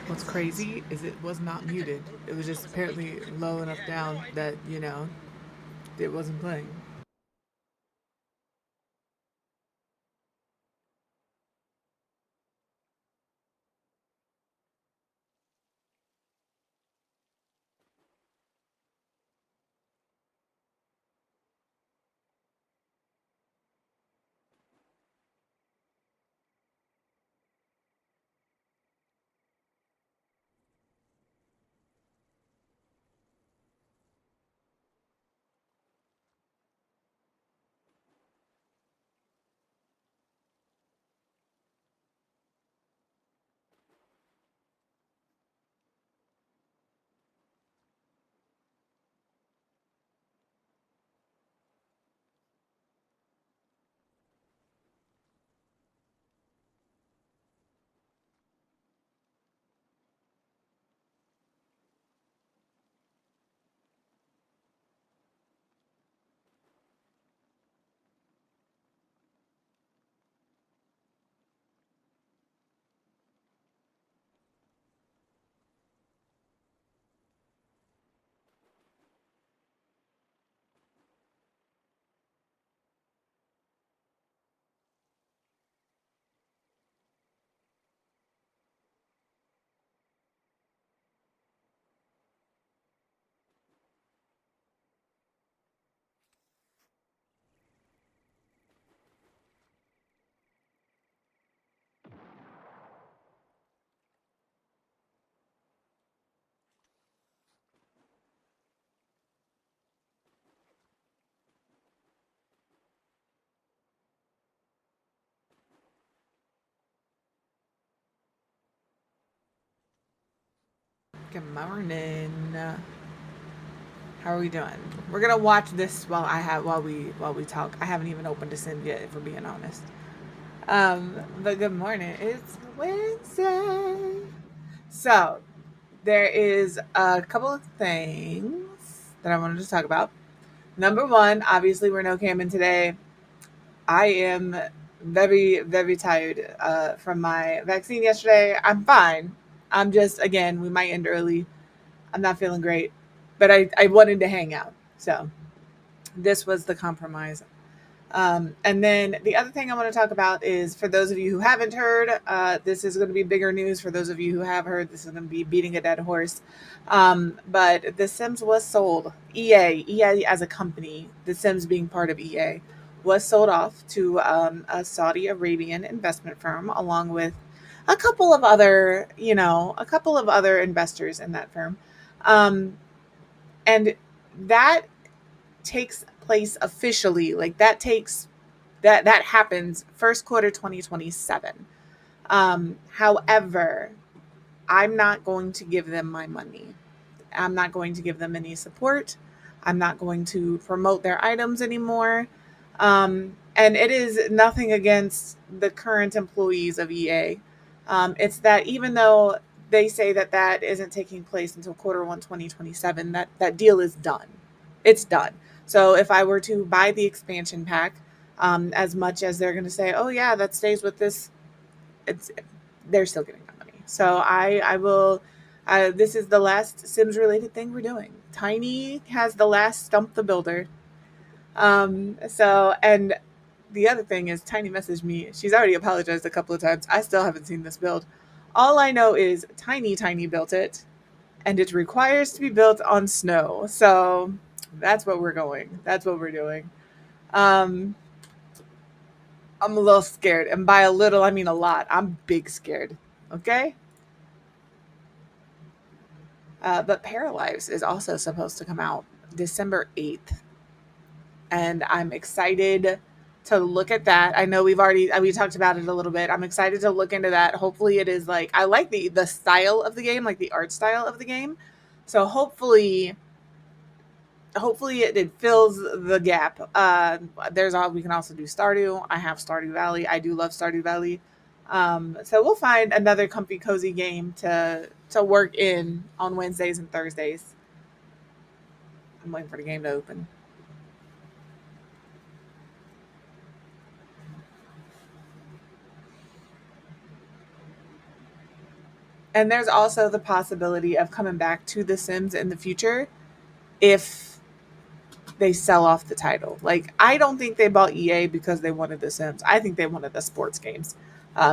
What's crazy is it was not muted. It was just apparently low enough down that, it wasn't playing. Good morning. How are we doing? We're gonna watch this while we talk. I haven't even opened a sim yet, if we're being honest. But good morning. It's Wednesday. So there is a couple of things that I wanted to talk about. Number one, obviously we're no camming today. I am very, very tired from my vaccine yesterday. I'm fine. I'm just, again, we might end early. I'm not feeling great, but I wanted to hang out. So this was the compromise. And then the other thing I want to talk about is for those of you who haven't heard, this is going to be bigger news. For those of you who have heard, this is going to be beating a dead horse. But The Sims was sold. EA as a company, The Sims being part of EA, was sold off to a Saudi Arabian investment firm, along with a couple of other investors in that firm. Um, and that takes place officially, like that happens first quarter 2027. However, I'm not going to give them my money. I'm not going to give them any support. I'm not going to promote their items anymore. And it is nothing against the current employees of EA. It's that even though they say that that isn't taking place until quarter one 2027, that deal is done. It's done. So if I were to buy the expansion pack, as much as they're going to say, oh yeah, that stays with this, it's they're still getting my money. So I will. This is the last Sims related thing we're doing. Tiny has the last Stump the Builder. And the other thing is, Tiny messaged me. She's already apologized a couple of times. I still haven't seen this build. All I know is Tiny built it, and it requires to be built on snow. So that's what we're going. That's what we're doing. Um, I'm a little scared, and by a little, I mean a lot. I'm big scared. Okay. But Paralives is also supposed to come out December 8th. And I'm excited to look at that. I know we talked about it a little bit. I'm excited to look into that. Hopefully it is like I like the style of the game, like the art style of the game. So hopefully it fills the gap. We can also do Stardew. I have Stardew Valley. I do love Stardew Valley. So we'll find another comfy cozy game to work in on Wednesdays and Thursdays. I'm waiting for the game to open. And there's also the possibility of coming back to The Sims in the future if they sell off the title. Like, I don't think they bought EA because they wanted The Sims. I think they wanted the sports games.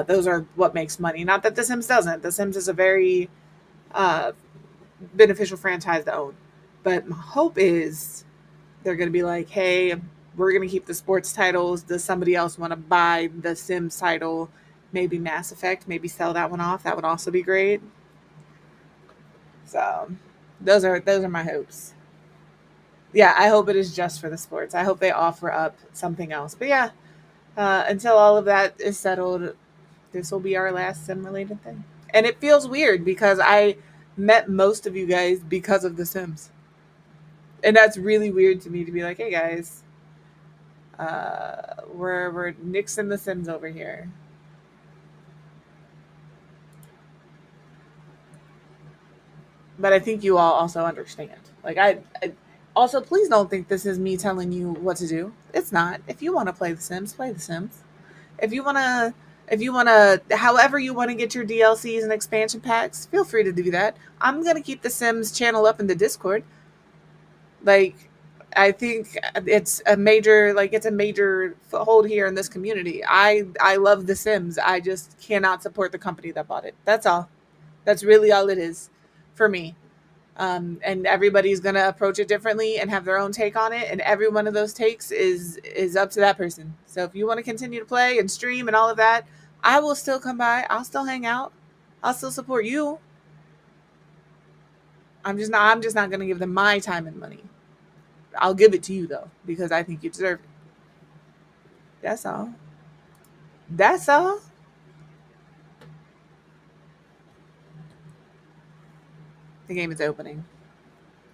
Those are what makes money. Not that The Sims doesn't. The Sims is a very uh, beneficial franchise to own. But my hope is they're going to be like, hey, we're going to keep the sports titles. Does somebody else want to buy the Sims title? Maybe Mass Effect, maybe sell that one off. That would also be great. So those are my hopes. Yeah, I hope it is just for the sports. I hope they offer up something else. But yeah, until all of that is settled, this will be our last sim related thing. And it feels weird because I met most of you guys because of The Sims. And that's really weird to me to be like, hey guys, we're nixing The Sims over here. But I think you all also understand. Like I also, please don't think this is me telling you what to do. It's not. If you want to play The Sims, play The Sims. If you wanna, if you wanna, however you want to get your DLCs and expansion packs, feel free to do that. I'm gonna keep the Sims channel up in the Discord. Like, I think it's a major foothold here in this community. I love The Sims. I just cannot support the company that bought it. That's all. That's really all it is for me. And everybody's gonna approach it differently and have their own take on it, and every one of those takes is up to that person. So if you want to continue to play and stream and all of that, I will still come by. I'll still hang out. I'll still support you. I'm just not gonna give them my time and money. I'll give it to you though, because I think you deserve it. That's all. That's all. The game is opening.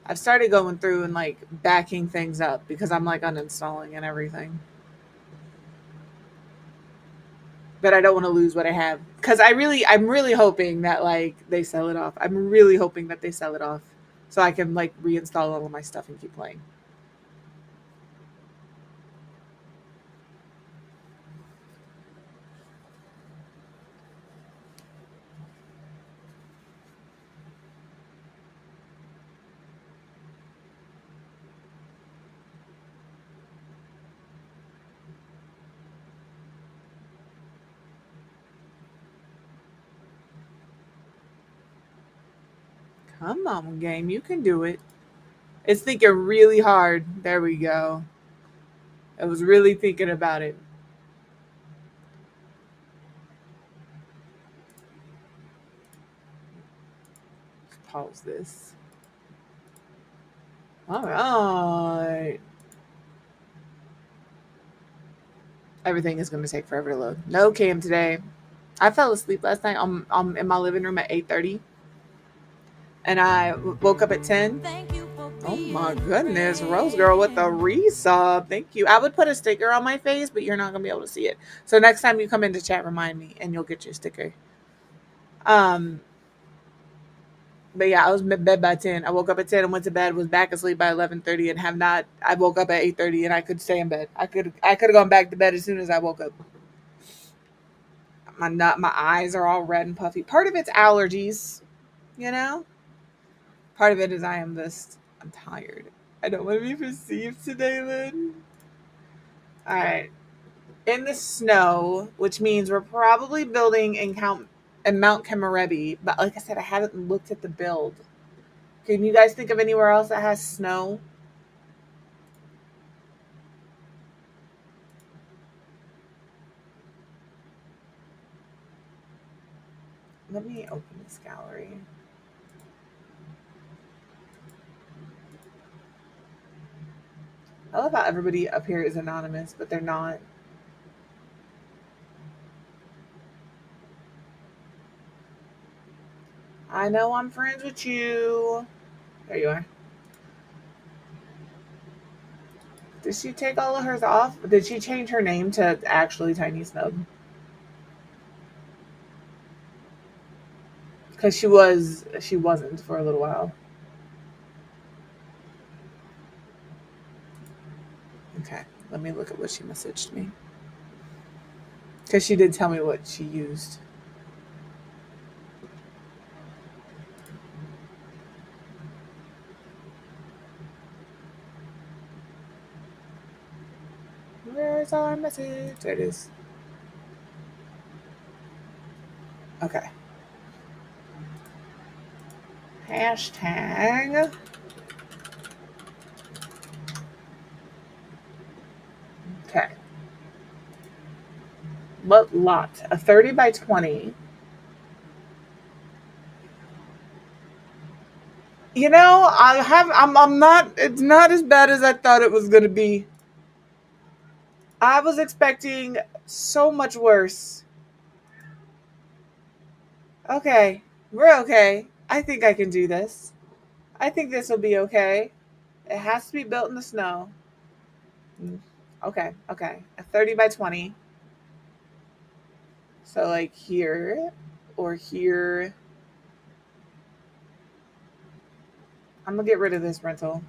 I've started going through and like backing things up because I'm like uninstalling and everything. But I don't want to lose what I have because I'm really hoping that like they sell it off. I'm really hoping that they sell it off so I can like reinstall all of my stuff and keep playing. Come on, game, you can do it. It's thinking really hard. There we go. I was really thinking about it. Let's pause this. All right. Everything is going to take forever to load. No cam today. I fell asleep last night. I'm in my living room at 8:30, and I woke up at 10. Oh my goodness, Rose Girl with the resub. Thank you. I would put a sticker on my face, but you're not gonna be able to see it. So next time you come into chat, remind me, and you'll get your sticker. Um, but yeah, I was in bed by 10. I woke up at 10 and went to bed. Was back asleep by 11:30, and have not. I woke up at 8:30, and I could stay in bed. I could have gone back to bed as soon as I woke up. My eyes are all red and puffy. Part of it's allergies, you know. Part of it is I'm tired. I don't want to be perceived today, Lynn. All right. In the snow, which means we're probably building in Mount Kemarebi. But like I said, I haven't looked at the build. Can you guys think of anywhere else that has snow? Let me open this gallery. I love how everybody up here is anonymous, but they're not. I know I'm friends with you. There you are. Did she take all of hers off? Did she change her name to actually Tiny Snub? Because she wasn't for a little while. Okay, let me look at what she messaged me. Because she did tell me what she used. Where's our message? There it is. Okay. Hashtag. Okay. What lot? A 30 by 20. You know, I'm not, it's not as bad as I thought it was going to be. I was expecting so much worse. Okay. We're okay. I think I can do this. I think this will be okay. It has to be built in the snow. Okay, okay. A 30 by 20. So, like here or here. I'm going to get rid of this rental.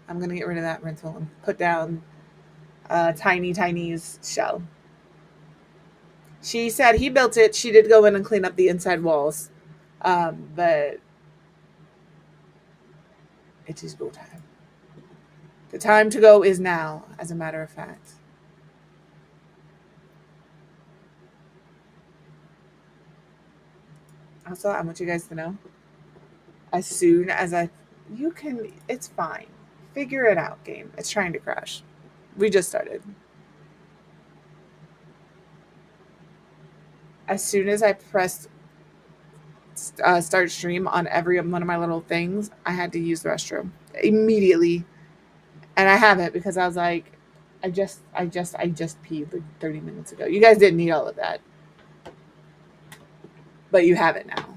I'm going to get rid of that rental and put down Tiny Tiny's shell. She said he built it. She did go in and clean up the inside walls. But it is go time. The time to go is now, as a matter of fact. Also, I want you guys to know, as soon as you can, it's fine. Figure it out, game. It's trying to crash. We just started. As soon as I pressed start stream on every one of my little things, I had to use the restroom immediately, and I haven't because I was like, I just peed like 30 minutes ago. You guys didn't need all of that, but you have it now.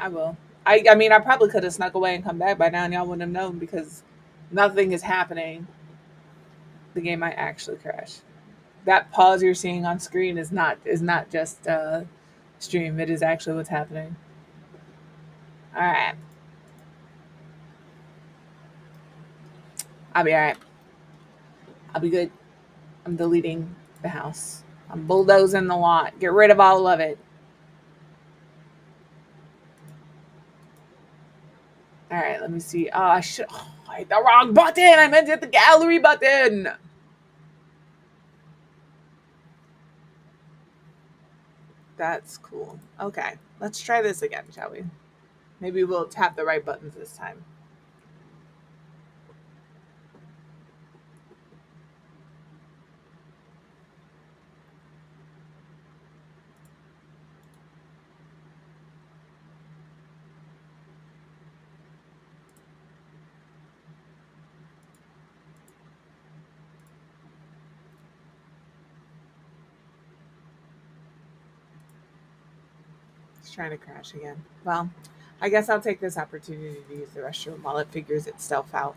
I will. I mean, I probably could have snuck away and come back by now, and y'all wouldn't have known because nothing is happening. The game might actually crash. That pause you're seeing on screen is not just stream. It is actually what's happening. All right, I'll be all right. I'll be good. I'm deleting the house. I'm bulldozing the lot. Get rid of all of it. All right, let me see. Oh, I hit the wrong button. I meant to hit the gallery button. That's cool. Okay, let's try this again, shall we? Maybe we'll tap the right buttons this time. It's trying to crash again. Well, I guess I'll take this opportunity to use the restroom while it figures itself out.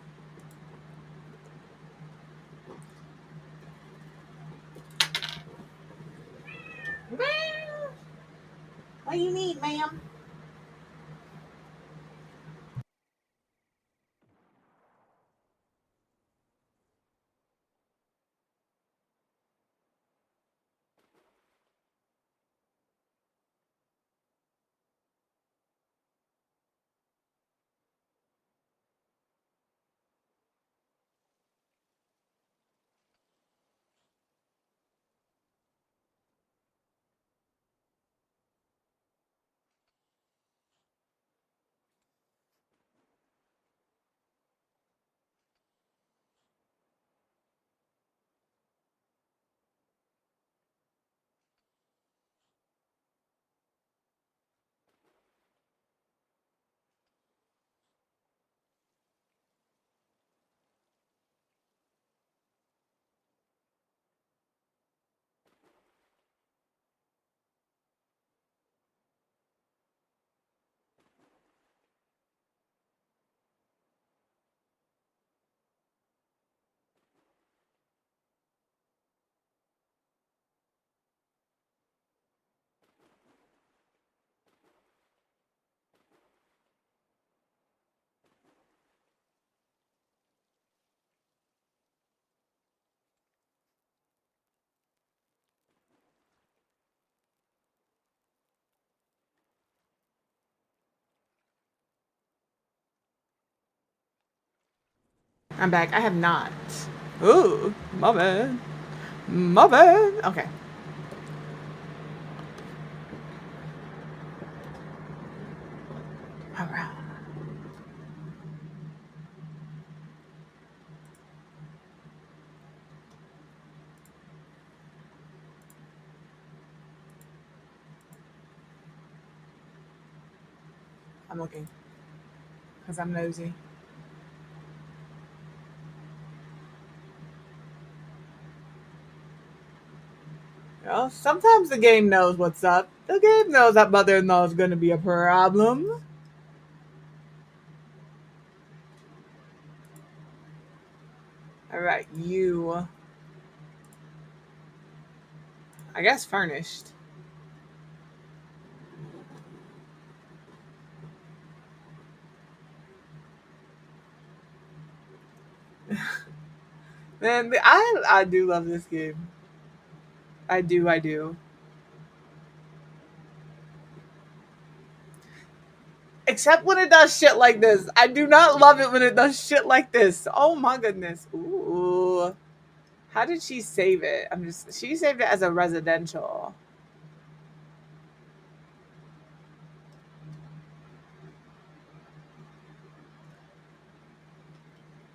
What do you need, ma'am? I'm back. I have not. Ooh, my bad. My bad. Okay. All right. I'm looking because I'm nosy. You know, sometimes the game knows what's up. The game knows that mother-in-law is going to be a problem. All right, you. I guess furnished. Man, I do love this game. I do. Except when it does shit like this. I do not love it when it does shit like this. Oh my goodness. Ooh. How did she save it? She saved it as a residential.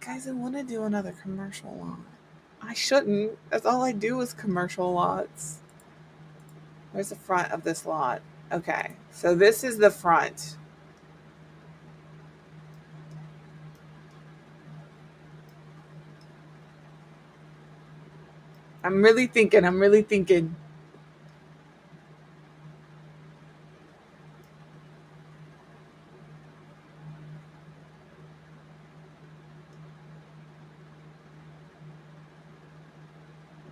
Guys, I want to do another commercial lot. I shouldn't. That's all I do is commercial lots. Where's the front of this lot? Okay. So this is the front. I'm really thinking. I'm really thinking.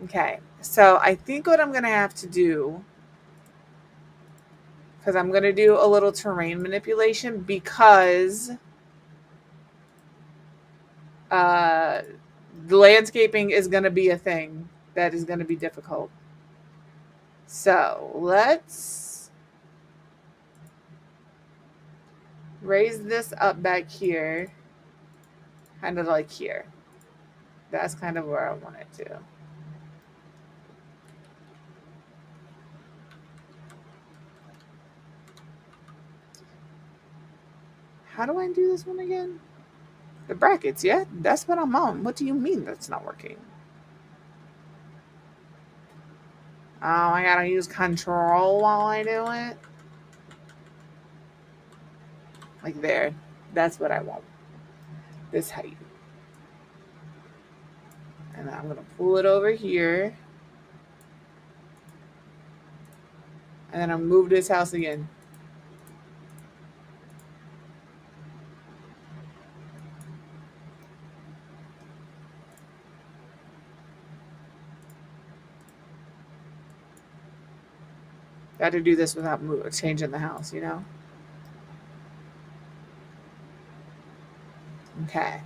Okay. So I think what I'm going to have to do, because I'm going to do a little terrain manipulation because uh, the landscaping is going to be a thing that is going to be difficult. So let's raise this up back here, kind of like here. That's kind of where I want it to. How do I do this one again? The brackets, yeah? That's what I'm on. What do you mean that's not working? Oh, I gotta use control while I do it? Like there. That's what I want. This height. And I'm gonna pull it over here. And then I'll move this house again. Got to do this without changing the house, you know? Okay.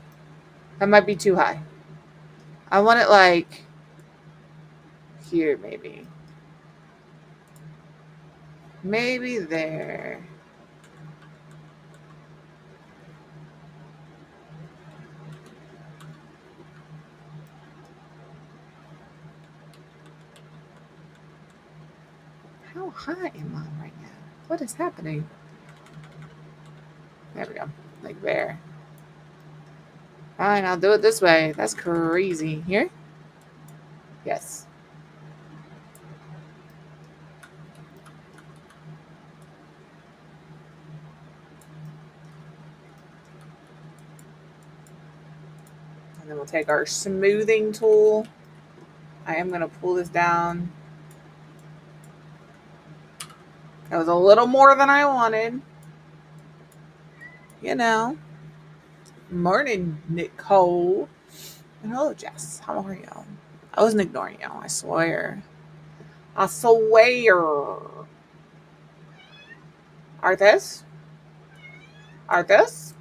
That might be too high. I want it like here, maybe. Maybe there. How high am I right now? What is happening? There we go. Like there. Fine, I'll do it this way. That's crazy. Here? Yes. And then we'll take our smoothing tool. I am going to pull this down. That was a little more than I wanted. You know. Morning, Nicole. And hello, Jess. How are you? I wasn't ignoring you. I swear. I swear. Arthas? Arthas?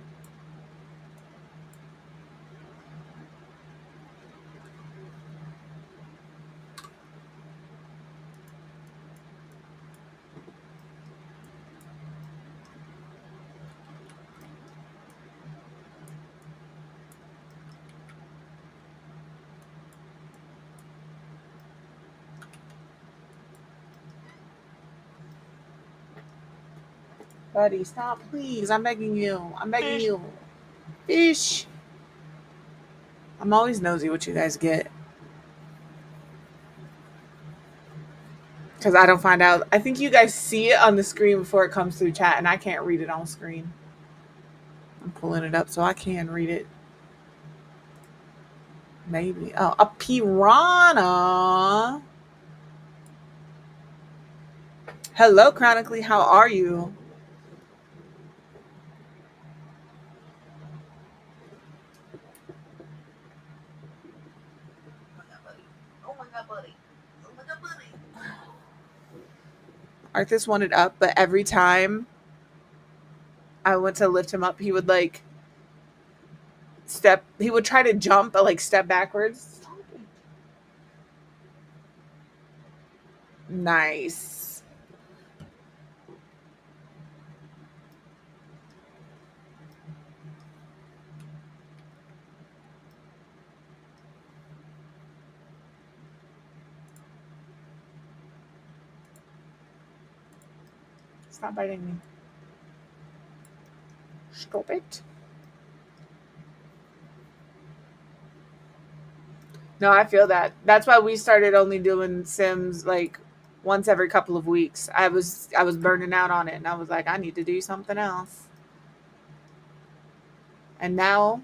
Buddy, stop, please. I'm begging you. I'm begging you. Fish. I'm always nosy what you guys get. Because I don't find out. I think you guys see it on the screen before it comes through chat, and I can't read it on screen. I'm pulling it up so I can read it. Maybe. Oh, a piranha. Hello, Chronically. How are you? Oh my god, buddy. Oh my god, buddy. Arthas wanted up, but every time I went to lift him up, he would like step. He would try to jump, but like step backwards. Nice. Stop biting me. Stop it. No, I feel that. That's why we started only doing Sims like once every couple of weeks. I was burning out on it, and I was like, I need to do something else. And now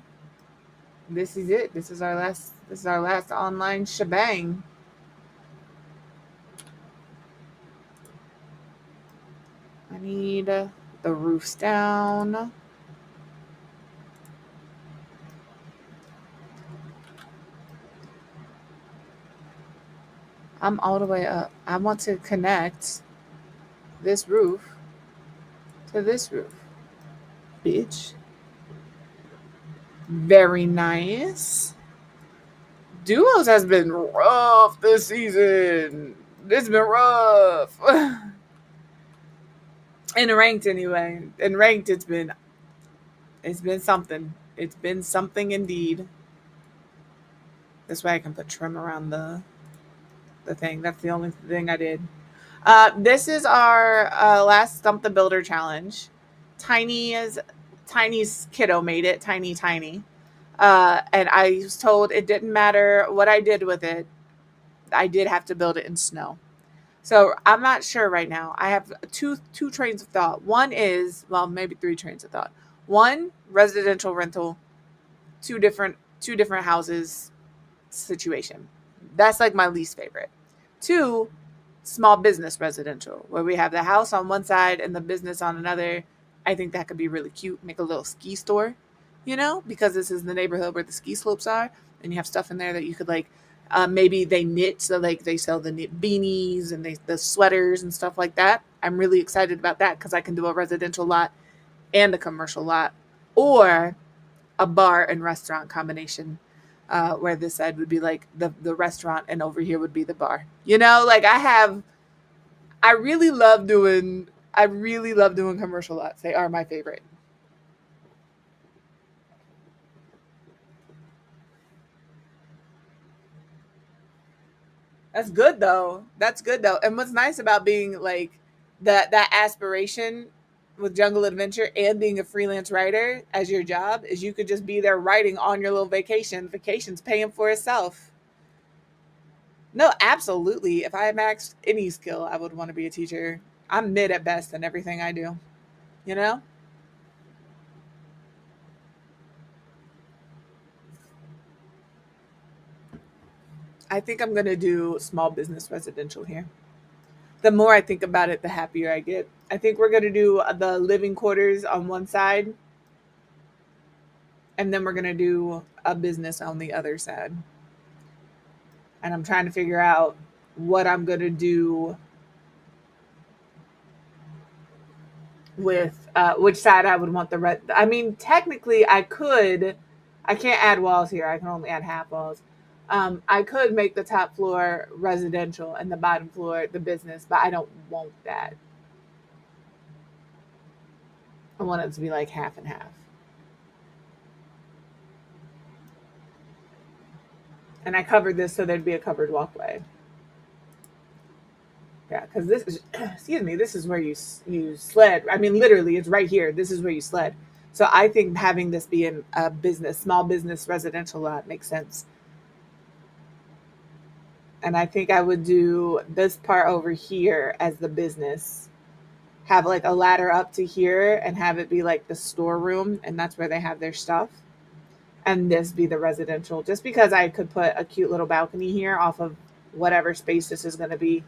this is it. This is our last. This is our last online shebang. I need the roofs down. I'm all the way up. I want to connect this roof to this roof. Bitch. Very nice. Duos has been rough this season. It's been rough. In ranked anyway. In ranked it's been something. It's been something indeed. This way I can put trim around the thing. That's the only thing I did. This is our last Stump the Builder challenge. Tiny's kiddo made it. Tiny. And I was told it didn't matter what I did with it. I did have to build it in snow. So I'm not sure right now. I have two trains of thought. One is, well, maybe three trains of thought. One, residential rental, two different houses situation. That's like my least favorite. Two, small business residential, where we have the house on one side and the business on another. I think that could be really cute. Make a little ski store, because this is the neighborhood where the ski slopes are, and you have stuff in there that you could like. Maybe they knit, so like they sell the knit beanies and the sweaters and stuff like that. I'm really excited about that because I can do a residential lot and a commercial lot, or a bar and restaurant combination, where this side would be like the restaurant and over here would be the bar. Like I really love doing commercial lots. They are my favorite. That's good though. That's good though. And what's nice about being like that aspiration with Jungle Adventure and being a freelance writer as your job is you could just be there writing on your little vacation. Vacation's paying for itself. No, absolutely. If I maxed any skill, I would want to be a teacher. I'm mid at best in everything I do. You know? I think I'm going to do small business residential here. The more I think about it, the happier I get. I think we're going to do the living quarters on one side, and then we're going to do a business on the other side. And I'm trying to figure out what I'm going to do with which side I would want the red. I mean, technically, I can't add walls here. I can only add half walls. I could make the top floor residential and the bottom floor the business, but I don't want that. I want it to be like half and half. And I covered this so there'd be a covered walkway. Yeah, because this is, excuse me, this is where you sled. I mean, literally, it's right here. This is where you sled. So I think having this be in a business, small business residential lot makes sense. And I think I would do this part over here as the business, have like a ladder up to here and have it be like the storeroom, and that's where they have their stuff. And this be the residential, just because I could put a cute little balcony here off of whatever space this is going to be.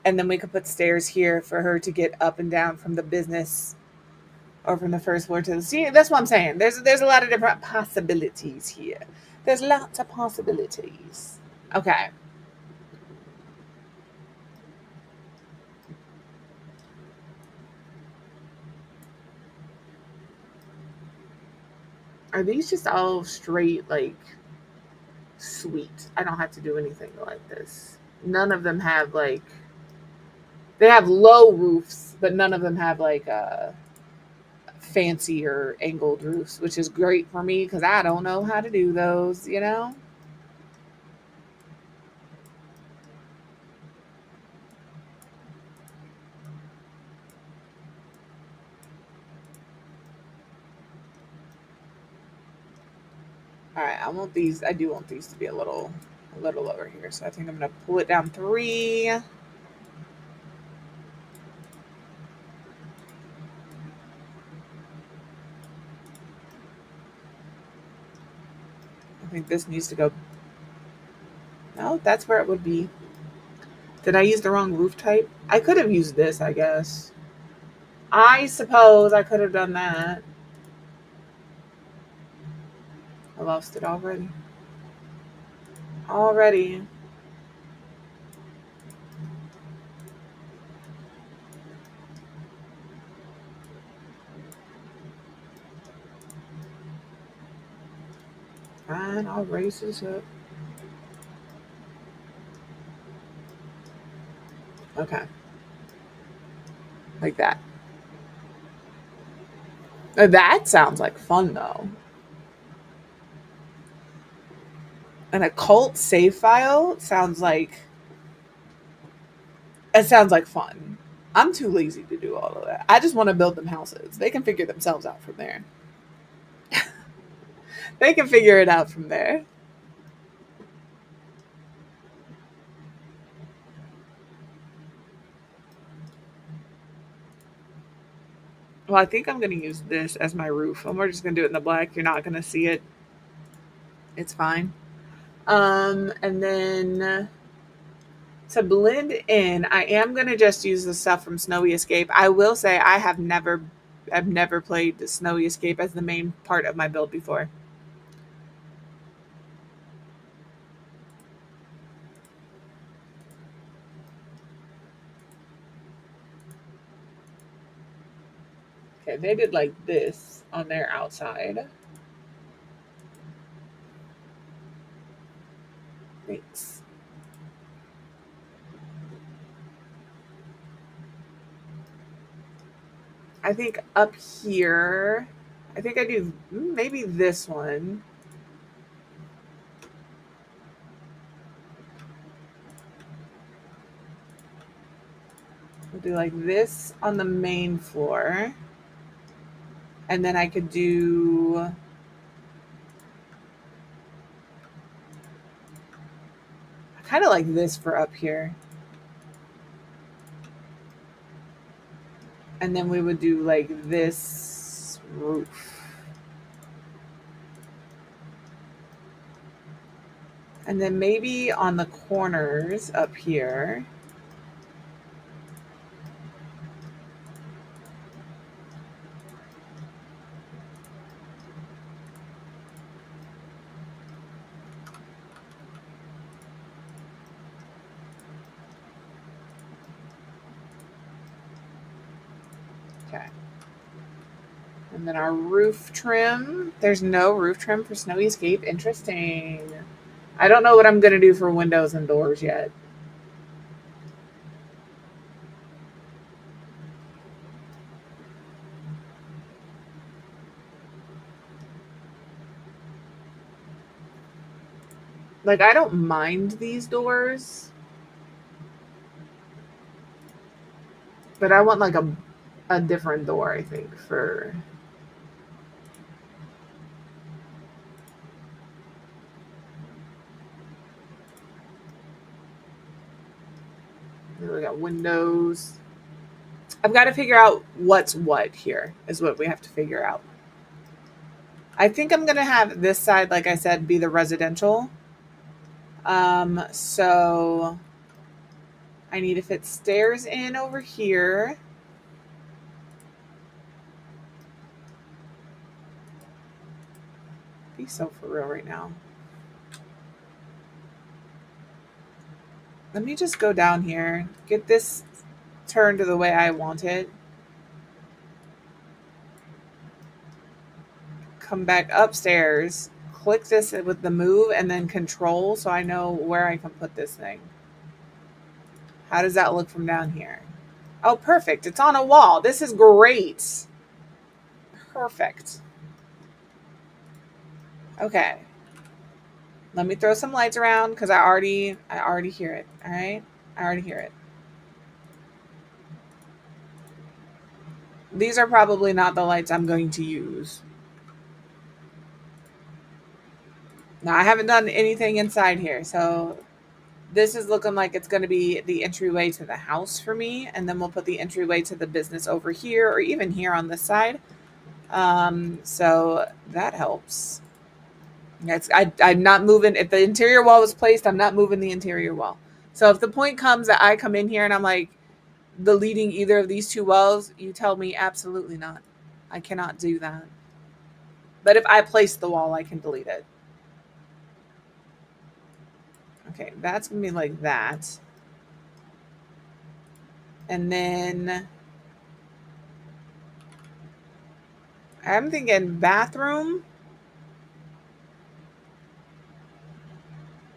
And then we could put stairs here for her to get up and down from the business or from the first floor to the see. That's what I'm saying. There's a lot of different possibilities here. There's lots of possibilities. Okay. Are these just all straight like sweet? I don't have to do anything like this. None of them have like, they have low roofs, but none of them have like fancy or angled roofs, which is great for me because I don't know how to do those, you know? All right, I do want these to be a little over here. So I think I'm gonna pull it down 3. I think this needs to go, no, that's where it would be. Did I use the wrong roof type? I could have used this, I guess. I suppose I could have done that. I lost it already. Already. Fine, I'll raise this up. Okay. Like that. That sounds like fun though. An occult save file sounds like, it sounds like fun. I'm too lazy to do all of that. I just want to build them houses. They can figure themselves out from there. They can figure it out from there. Well, I think I'm going to use this as my roof. And we're just going to do it in the black. You're not going to see it. It's fine. And then to blend in, I am going to just use the stuff from Snowy Escape. I will say I've never played the Snowy Escape as the main part of my build before. Okay, they did like this on their outside. Thanks. I think up here, I think I do maybe this one. We'll do like this on the main floor. And then I could do kind of like this for up here. And then we would do like this roof. And then maybe on the corners up here. Okay. And then our roof trim. There's no roof trim for Snowy Escape. Interesting. I don't know what I'm going to do for windows and doors yet. Like, I don't mind these doors. But I want like a different door, I think, for. We got windows. I've got to figure out what's what here, is what we have to figure out. I think I'm going to have this side, like I said, be the residential. So I need to fit stairs in over here. Be so for real right now. Let me just go down here, get this turned to the way I want it. Come back upstairs, click this with the move and then control so I know where I can put this thing. How does that look from down here? Oh, perfect. It's on a wall. This is great. Perfect. Okay. Let me throw some lights around because I already hear it. All right. I already hear it. These are probably not the lights I'm going to use. Now, I haven't done anything inside here, so this is looking like it's going to be the entryway to the house for me, and then we'll put the entryway to the business over here or even here on this side. So that helps. I'm not moving. If the interior wall was placed, I'm not moving the interior wall. So if the point comes that I come in here and I'm like deleting either of these two walls, you tell me absolutely not. I cannot do that. But if I place the wall, I can delete it. Okay, that's going to be like that. And then I'm thinking bathroom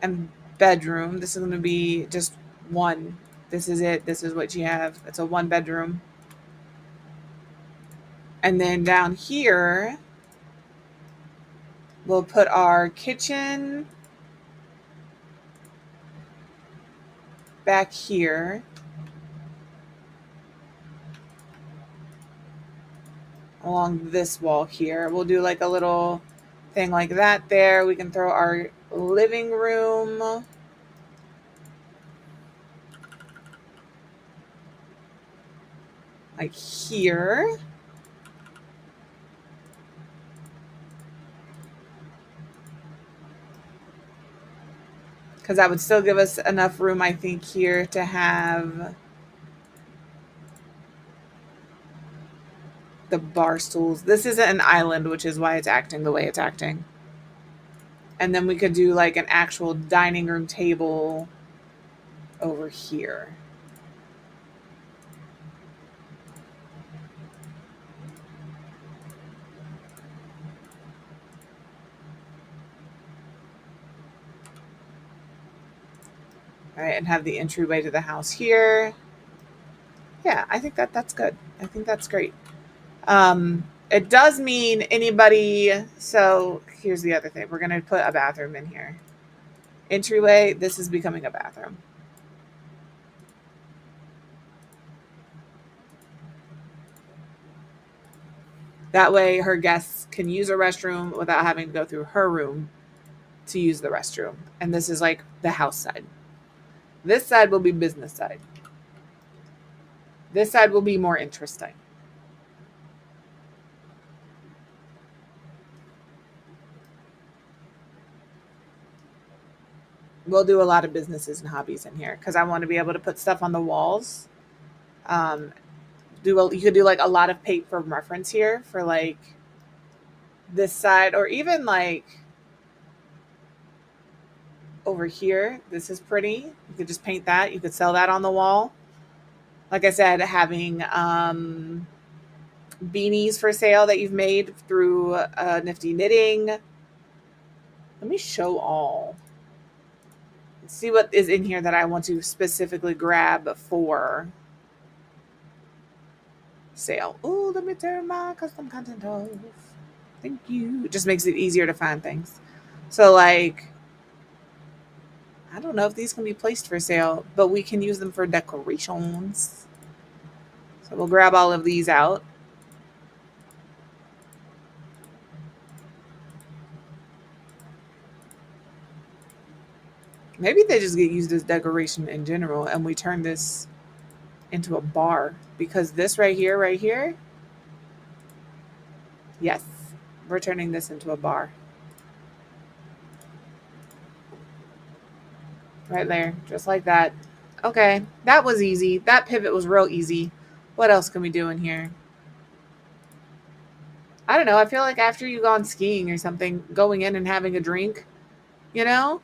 and bedroom. This is going to be just one. This is it. This is what you have. It's a one bedroom. And then down here, we'll put our kitchen back here. Along this wall here. We'll do like a little thing like that there. We can throw our living room. Like here. Because that would still give us enough room, I think, here to have the bar stools. This isn't an island, which is why it's acting the way it's acting. And then we could do like an actual dining room table over here. All right, and have the entryway to the house here. Yeah, I think that's good. I think that's great. It does mean anybody. So here's the other thing. We're going to put a bathroom in here. Entryway, this is becoming a bathroom. That way her guests can use a restroom without having to go through her room to use the restroom. And this is like the house side. This side will be business side. This side will be more interesting. We'll do a lot of businesses and hobbies in here because I want to be able to put stuff on the walls. You could do like a lot of paper reference here for like this side, or even like over here. This is pretty. You could just paint that. You could sell that on the wall. Like I said, having beanies for sale that you've made through Nifty Knitting. Let me show all. Let's see what is in here that I want to specifically grab for sale. Oh, let me turn my custom content off. Thank you. It just makes it easier to find things. So like, I don't know if these can be placed for sale, but we can use them for decorations. So we'll grab all of these out. Maybe they just get used as decoration in general, and we turn this into a bar because this right here, yes, we're turning this into a bar. Right there, just like that. Okay, that was easy. That pivot was real easy. What else can we do in here? I don't know. I feel like after you gone skiing or something, going in and having a drink, you know,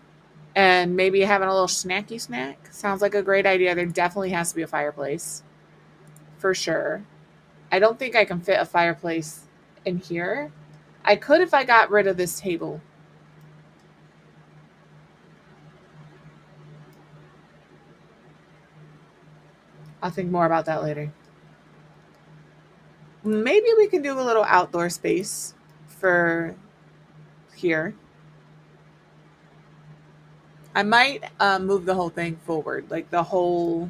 and maybe having a little snacky snack sounds like a great idea. There definitely has to be a fireplace for sure. I don't think I can fit a fireplace in here. I could if I got rid of this table. I'll think more about that later. Maybe we can do a little outdoor space for here. I might move the whole thing forward, like the whole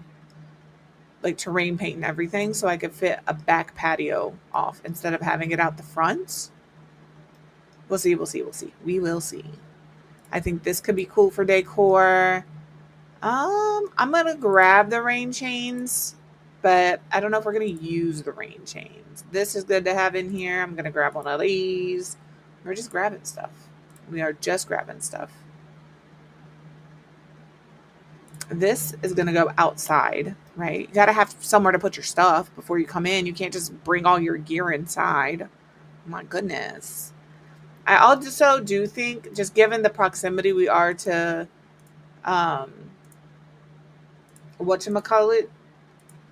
like terrain paint and everything, so I could fit a back patio off instead of having it out the front. We'll see, we'll see, we'll see. We will see. I think this could be cool for decor. I'm gonna grab the rain chains, but I don't know if we're gonna use the rain chains. This is good to have in here. I'm gonna grab one of these. We're just grabbing stuff. We are just grabbing stuff. This is going to go outside, right? You got to have somewhere to put your stuff before you come in. You can't just bring all your gear inside. My goodness. I also do think, just given the proximity we are to um whatchamacallit,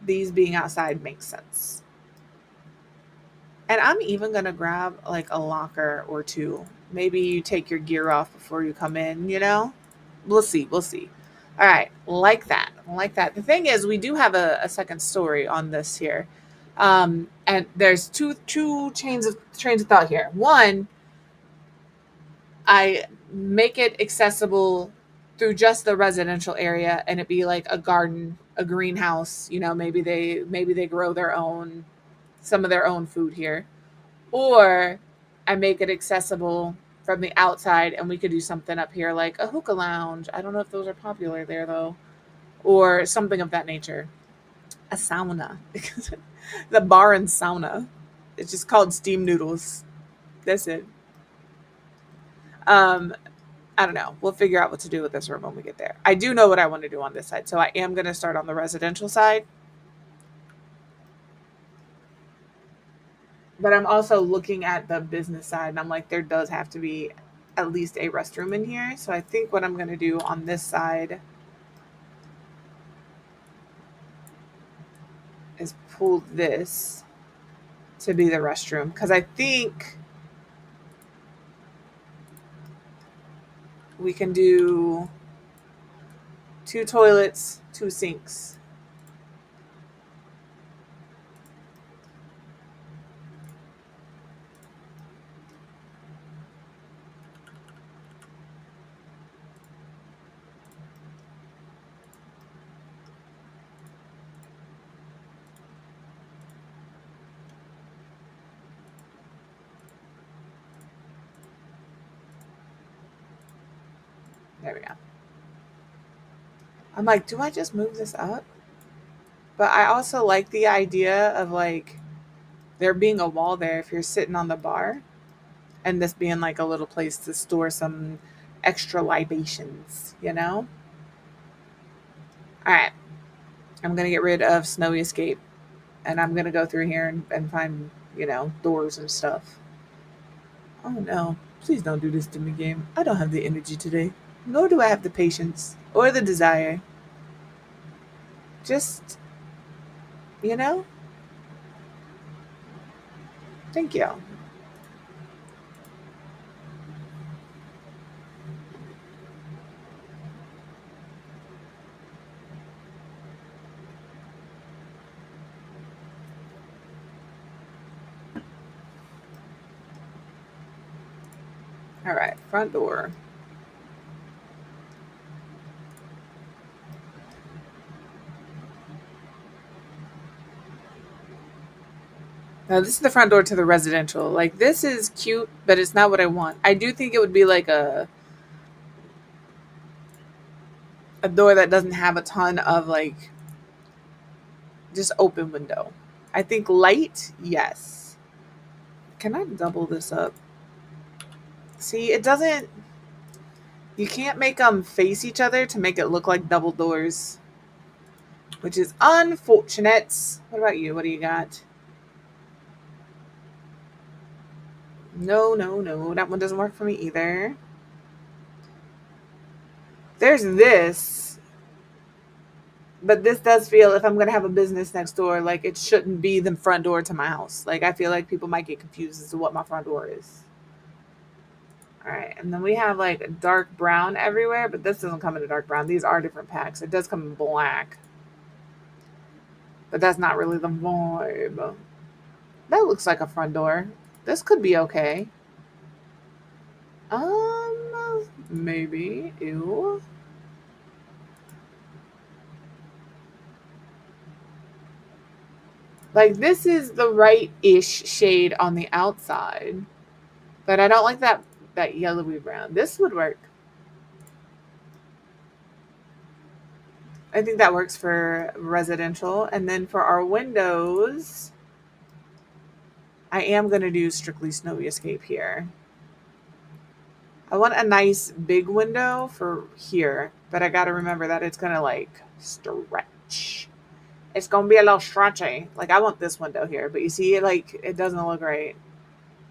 these being outside makes sense. And I'm even going to grab like a locker or two. Maybe you take your gear off before you come in, you know? We'll see. We'll see. All right. Like that. Like that. The thing is, we do have a second story on this here. And there's two trains of thought here. One, I make it accessible through just the residential area and it be like a garden, a greenhouse, you know, maybe they grow their own some of their own food here. Or I make it accessible from the outside and we could do something up here like a hookah lounge. I don't know if those are popular there though. Or something of that nature. A sauna. The bar and sauna. It's just called steam noodles. That's it. Um, I don't know. We'll figure out what to do with this room when we get there. I do know what I want to do on this side. So I am going to start on the residential side. But I'm also looking at the business side and I'm like, there does have to be at least a restroom in here. So I think what I'm going to do on this side is pull this to be the restroom. Because I think we can do 2 toilets, 2 sinks. There we go. I'm like, do I just move this up? But I also like the idea of like there being a wall there if you're sitting on the bar and this being like a little place to store some extra libations, you know? All right. I'm going to get rid of Snowy Escape and I'm going to go through here and find, you know, doors and stuff. Oh no. Please don't do this to me, game. I don't have the energy today. Nor do I have the patience or the desire. Just, you know? Thank you. All right, front door. Now, this is the front door to the residential. Like, this is cute, but it's not what I want. I do think it would be like a door that doesn't have a ton of, like, just open window. I think light, yes. Can I double this up? See, it doesn't... You can't make them face each other to make it look like double doors, which is unfortunate. What about you? What do you got? No, no, no. That one doesn't work for me either. There's this, but this does feel, if I'm going to have a business next door, like it shouldn't be the front door to my house. Like, I feel like people might get confused as to what my front door is. All right, and then we have like dark brown everywhere, but this doesn't come in a dark brown. These are different packs. It does come in black, but that's not really the vibe. That looks like a front door. This could be okay. Maybe. Ew. Like, this is the right-ish shade on the outside, but I don't like that yellowy brown. This would work. I think that works for residential. And then for our windows, I am going to do strictly snowy escape here. I want a nice big window for here, but I got to remember that it's going to like stretch. It's going to be a little stretchy. Like, I want this window here, but you see, like, it doesn't look right.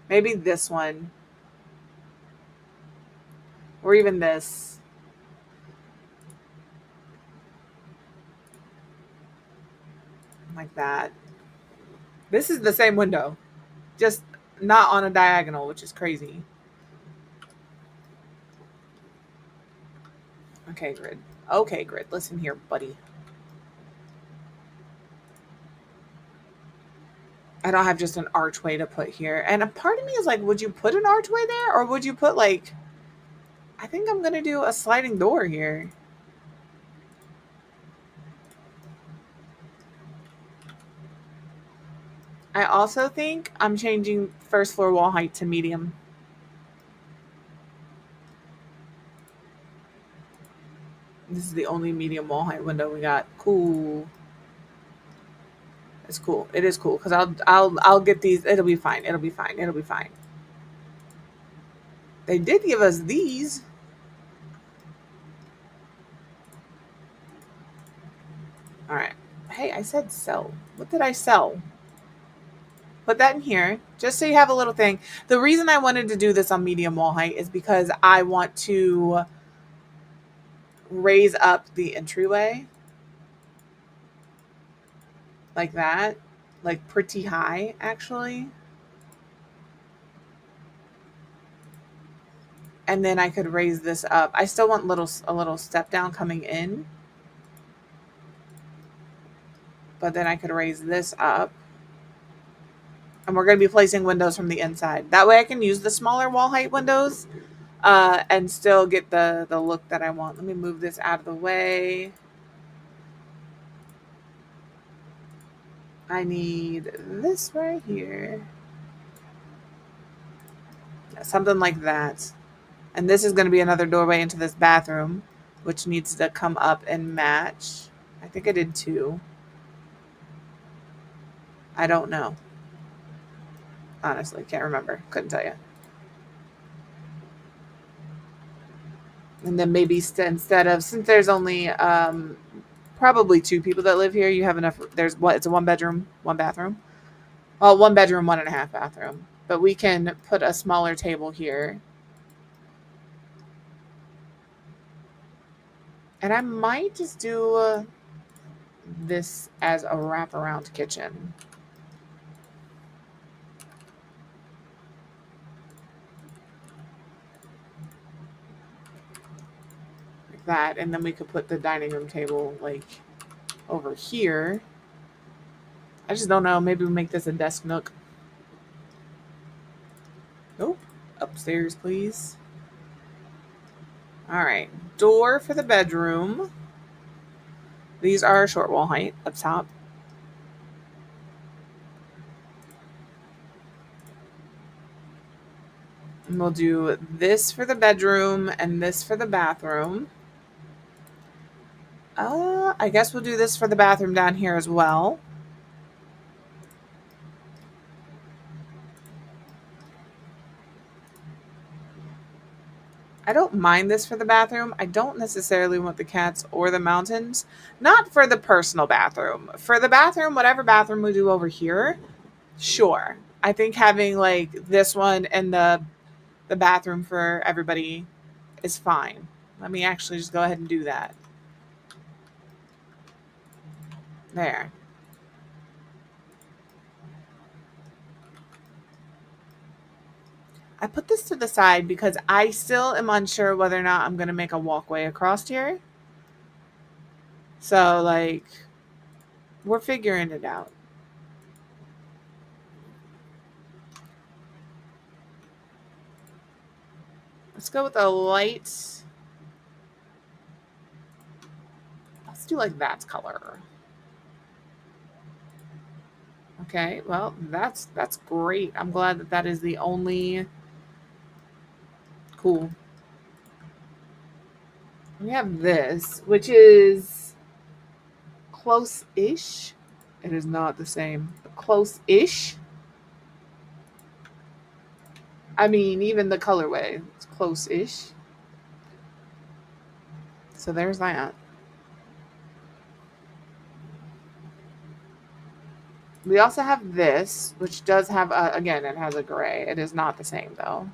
Maybe this one. Or even this. Like that. This is the same window, just not on a diagonal, which is crazy. Okay, grid. Okay, grid. Listen here, buddy. I don't have just an archway to put here. And a part of me is like, would you put an archway there? Or would you put like, I think I'm going to do a sliding door here. I also think I'm changing first floor wall height to medium. This is the only medium wall height window we got. Cool. It's cool. It is cool because I'll get these. It'll be fine. It'll be fine. It'll be fine. They did give us these. All right. Hey, I said sell. What did I sell? Put that in here just so you have a little thing. The reason I wanted to do this on medium wall height is because I want to raise up the entryway like that, like pretty high actually. And then I could raise this up. I still want a little step down coming in, but then I could raise this up. And we're going to be placing windows from the inside. That way I can use the smaller wall height windows and still get the look that I want. Let me move this out of the way. I need this right here. Something like that. And this is going to be another doorway into this bathroom, which needs to come up and match. I think I did 2. I don't know. Honestly, can't remember. Couldn't tell you. And then maybe instead of, since there's only probably 2 people that live here, you have enough. There's what? It's a 1 bedroom, 1 bathroom. Well, 1 bedroom, 1.5 bathroom. But we can put a smaller table here. And I might just do this as a wraparound kitchen. Like that. And then we could put the dining room table like over here. I just don't know. Maybe we make this a desk nook. Nope. Upstairs, please. All right. Door for the bedroom. These are short wall height up top. And we'll do this for the bedroom and this for the bathroom. I guess we'll do this for the bathroom down here as well. I don't mind this for the bathroom. I don't necessarily want the cats or the mountains. Not for the personal bathroom. For the bathroom, whatever bathroom we do over here, sure. I think having like this one and the bathroom for everybody is fine. Let me actually just go ahead and do that. There. I put this to the side because I still am unsure whether or not I'm going to make a walkway across here. So, like, we're figuring it out. Let's go with a light. Let's do like that color. Okay, well, that's great. I'm glad that that is the only... Cool. We have this, which is close-ish. It is not the same. Close-ish. I mean, even the colorway, it's close-ish. So there's that. We also have this, which does have, again, it has a gray. It is not the same, though.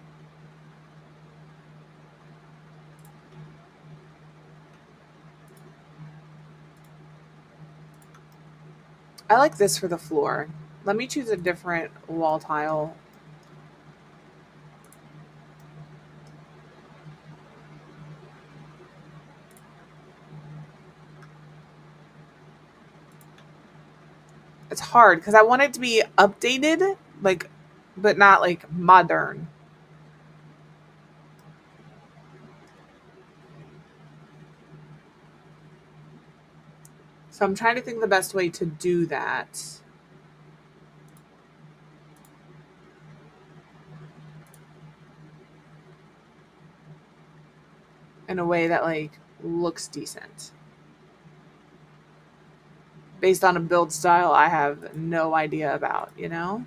I like this for the floor. Let me choose a different wall tile. It's hard because I want it to be updated, like, but not like modern. So I'm trying to think the best way to do that. In a way that like looks decent. Based on a build style I have no idea about, you know?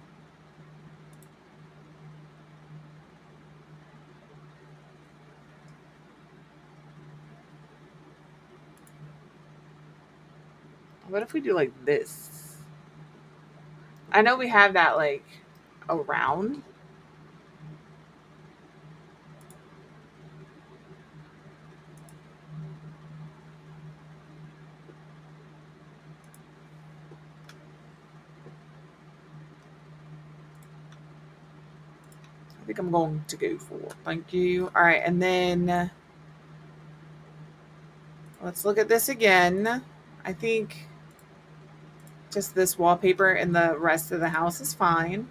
What if we do like this? I know we have that like around. I think I'm going to go for. Thank you. All right, and then let's look at this again. I think just this wallpaper and the rest of the house is fine.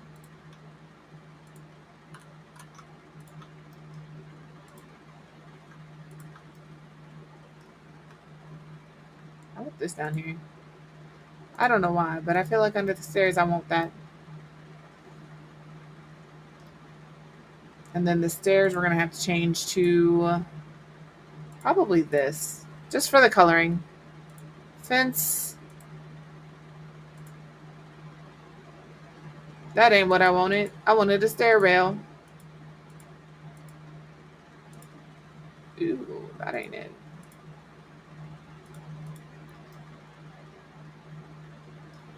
I want this down here. I don't know why, but I feel like under the stairs I want that. And then the stairs we're going to have to change to probably this, just for the coloring. Fence. That ain't what I wanted. I wanted a stair rail. Ooh, that ain't it.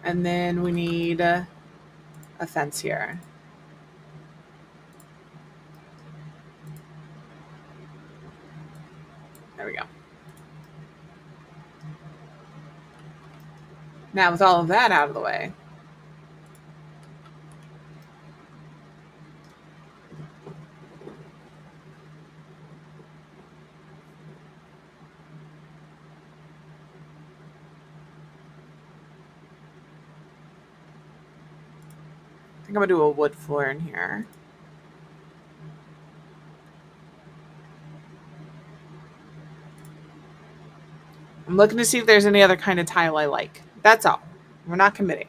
And then we need a fence here. There we go. Now with all of that out of the way, I think I'm gonna do a wood floor in here. I'm looking to see if there's any other kind of tile I like. That's all. We're not committing.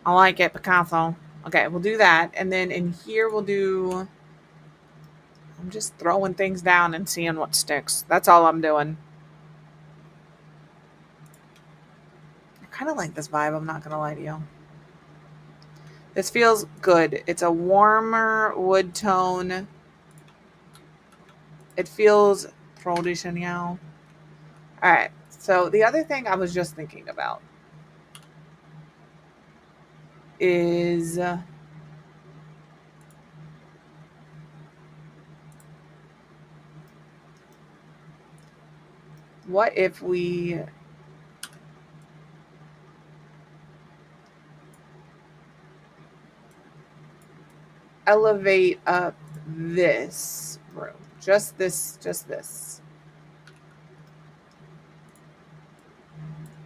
I like it, Picasso. Okay, we'll do that. And then in here we'll do, I'm just throwing things down and seeing what sticks. That's all I'm doing. I kind of like this vibe, I'm not going to lie to you. This feels good. It's a warmer wood tone. It feels traditional. All right. So the other thing I was just thinking about is what if we elevate up this room? Just this, just this.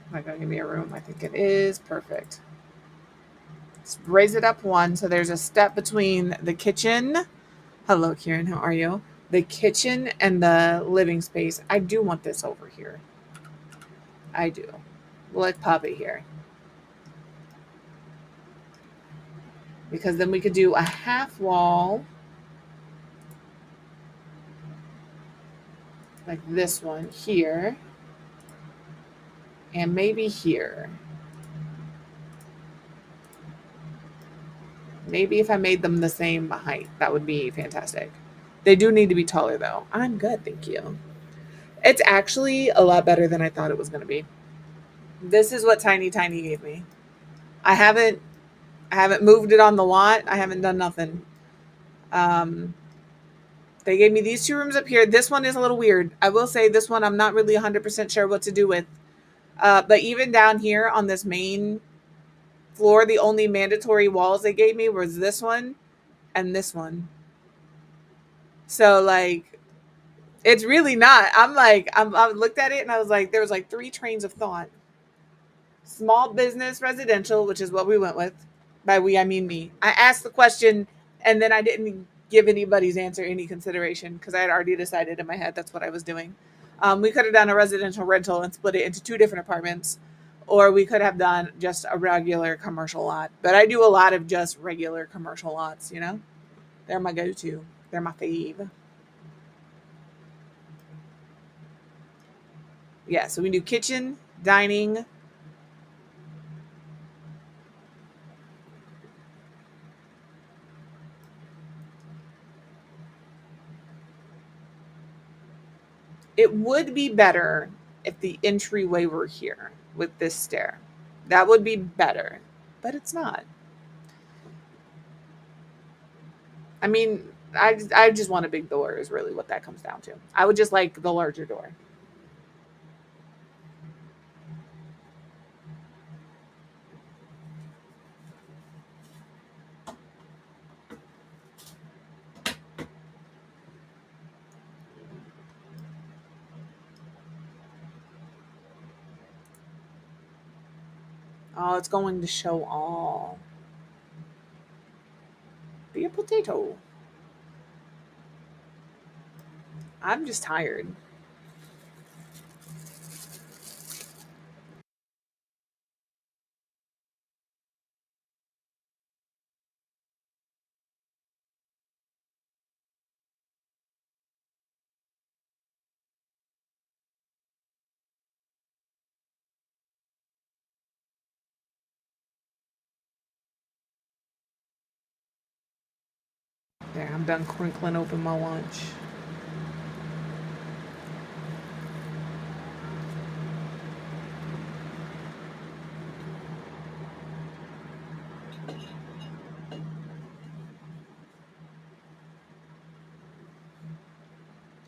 Am I going to give me a room? I think it is perfect. Let's raise it up one. So there's a step between the kitchen. Hello, Kieran. How are you? The kitchen and the living space. I do want this over here. I do. Let's pop it here. Because then we could do a half wall like this one here. And maybe here. Maybe if I made them the same height, that would be fantastic. They do need to be taller though. I'm good, thank you. It's actually a lot better than I thought it was going to be. This is what Tiny Tiny gave me. I haven't moved it on the lot. I haven't done nothing. They gave me these two rooms up here. This one is a little weird. I will say this one I'm not really 100% sure what to do with. But even down here on this main floor, the only mandatory walls they gave me was this one and this one. So like, it's really not. I looked at it and I was like, there was like three trains of thought. Small business residential, which is what we went with. By we, I mean me. I asked the question and then I didn't give anybody's answer any consideration because I had already decided in my head that's what I was doing. We could have done a residential rental and split it into two different apartments, or we could have done just a regular commercial lot. But I do a lot of just regular commercial lots, you know? They're my go to, they're my fave. Yeah, so we do kitchen, dining. It would be better if the entryway were here with this stair. That would be better, but it's not. I mean, I just want a big door is really what that comes down to. I would just like the larger door. Oh, it's going to show all. Be a potato. I'm just tired. There, I'm done crinkling open my lunch.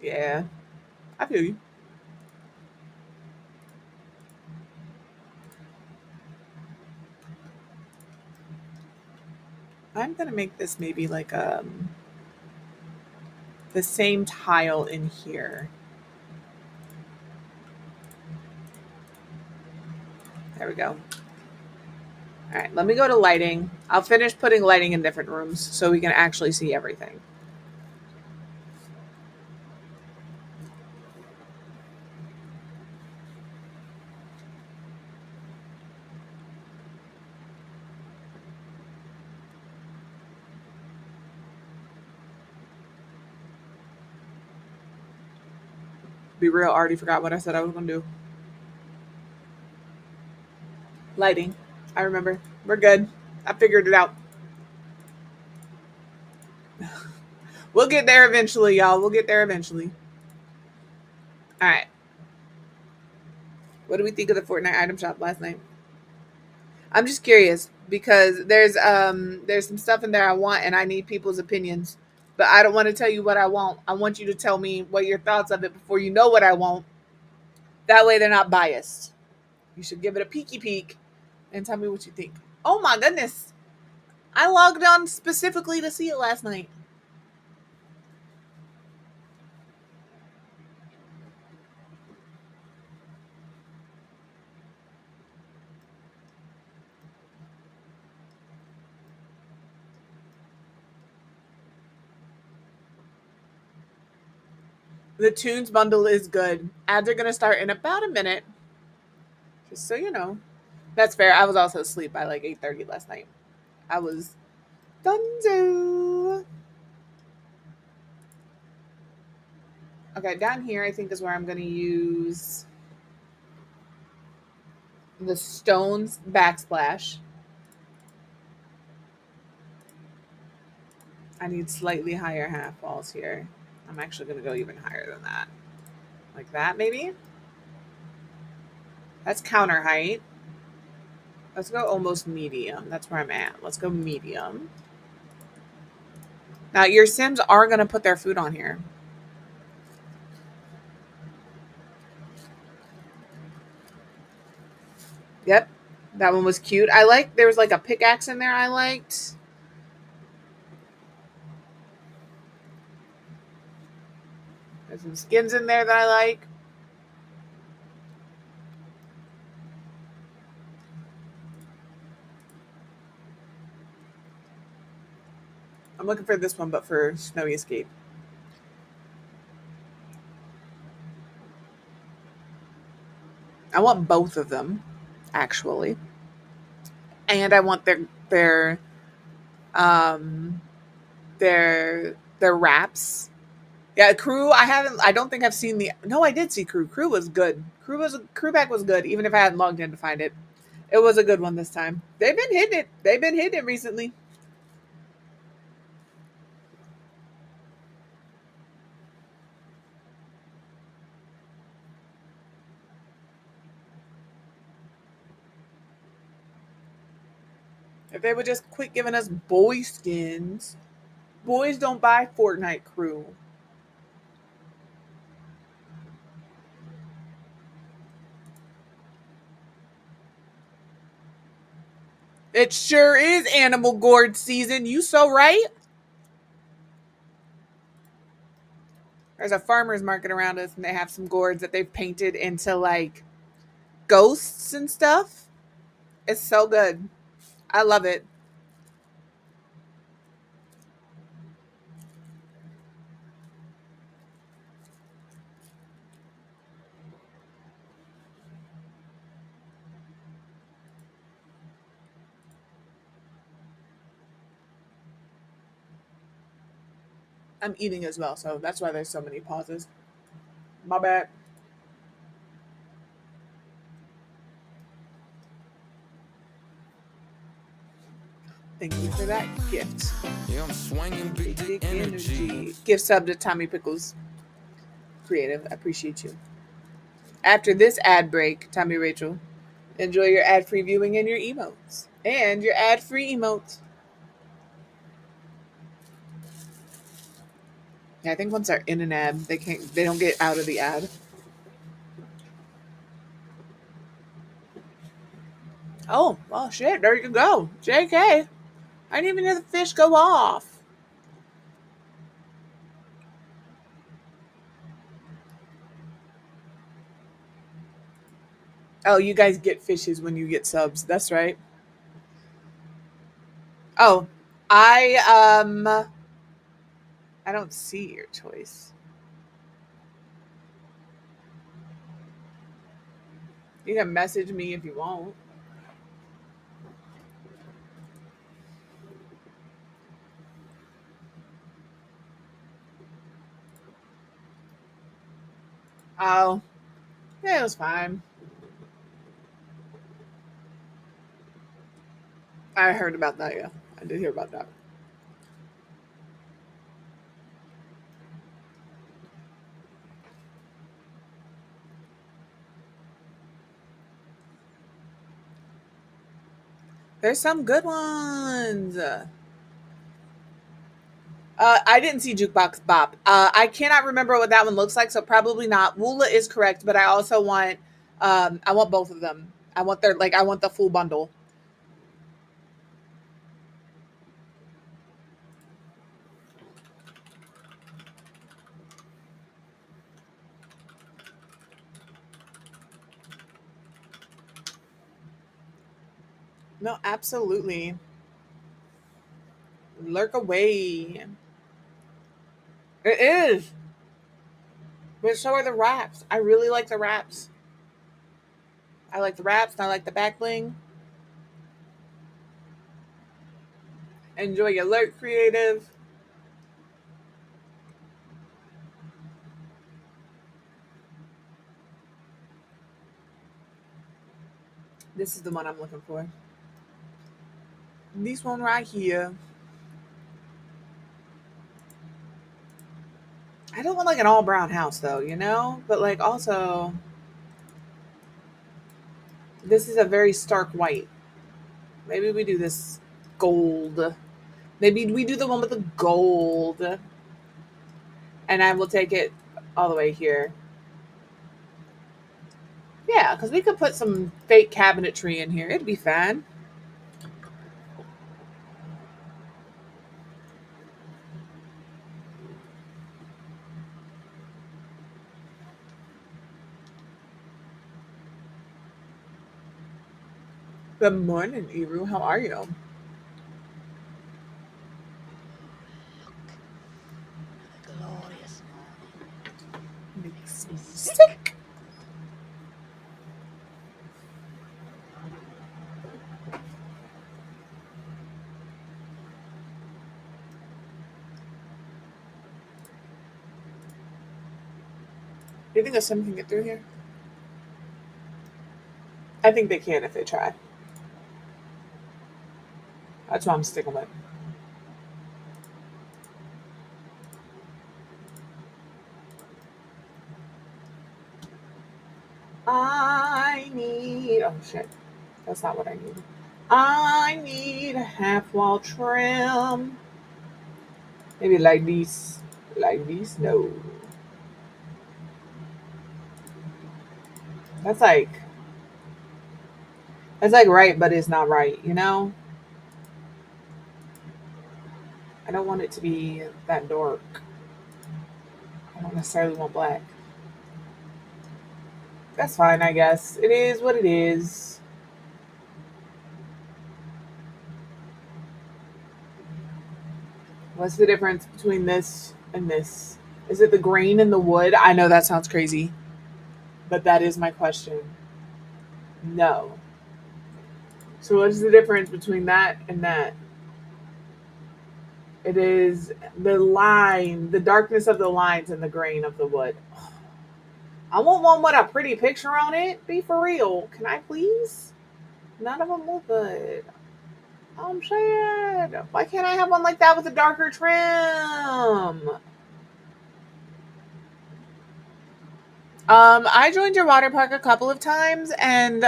Yeah, I feel you. I'm gonna make this maybe like the same tile in here. There we go. All right, let me go to lighting. I'll finish putting lighting in different rooms so we can actually see everything. be real, I already forgot what I said I was gonna do. Lighting. I remember. We're good. I figured it out. We'll get there eventually, y'all. We'll get there eventually. All right. What do we think of the Fortnite item shop last night? I'm just curious because there's some stuff in there I want and I need people's opinions. But I don't want to tell you what I want. I want you to tell me what your thoughts of it before you know what I want. That way they're not biased. You should give it a peeky peek and tell me what you think. Oh my goodness. I logged on specifically to see it last night. The Tunes bundle is good. Ads are going to start in about a minute. Just so you know. That's fair. I was also asleep by like 8:30 last night. I was dunzo. Okay, down here I think is where I'm going to use the Stones backsplash. I need slightly higher half walls here. I'm actually going to go even higher than that. Like that, maybe? That's counter height. Let's go almost medium. That's where I'm at. Let's go medium. Now, your Sims are going to put their food on here. Yep. That one was cute. There was like a pickaxe in there I liked. There's some skins in there that I like. I'm looking for this one, but for Snowy Escape. I want both of them, actually. And I want um their wraps. Yeah, crew. I don't think I've seen the. No, I did see crew. Crew was good. Crewback was good. Even if I hadn't logged in to find it, it was a good one this time. They've been hitting it. They've been hitting it recently. If they would just quit giving us boy skins. Boys don't buy Fortnite crew. It sure is animal gourd season. You so right. There's a farmer's market around us, and they have some gourds that they've painted into like ghosts and stuff. It's so good. I love it. I'm eating as well, so that's why there's so many pauses. My bad. Thank you for that gift. Yeah, I'm swinging big dick energy. Gift sub to Tommy Pickles Creative. I appreciate you. After this ad break, Tommy Rachel, enjoy your ad-free viewing and your emotes. And your ad-free emotes. Yeah, I think once they're in an ad, they don't get out of the ad. Oh, well shit, there you go. JK. I didn't even hear the fish go off. Oh, you guys get fishes when you get subs. That's right. Oh, I I don't see your choice. You can message me if you want. Oh, yeah, it was fine. I heard about that. Yeah, I did hear about that. There's some good ones. I didn't see Jukebox Bop. I cannot remember what that one looks like, so probably not. Woola is correct, but I also want, I want both of them. I want their I want the full bundle. No, absolutely. Lurk away. It is, but so are the wraps. I really like the wraps. I like the wraps, and I like the back bling. Enjoy your lurk creative. This is the one I'm looking for. This one right here. I don't want like an all brown house though, you know? But like also this is a very stark white. Maybe we do this gold. Maybe we do the one with the gold. And I will take it all the way here. Yeah, because we could put some fake cabinetry in here. It'd be fun. Good morning, Eru. How are you? Glorious morning. Makes Makes me me sick. sick. Do you think a sim can get through here? I think they can if they try. That's what I'm sticking with. I need. Oh shit. That's not what I need. I need a half wall trim. Maybe like these. Like these? No. That's like that's like right, but it's not right, you know? I don't want it to be that dark. I don't necessarily want black. That's fine, I guess. It is what it is. What's the difference between this and this? Is it the grain and the wood? I know that sounds crazy, but that is my question. No. So what is the difference between that and that? It is the line, the darkness of the lines and the grain of the wood. I want one with a pretty picture on it. Be for real. Can I please? None of them look good. I'm sad. Why can't I have one like that with a darker trim? I joined your water park a couple of times, and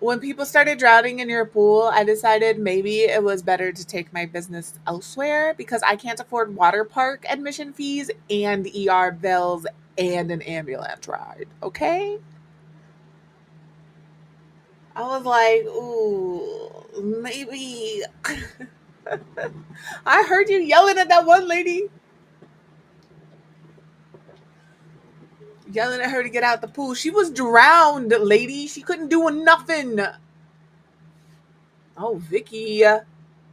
when people started drowning in your pool, I decided maybe it was better to take my business elsewhere because I can't afford water park admission fees and ER bills and an ambulance ride. Okay? I was like, ooh, maybe. I heard you yelling at that one lady, yelling at her to get out the pool. She was drowned, lady. She couldn't do nothing. Oh, Vicky,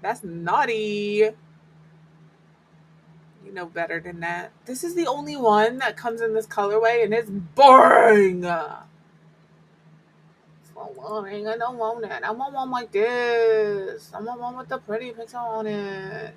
that's naughty. You know better than that. This is the only one that comes in this colorway, and it's boring. It's so boring. I don't want it. I want one like this. I want one with the pretty picture on it.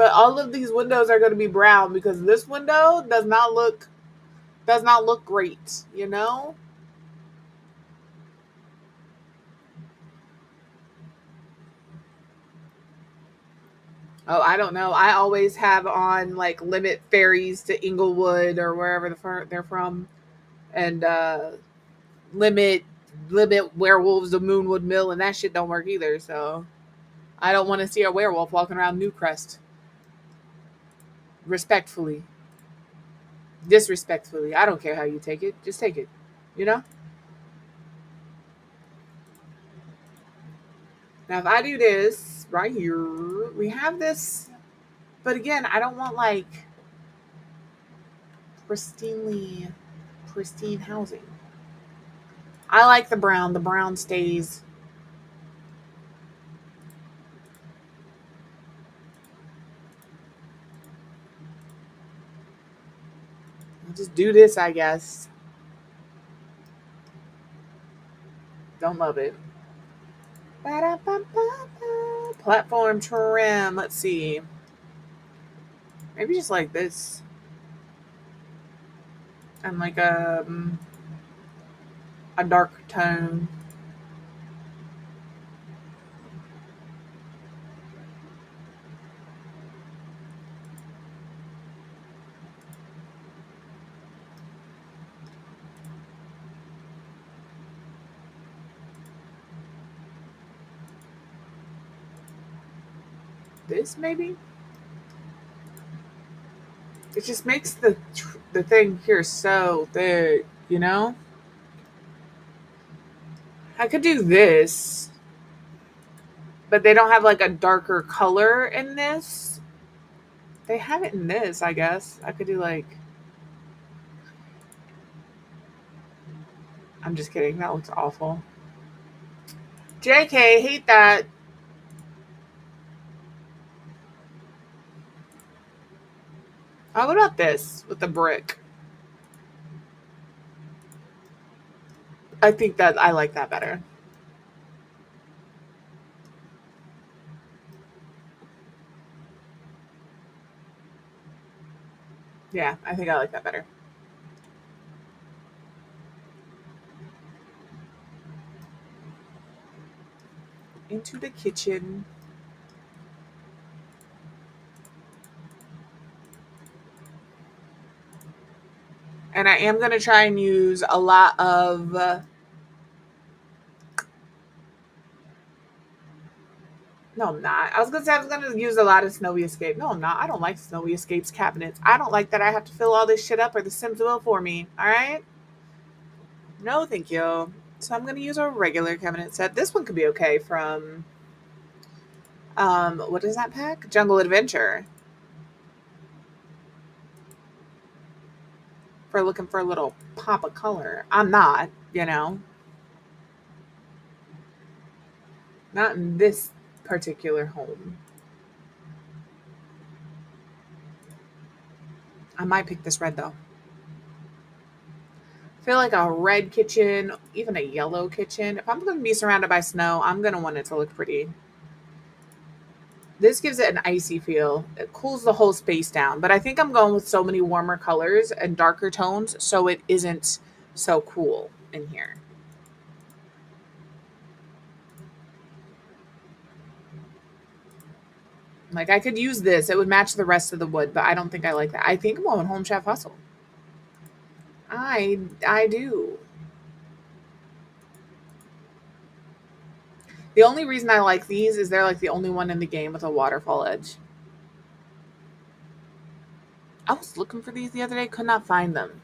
But all of these windows are going to be brown because this window does not look great, you know? Oh, I don't know. I always have on like limit ferries to Inglewood or wherever they're from, and limit werewolves to Moonwood Mill, and that shit don't work either. So I don't want to see a werewolf walking around Newcrest. Respectfully, disrespectfully, I don't care how you take it. Just take it. You know. Now if I do this right here, we have this, but again, I don't want like pristine housing. I like the brown. The brown stays. I'll just do this, I guess. Don't love it. Ba-da-ba-ba-ba. Platform trim. Let's see. Maybe just like this. And like a dark tone. This maybe. It just makes the thing here so thick, you know. I could do this, but they don't have like a darker color in this. They have it in this, I guess. I could do like. I'm just kidding. That looks awful. JK, hate that. Oh, what about this with the brick? I think that I like that better. Yeah, I think I like that better. Into the kitchen. And I am going to try and use a lot of. No, I'm not. I was going to say I was going to use a lot of Snowy Escape. No, I'm not. I don't like Snowy Escape's cabinets. I don't like that I have to fill all this shit up or the Sims will for me. All right? No, thank you. So I'm going to use a regular cabinet set. This one could be okay from. What is that pack? Jungle Adventure. For looking for a little pop of color. I'm not, you know. Not in this particular home. I might pick this red though. I feel like a red kitchen, even a yellow kitchen. If I'm going to be surrounded by snow, I'm going to want it to look pretty. This gives it an icy feel. It cools the whole space down. But I think I'm going with so many warmer colors and darker tones so it isn't so cool in here. Like I could use this. It would match the rest of the wood, but I don't think I like that. I think I'm going Home Chef Hustle. I do. The only reason I like these is they're like the only one in the game with a waterfall edge. I was looking for these the other day, could not find them.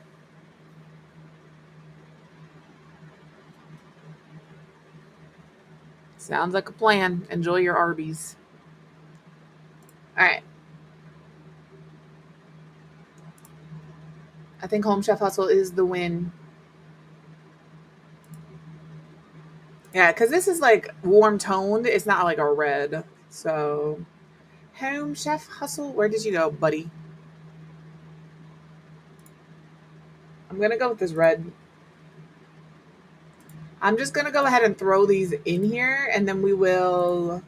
Sounds like a plan. Enjoy your Arby's. All right. I think Home Chef Hustle is the win. Yeah, because this is like warm toned. It's not like a red. So, Home Chef Hustle, where did you go, buddy? I'm going to go with this red. I'm just going to go ahead and throw these in here and then we will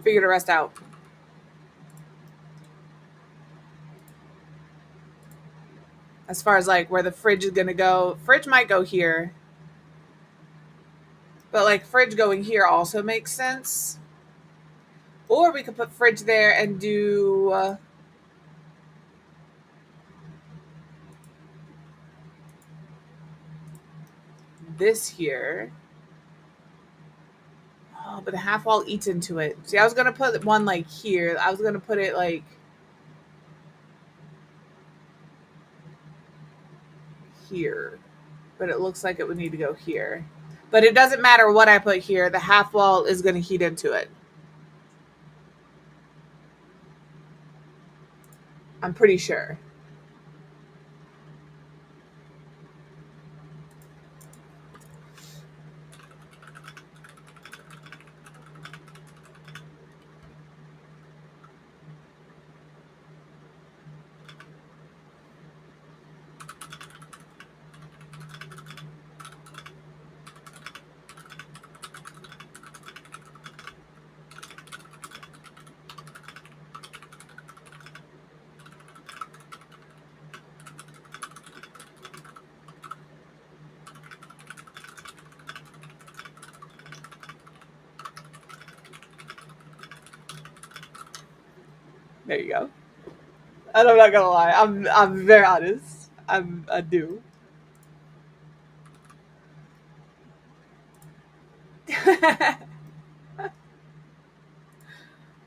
figure the rest out. as far as like where the fridge is gonna go. Fridge might go here, but like fridge going here also makes sense. Or we could put fridge there and do this here. Oh, but the half wall eats into it. See, I was gonna put one like here. I was gonna put it like here, but it looks like it would need to go here. But it doesn't matter what I put here. The half wall is gonna heat into it. I'm pretty sure. There you go. And I'm not gonna lie. I'm very honest. I do.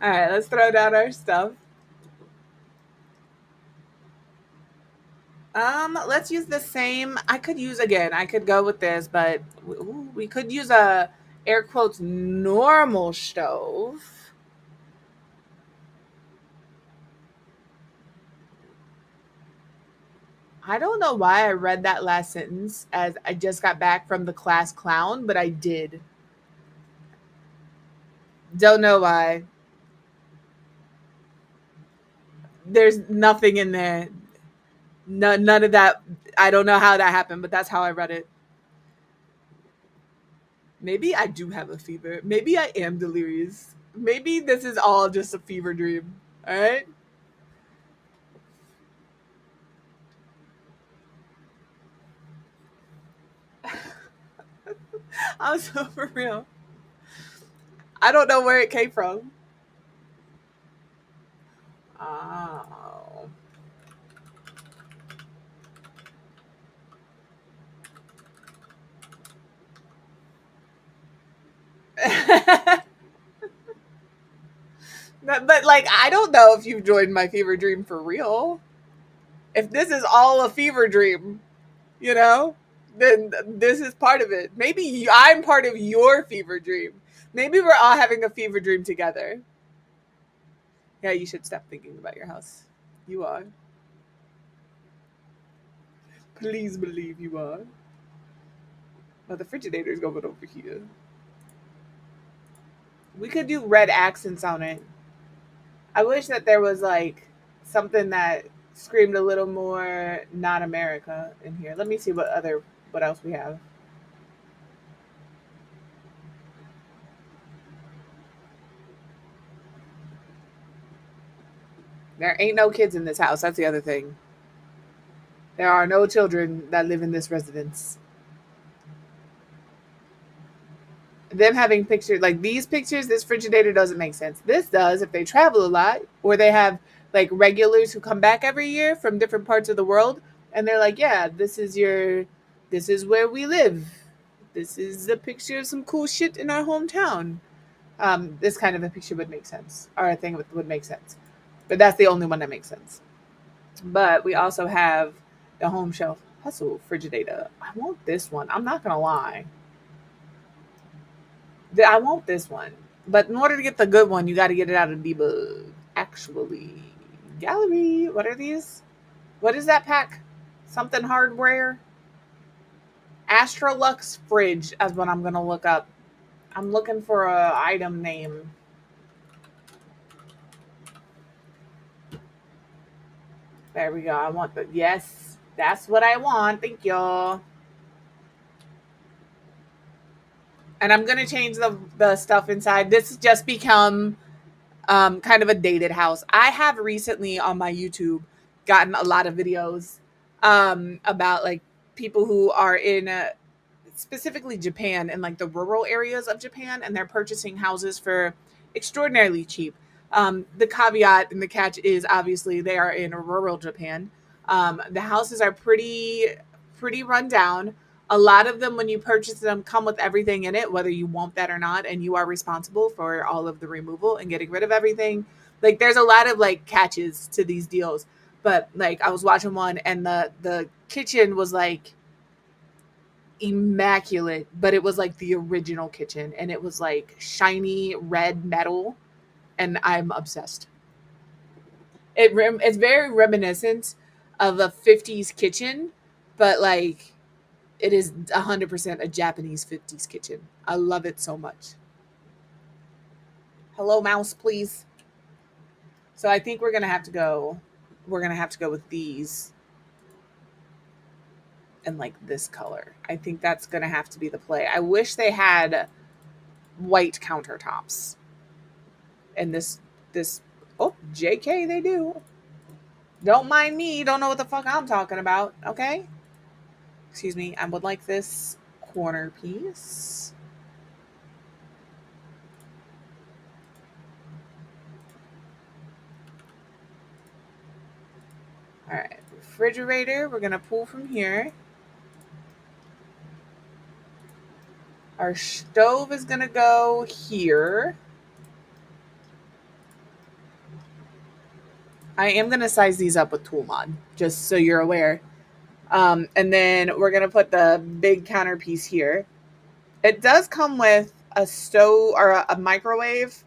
All right, let's throw down our stuff. Let's use the same. I could use again. I could go with this, but we could use a air quotes normal stove. I don't know why I read that last sentence as I just got back from the class clown, but I did. Don't know why. There's nothing in there. None of that. I don't know how that happened, but that's how I read it. Maybe I do have a fever. Maybe I am delirious. Maybe this is all just a fever dream. All right. I'm so for real. I don't know where it came from. Oh. But like, I don't know if you've joined my fever dream for real. If this is all a fever dream, you know, then this is part of it. Maybe I'm part of your fever dream. Maybe we're all having a fever dream together. Yeah, you should stop thinking about your house. You are. Please believe you are. Well, the Frigidator is going over here. We could do red accents on it. I wish that there was like something that screamed a little more not America in here. Let me see what else we have. There ain't no kids in this house. That's the other thing. There are no children that live in this residence. Them having pictures like these pictures, this Frigidator doesn't make sense. This does if they travel a lot or they have like regulars who come back every year from different parts of the world and they're like, yeah, this is where we live. This is a picture of some cool shit in our hometown. This kind of a picture would make sense, or a thing would make sense. But that's the only one that makes sense. But we also have the home shelf hustle Frigidator. I want this one. I'm not gonna lie. I want this one. But in order to get the good one, you got to get it out of debug. Actually, gallery. What are these? What is that pack? Something hardware. Astrolux fridge is what I'm gonna look up. I'm looking for a item name. There we go. I want the yes. That's what I want. Thank you. And I'm gonna change the stuff inside. This has just become kind of a dated house. I have recently on my YouTube gotten a lot of videos about like people who are in specifically Japan and like the rural areas of Japan, and they're purchasing houses for extraordinarily cheap. The caveat and the catch is obviously they are in rural Japan. The houses are pretty run down. A lot of them, when you purchase them, come with everything in it, whether you want that or not, and you are responsible for all of the removal and getting rid of everything. Like there's a lot of like catches to these deals, but like I was watching one, and the kitchen was like immaculate, but it was like the original kitchen, and it was like shiny red metal, and I'm obsessed. It's very reminiscent of a 50s kitchen, but like it is 100% a Japanese 50s kitchen. I love it so much. Hello, mouse, please. So I think we're gonna have to go. We're gonna have to go with these and like this color. I think that's gonna have to be the play. I wish they had white countertops. And this oh, JK, they do. Don't mind me. Don't know what the fuck I'm talking about. Okay. Excuse me. I would like this corner piece. All right. Refrigerator. We're gonna pull from here. Our stove is gonna go here. I am gonna size these up with tool mod, just so you're aware. And then we're gonna put the big counter piece here. It does come with a stove or a microwave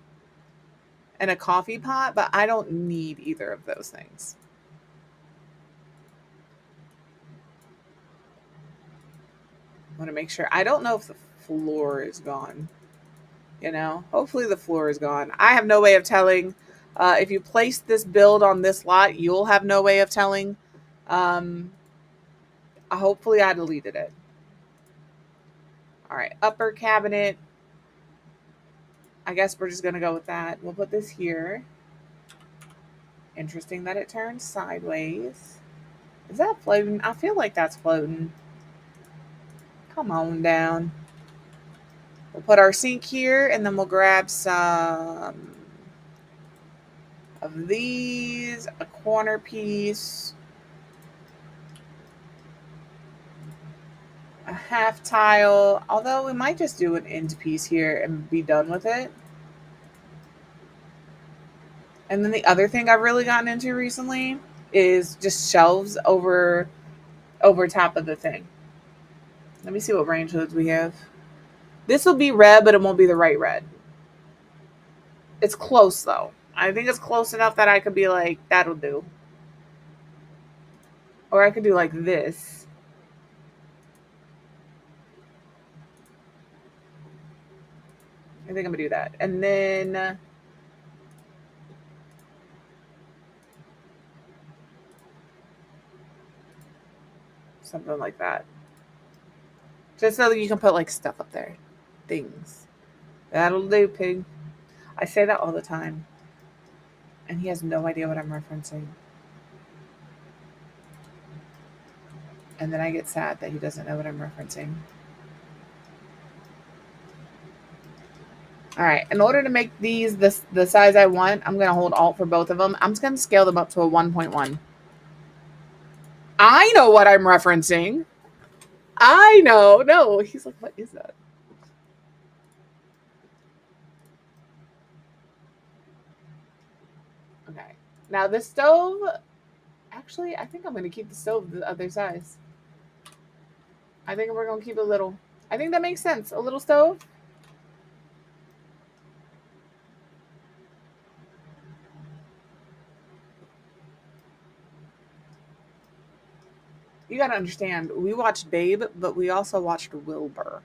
and a coffee pot, but I don't need either of those things. I want to make sure. I don't know if the floor is gone. You know, hopefully the floor is gone. I have no way of telling. If you place this build on this lot, you'll have no way of telling. Um, hopefully I deleted it. All right, upper cabinet. I guess we're just going to go with that. We'll put this here. Interesting that it turns sideways. Is that floating? I feel like that's floating. Come on down. We'll put our sink here, and then we'll grab some of these, a corner piece, a half tile, although we might just do an end piece here and be done with it. And then the other thing I've really gotten into recently is just shelves over top of the thing. Let me see what range hoods we have. This will be red, but it won't be the right red. It's close though. I think it's close enough that I could be like, that'll do. Or I could do like this. I think I'm gonna do that. And then something like that. Just so that you can put like stuff up there. Things. That'll do, pig. I say that all the time. And he has no idea what I'm referencing. And then I get sad that he doesn't know what I'm referencing. All right. In order to make these the size I want, I'm going to hold Alt for both of them. I'm just going to scale them up to a 1.1. I know what I'm referencing. I know. No, he's like, what is that? Okay. Now the stove, actually, I think I'm going to keep the stove the other size. I think we're going to keep it little. I think that makes sense. A little stove. You got to understand, we watched Babe, but we also watched Wilbur,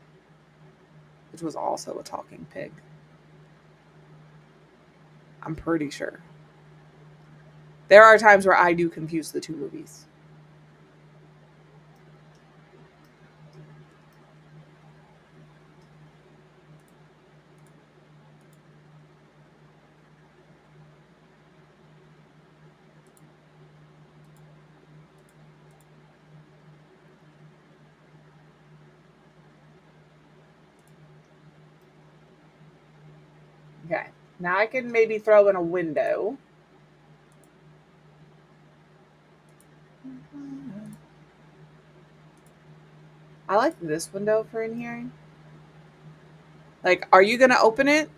which was also a talking pig. I'm pretty sure. There are times where I do confuse the two movies. Okay. Now I can maybe throw in a window. I like this window for in here. Like, are you going to open it?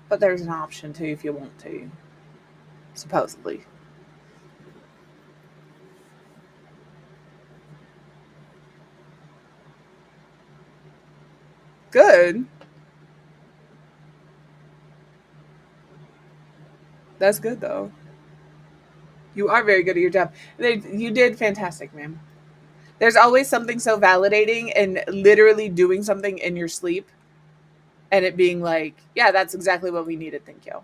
But there's an option too if you want to. Supposedly. Good. That's good though. You are very good at your job. You did fantastic, ma'am. There's always something so validating in literally doing something in your sleep and it being like, yeah, that's exactly what we needed. Thank you.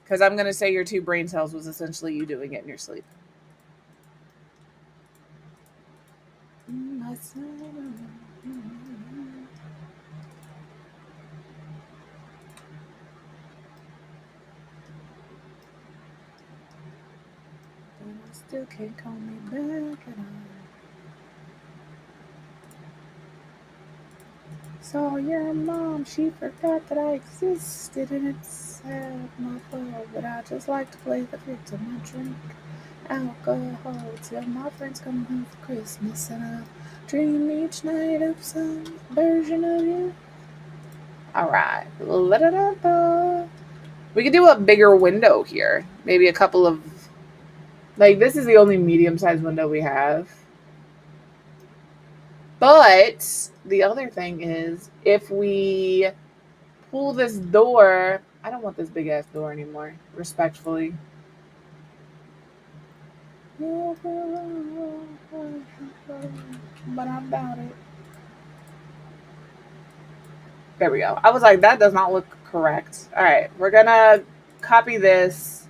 Because I'm going to say your 2 brain cells was essentially you doing it in your sleep. Still can't call me back at all. Saw your mom, she forgot that I existed, and it's sad, my fault, but I just like to play the victim. I drink alcohol till my friends come home for Christmas, and I dream each night of some version of you. All right, we could do a bigger window here. Maybe a couple of, like, this is the only medium-sized window we have. But the other thing is, if we pull this door, I don't want this big ass door anymore, respectfully. But I'm about it. There we go. I was like, that does not look correct. All right, we're gonna copy this.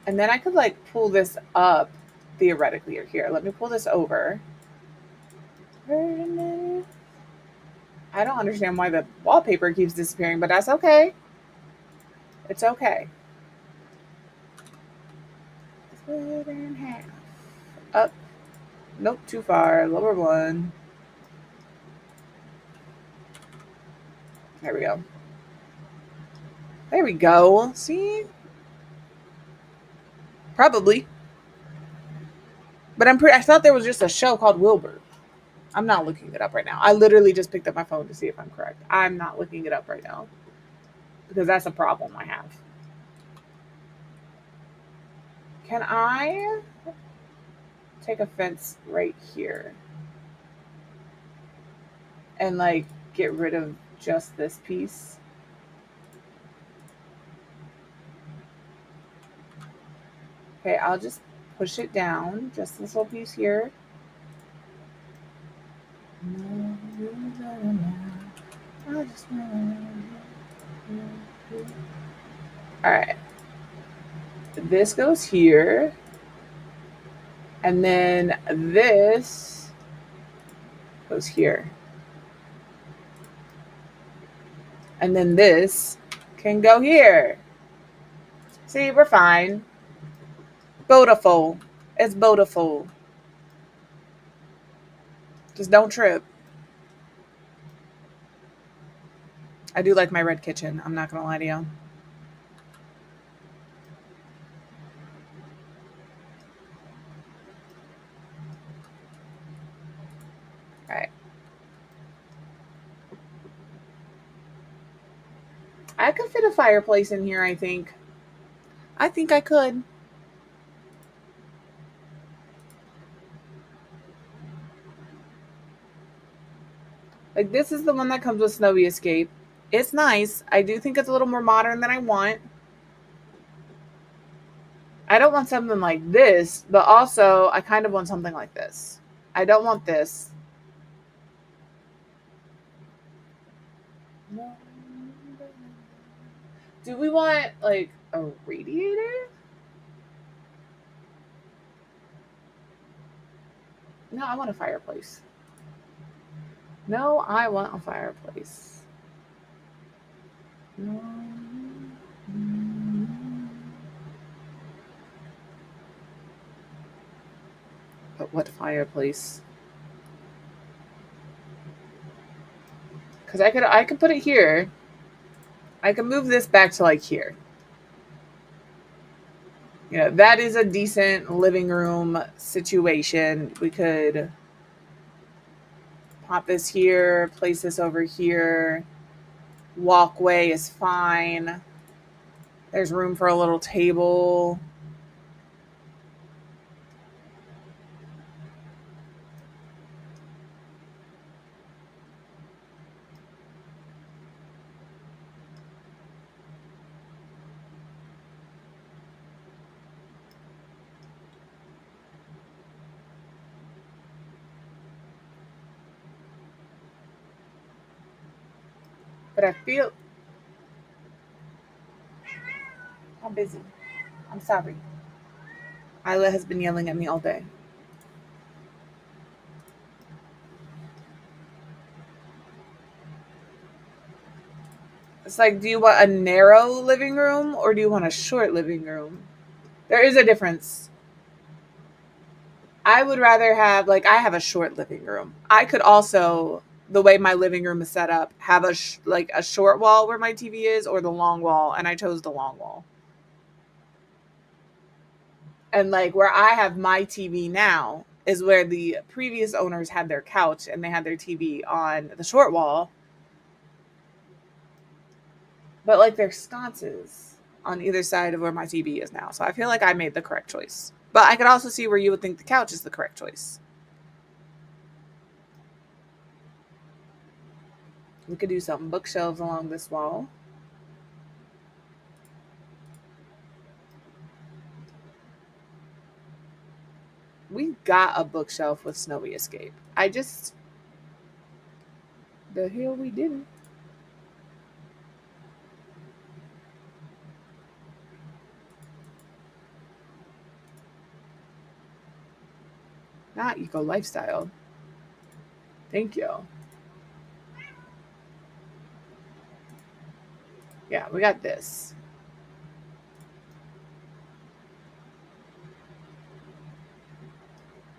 And then I could like pull this up theoretically or here. Let me pull this over. I don't understand why the wallpaper keeps disappearing, but that's okay. It's okay. Split in half. Up. Nope, too far. Lower one. There we go. There we go. See? Probably. But I thought there was just a show called Wilbur. I'm not looking it up right now. I literally just picked up my phone to see if I'm correct. I'm not looking it up right now. Because that's a problem I have. Can I take a fence right here? And like get rid of just this piece? Okay, I'll just push it down. Just this little piece here. All right. This goes here. And then this goes here. And then this can go here. See, we're fine. Beautiful. It's beautiful. Just don't trip. I do like my red kitchen. I'm not going to lie to you. All right. I could fit a fireplace in here, I think. I think I could. Like, this is the one that comes with Snowy Escape. It's nice. I do think it's a little more modern than I want. I don't want something like this, but also I kind of want something like this. I don't want this. Do we want, like, a radiator? No, I want a fireplace. No, I want a fireplace. No. What fireplace? Because I could put it here. I can move this back to like here. You know, that is a decent living room situation. We could pop this here, place this over here. Walkway is fine. There's room for a little table. But I feel I'm busy. I'm sorry. Isla has been yelling at me all day. It's like, do you want a narrow living room or do you want a short living room? There is a difference. I would rather have, like, I have a short living room. I could also, the way my living room is set up, have like a short wall where my TV is or the long wall, and I chose the long wall. And like where I have my TV now is where the previous owners had their couch and they had their TV on the short wall. But like there's sconces on either side of where my TV is now. So I feel like I made the correct choice. But I could also see where you would think the couch is the correct choice. We could do some bookshelves along this wall. We got a bookshelf with Snowy Escape. The hell we didn't. Not eco lifestyle. Thank you. Yeah, we got this.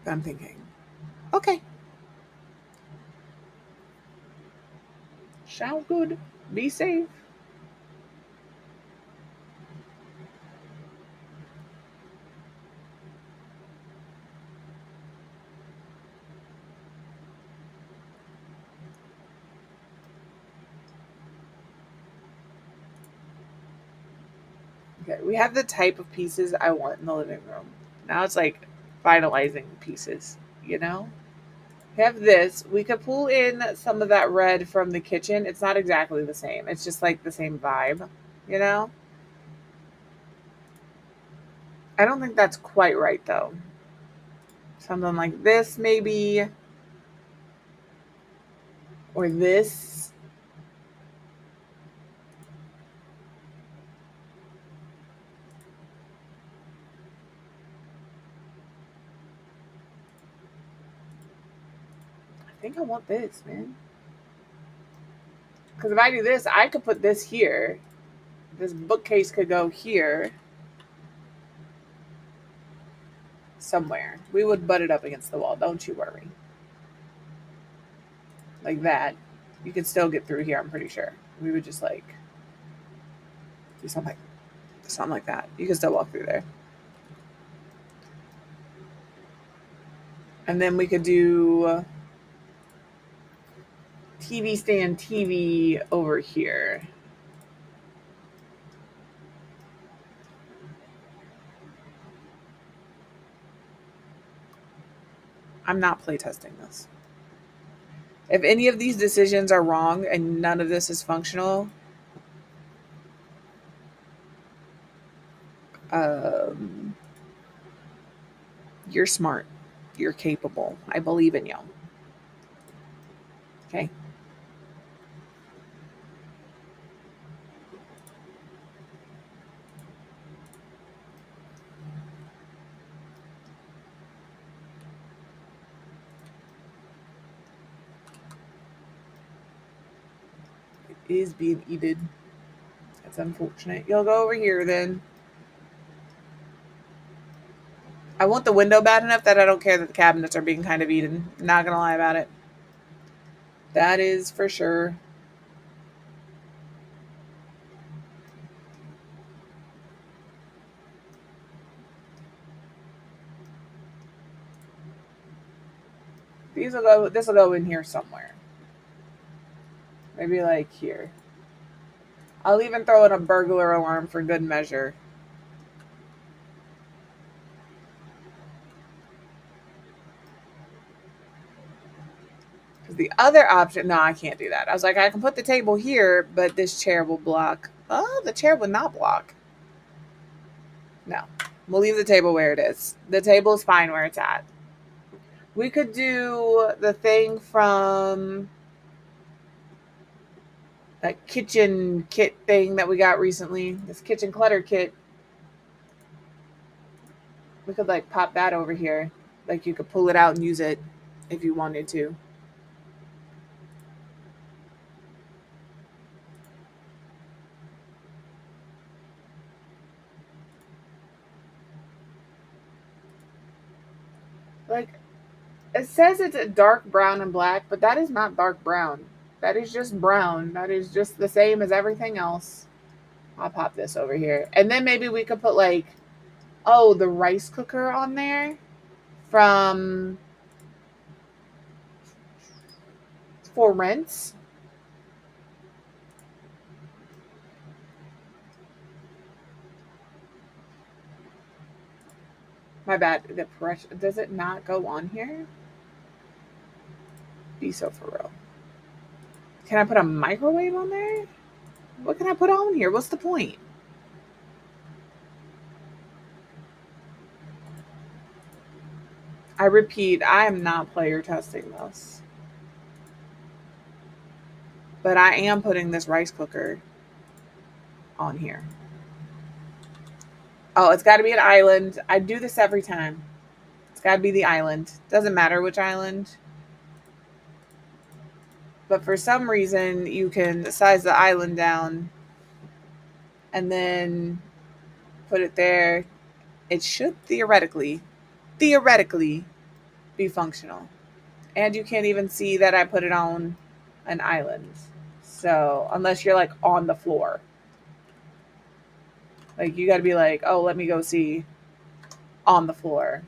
I'm thinking, okay. Sound good. Be safe. Okay, we have the type of pieces I want in the living room. Now it's like finalizing pieces, you know? We have this. We could pull in some of that red from the kitchen. It's not exactly the same. It's just like the same vibe, you know? I don't think that's quite right though. Something like this maybe. Or this. I think I want this, man. Because if I do this, I could put this here. This bookcase could go here. Somewhere. We would butt it up against the wall. Don't you worry. Like that. You could still get through here, I'm pretty sure. We would just like do something like that. You can still walk through there. And then we could do TV stand TV over here. I'm not playtesting this. If any of these decisions are wrong and none of this is functional, you're smart. You're capable. I believe in you. Okay. It is being eaten. That's unfortunate. You'll go over here then. I want the window bad enough that I don't care that the cabinets are being kind of eaten. Not gonna lie about it. That is for sure. This will go in here somewhere. Maybe like here. I'll even throw in a burglar alarm for good measure. Because the other option, no, I can't do that. I was like, I can put the table here, but this chair will block. Oh, the chair would not block. No, we'll leave the table where it is. The table is fine where it's at. We could do the thing from that kitchen kit thing that we got recently. This kitchen clutter kit. We could like pop that over here. Like you could pull it out and use it if you wanted to. Like, it says it's a dark brown and black, but that is not dark brown. That is just brown. That is just the same as everything else. I'll pop this over here. And then maybe we could put like, oh, the rice cooker on there from For Rents. My bad. The pressure, does it not go on here? Be so for real. Can I put a microwave on there? What can I put on here? What's the point? I repeat, I am not player testing this. But I am putting this rice cooker on here. Oh, it's got to be an island. I do this every time. It's got to be the island. Doesn't matter which island. But for some reason, you can size the island down and then put it there. It should theoretically be functional. And you can't even see that I put it on an island. So, unless you're like on the floor. Like, you got to be like, oh, let me go see on the floor.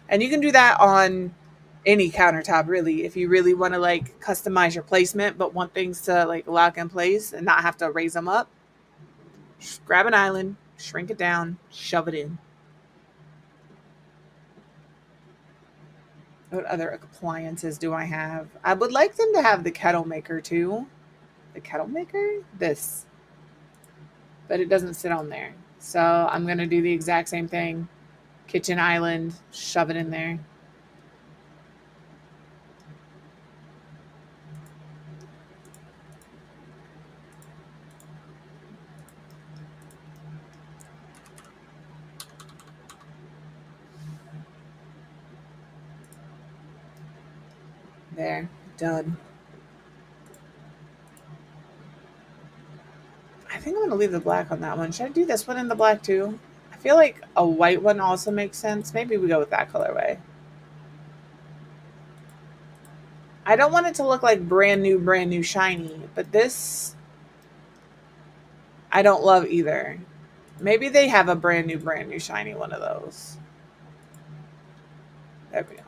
And you can do that on any countertop, really, if you really want to like customize your placement, but want things to like lock in place and not have to raise them up. Just grab an island, shrink it down, shove it in. What other appliances do I have? I would like them to have the kettle maker too. The kettle maker? This. But it doesn't sit on there. So I'm going to do the exact same thing. Kitchen island, shove it in there. There, done. I think I'm going to leave the black on that one. Should I do this one in the black too? I feel like a white one also makes sense. Maybe we go with that colorway. I don't want it to look like brand new shiny, but this I don't love either. Maybe they have a brand new shiny one of those. There we go.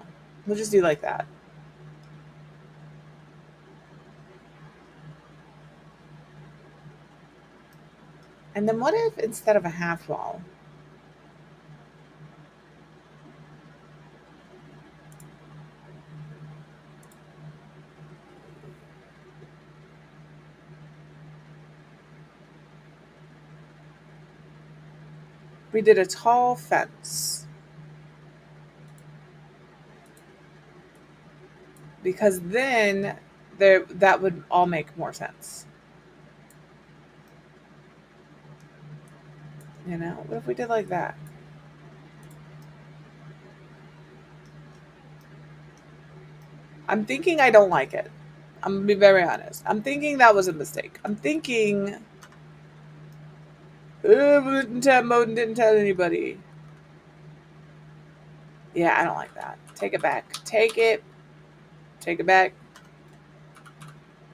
We'll just do like that. And then what if instead of a half wall, we did a tall fence? Because then that would all make more sense. You know, what if we did like that? I'm thinking I don't like it. I'm going to be very honest. I'm thinking that was a mistake. I'm thinking Put in tab mode and didn't tell anybody. Yeah, I don't like that. Take it back. Take it. Take it back.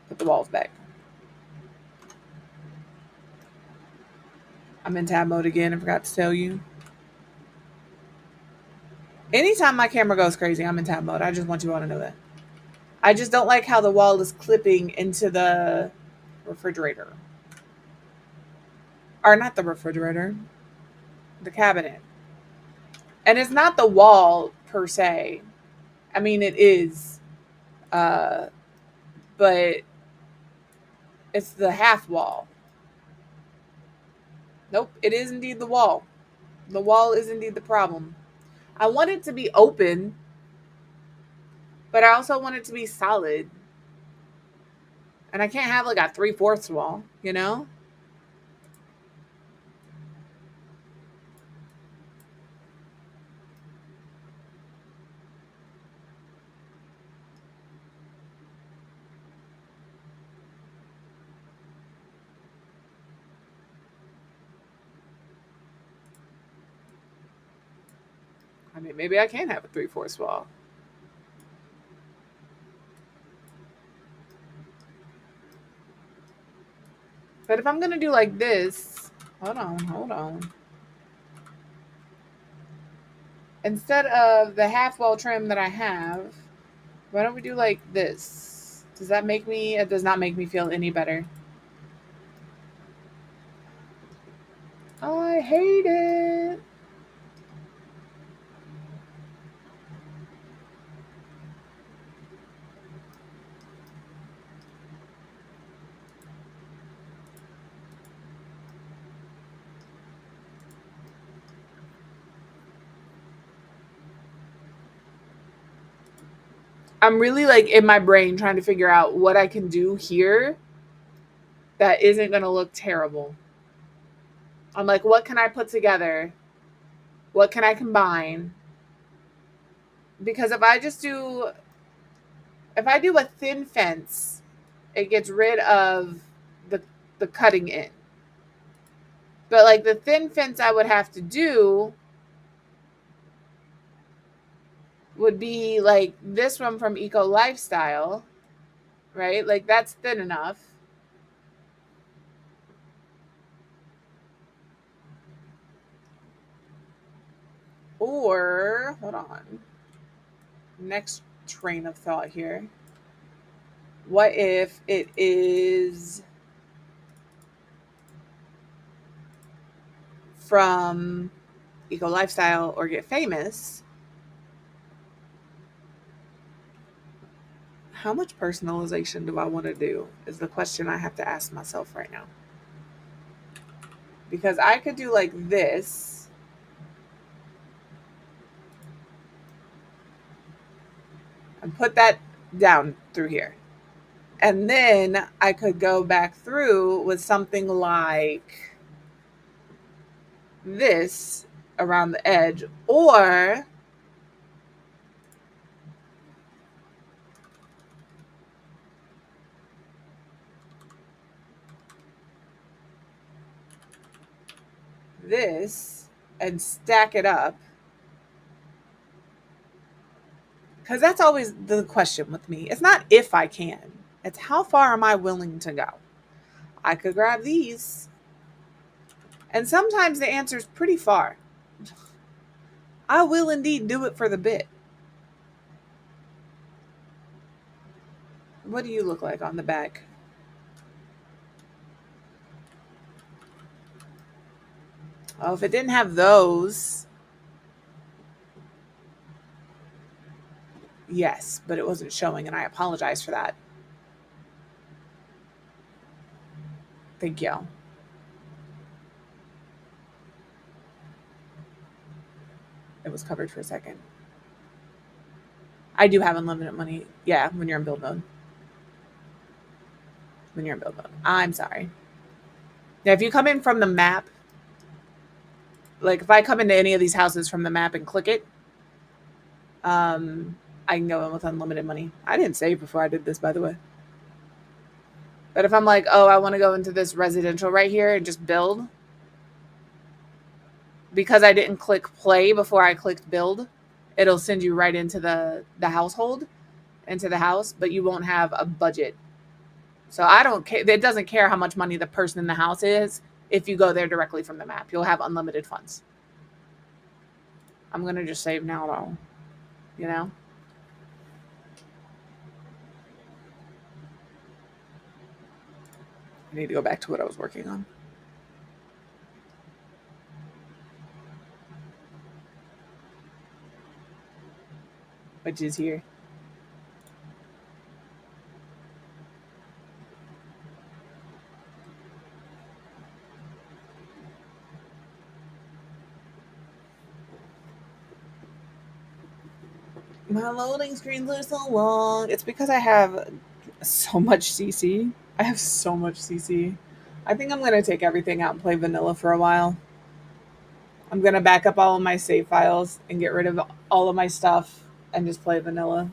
Put the walls back. I'm in tab mode again. I forgot to tell you. Anytime my camera goes crazy, I'm in tab mode. I just want you all to know that. I just don't like how the wall is clipping into the refrigerator. Or not the refrigerator. The cabinet. And it's not the wall per se. I mean, it is. But it's the half wall. Nope, it is indeed the wall. The wall is indeed the problem. I want it to be open, but I also want it to be solid. And I can't have like a 3/4 wall, you know? I mean, maybe I can have a 3/4 wall. But if I'm going to do like this, hold on. Instead of the half wall trim that I have, why don't we do like this? Does that make me, it does not make me feel any better. I hate it. I'm really like in my brain trying to figure out what I can do here that isn't going to look terrible. I'm like, what can I put together? What can I combine? Because if I do a thin fence, it gets rid of the cutting in. But like the thin fence I would have to do would be like this one from Eco Lifestyle, right? Like that's thin enough. Or, hold on. Next train of thought here. What if it is from Eco Lifestyle or Get Famous? How much personalization do I want to do is the question I have to ask myself right now. Because I could do like this. And put that down through here. And then I could go back through with something like this around the edge, or this and stack it up. Because that's always the question with me. It's not if I can, it's how far am I willing to go? I could grab these. And sometimes the answer is pretty far. I will indeed do it for the bit. What do you look like on the back? Oh, if it didn't have those. Yes, but it wasn't showing, and I apologize for that. Thank you. It was covered for a second. I do have unlimited money. Yeah, when you're in build mode. When you're in build mode. I'm sorry. Now, if you come in from the map, like if I come into any of these houses from the map and click it, I can go in with unlimited money. I didn't save before I did this, by the way. But if I'm like, oh, I want to go into this residential right here and just build, because I didn't click play before I clicked build, it'll send you right into the household, into the house, but you won't have a budget. So I don't care. It doesn't care how much money the person in the house is. If you go there directly from the map, you'll have unlimited funds. I'm going to just save now though, you know? I need to go back to what I was working on. Which is here. My loading screens are so long. It's because I have so much CC. I have so much CC. I think I'm going to take everything out and play vanilla for a while. I'm going to back up all of my save files and get rid of all of my stuff and just play vanilla.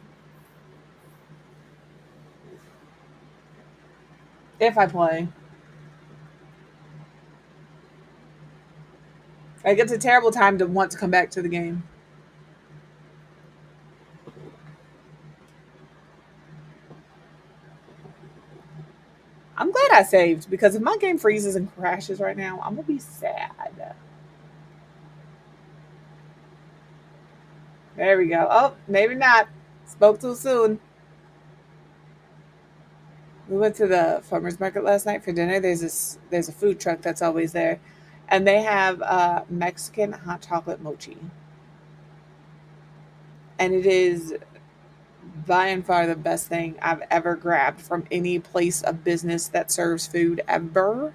If I play. Like, it's a terrible time to want to come back to the game. I'm glad I saved, because if my game freezes and crashes right now, I'm going to be sad. There we go. Oh, maybe not. Spoke too soon. We went to the farmer's market last night for dinner. There's a food truck that's always there, and they have Mexican hot chocolate mochi, and it is by and far the best thing I've ever grabbed from any place of business that serves food ever.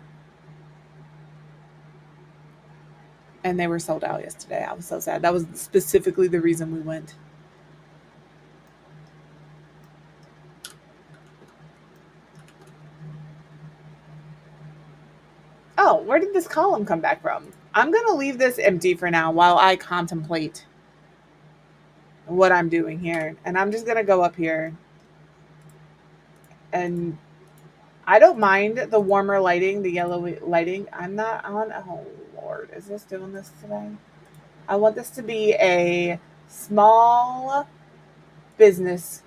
And they were sold out yesterday. I was so sad. That was specifically the reason we went. Oh, where did this column come back from? I'm going to leave this empty for now while I contemplate what I'm doing here. And I'm just going to go up here. And I don't mind the warmer lighting, the yellow lighting. I'm not on. Oh, Lord. Is this doing this today? I want this to be a small business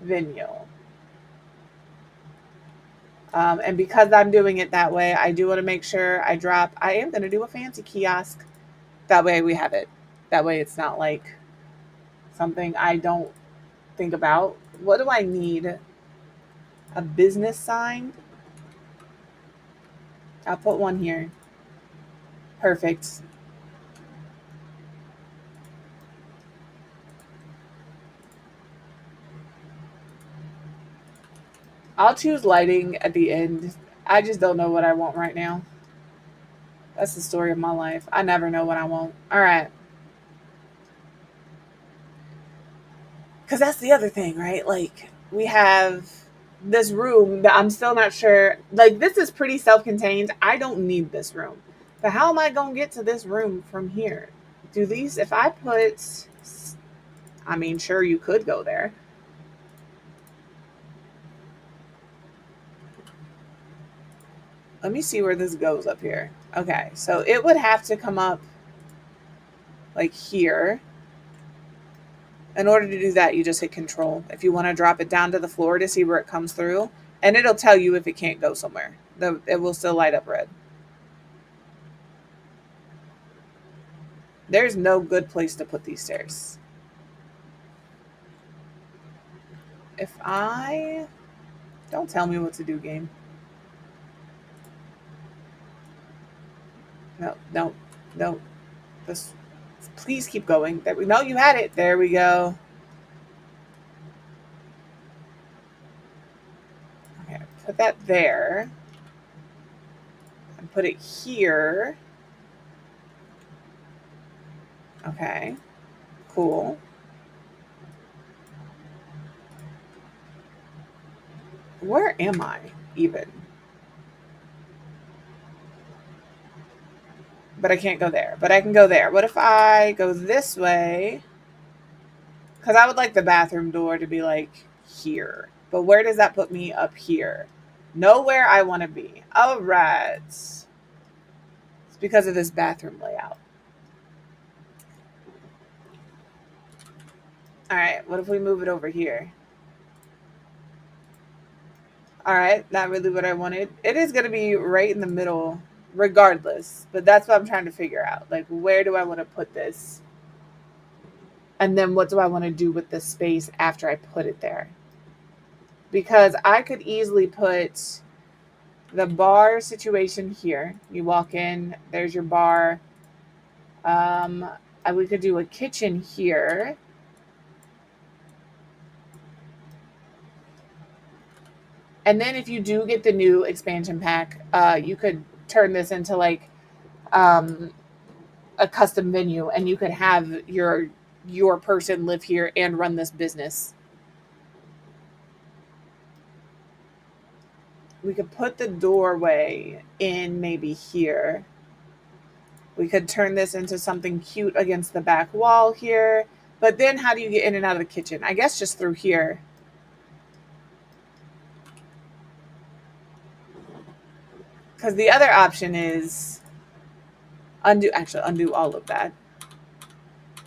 venue. And because I'm doing it that way, I do want to make sure I am going to do a fancy kiosk. That way we have it. That way it's not like something I don't think about. What do I need? A business sign? I'll put one here. Perfect. I'll choose lighting at the end. I just don't know what I want right now. That's the story of my life. I never know what I want. All right. Because that's the other thing, right? Like, we have this room that I'm still not sure. Like, this is pretty self-contained. I don't need this room. But how am I going to get to this room from here? Do these, if I put, I mean, sure, you could go there. Let me see where this goes up here. Okay, so it would have to come up like here. In order to do that, you just hit control. If you want to drop it down to the floor to see where it comes through, and it'll tell you if it can't go somewhere. It will still light up red. There's no good place to put these stairs. If I... Don't tell me what to do, game. No. Just please keep going. There we know you had it. There we go. Okay, put that there. And put it here. Okay. Cool. Where am I even? But I can't go there. But I can go there. What if I go this way? Because I would like the bathroom door to be like here. But where does that put me up here? Nowhere I want to be. All right. It's because of this bathroom layout. All right, what if we move it over here? All right, not really what I wanted. It is going to be right in the middle regardless, but that's what I'm trying to figure out. Like, where do I want to put this? And then what do I want to do with the space after I put it there? Because I could easily put the bar situation here. You walk in, there's your bar. We could do a kitchen here. And then if you do get the new expansion pack, you could turn this into like a custom venue, and you could have your person live here and run this business. We could put the doorway in maybe here. We could turn this into something cute against the back wall here. But then how do you get in and out of the kitchen? I guess just through here. Because the other option is undo all of that.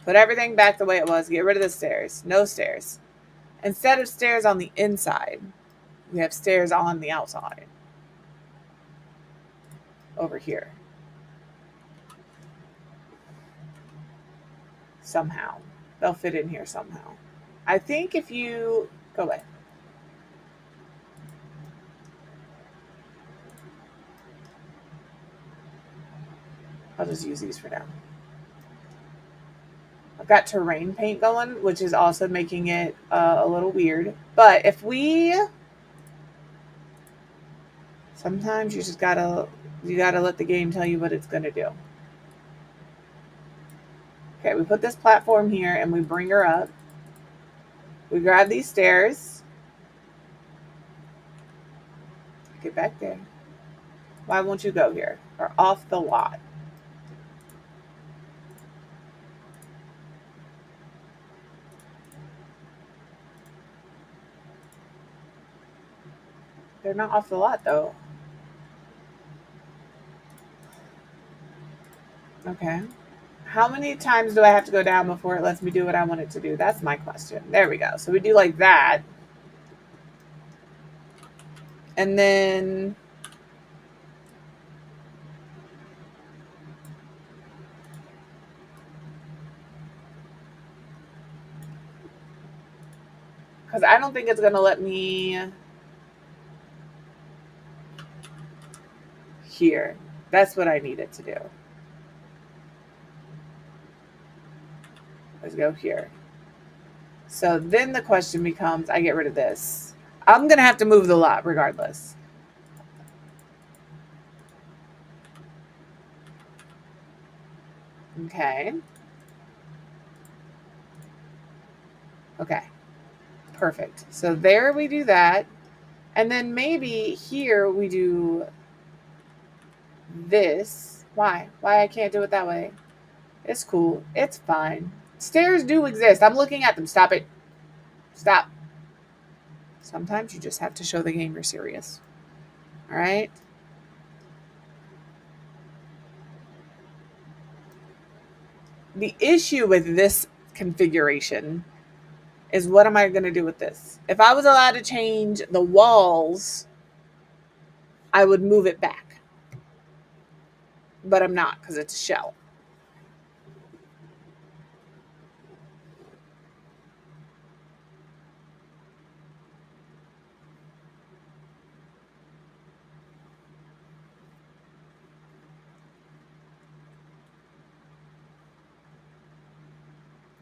Put everything back the way it was. Get rid of the stairs. No stairs. Instead of stairs on the inside, we have stairs on the outside. Over here. Somehow. They'll fit in here somehow. I think if you... Go away. I'll just use these for now. I've got terrain paint going, which is also making it a little weird. But if we... Sometimes you just gotta let the game tell you what it's gonna do. Okay, we put this platform here and we bring her up. We grab these stairs. Get back there. Why won't you go here? Or off the lot. They're not off the lot though. Okay. How many times do I have to go down before it lets me do what I want it to do? That's my question. There we go. So we do like that. And then... Because I don't think it's going to let me... Here. That's what I need it to do. Let's go here. So then the question becomes, I get rid of this. I'm going to have to move the lot regardless. Okay. Okay. Perfect. So there we do that. And then maybe here we do this. Why? Why I can't do it that way? It's cool. It's fine. Stairs do exist. I'm looking at them. Stop it. Stop. Sometimes you just have to show the game you're serious. All right? The issue with this configuration is what am I going to do with this? If I was allowed to change the walls, I would move it back. But I'm not because it's a shell.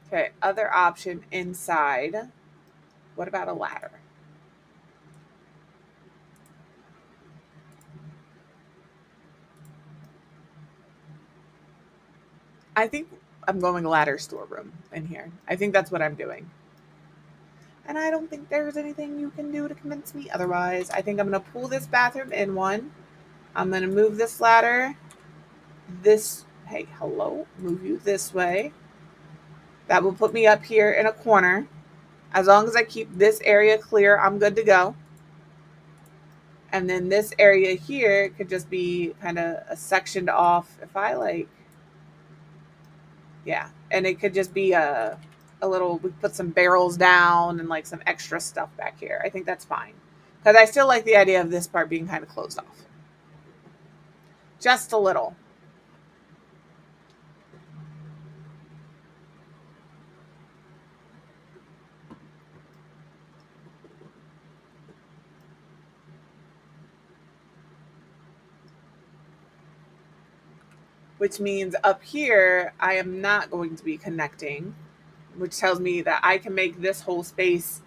Okay, other option inside. What about a ladder? I think I'm going ladder storeroom in here. I think that's what I'm doing. And I don't think there's anything you can do to convince me otherwise. I think I'm going to pull this bathroom in one. I'm going to move this ladder this... Hey, hello. Move you this way. That will put me up here in a corner. As long as I keep this area clear, I'm good to go. And then this area here could just be kind of a sectioned off. If I like... Yeah. And it could just be a we put some barrels down and like some extra stuff back here. I think that's fine. Because I still like the idea of this part being kind of closed off. Just a little. Which means up here, I am not going to be connecting, which tells me that I can make this whole space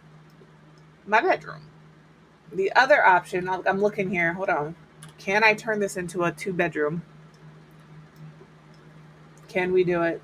my bedroom. The other option, I'm looking here, hold on. Can I turn this into a 2-bedroom? Can we do it?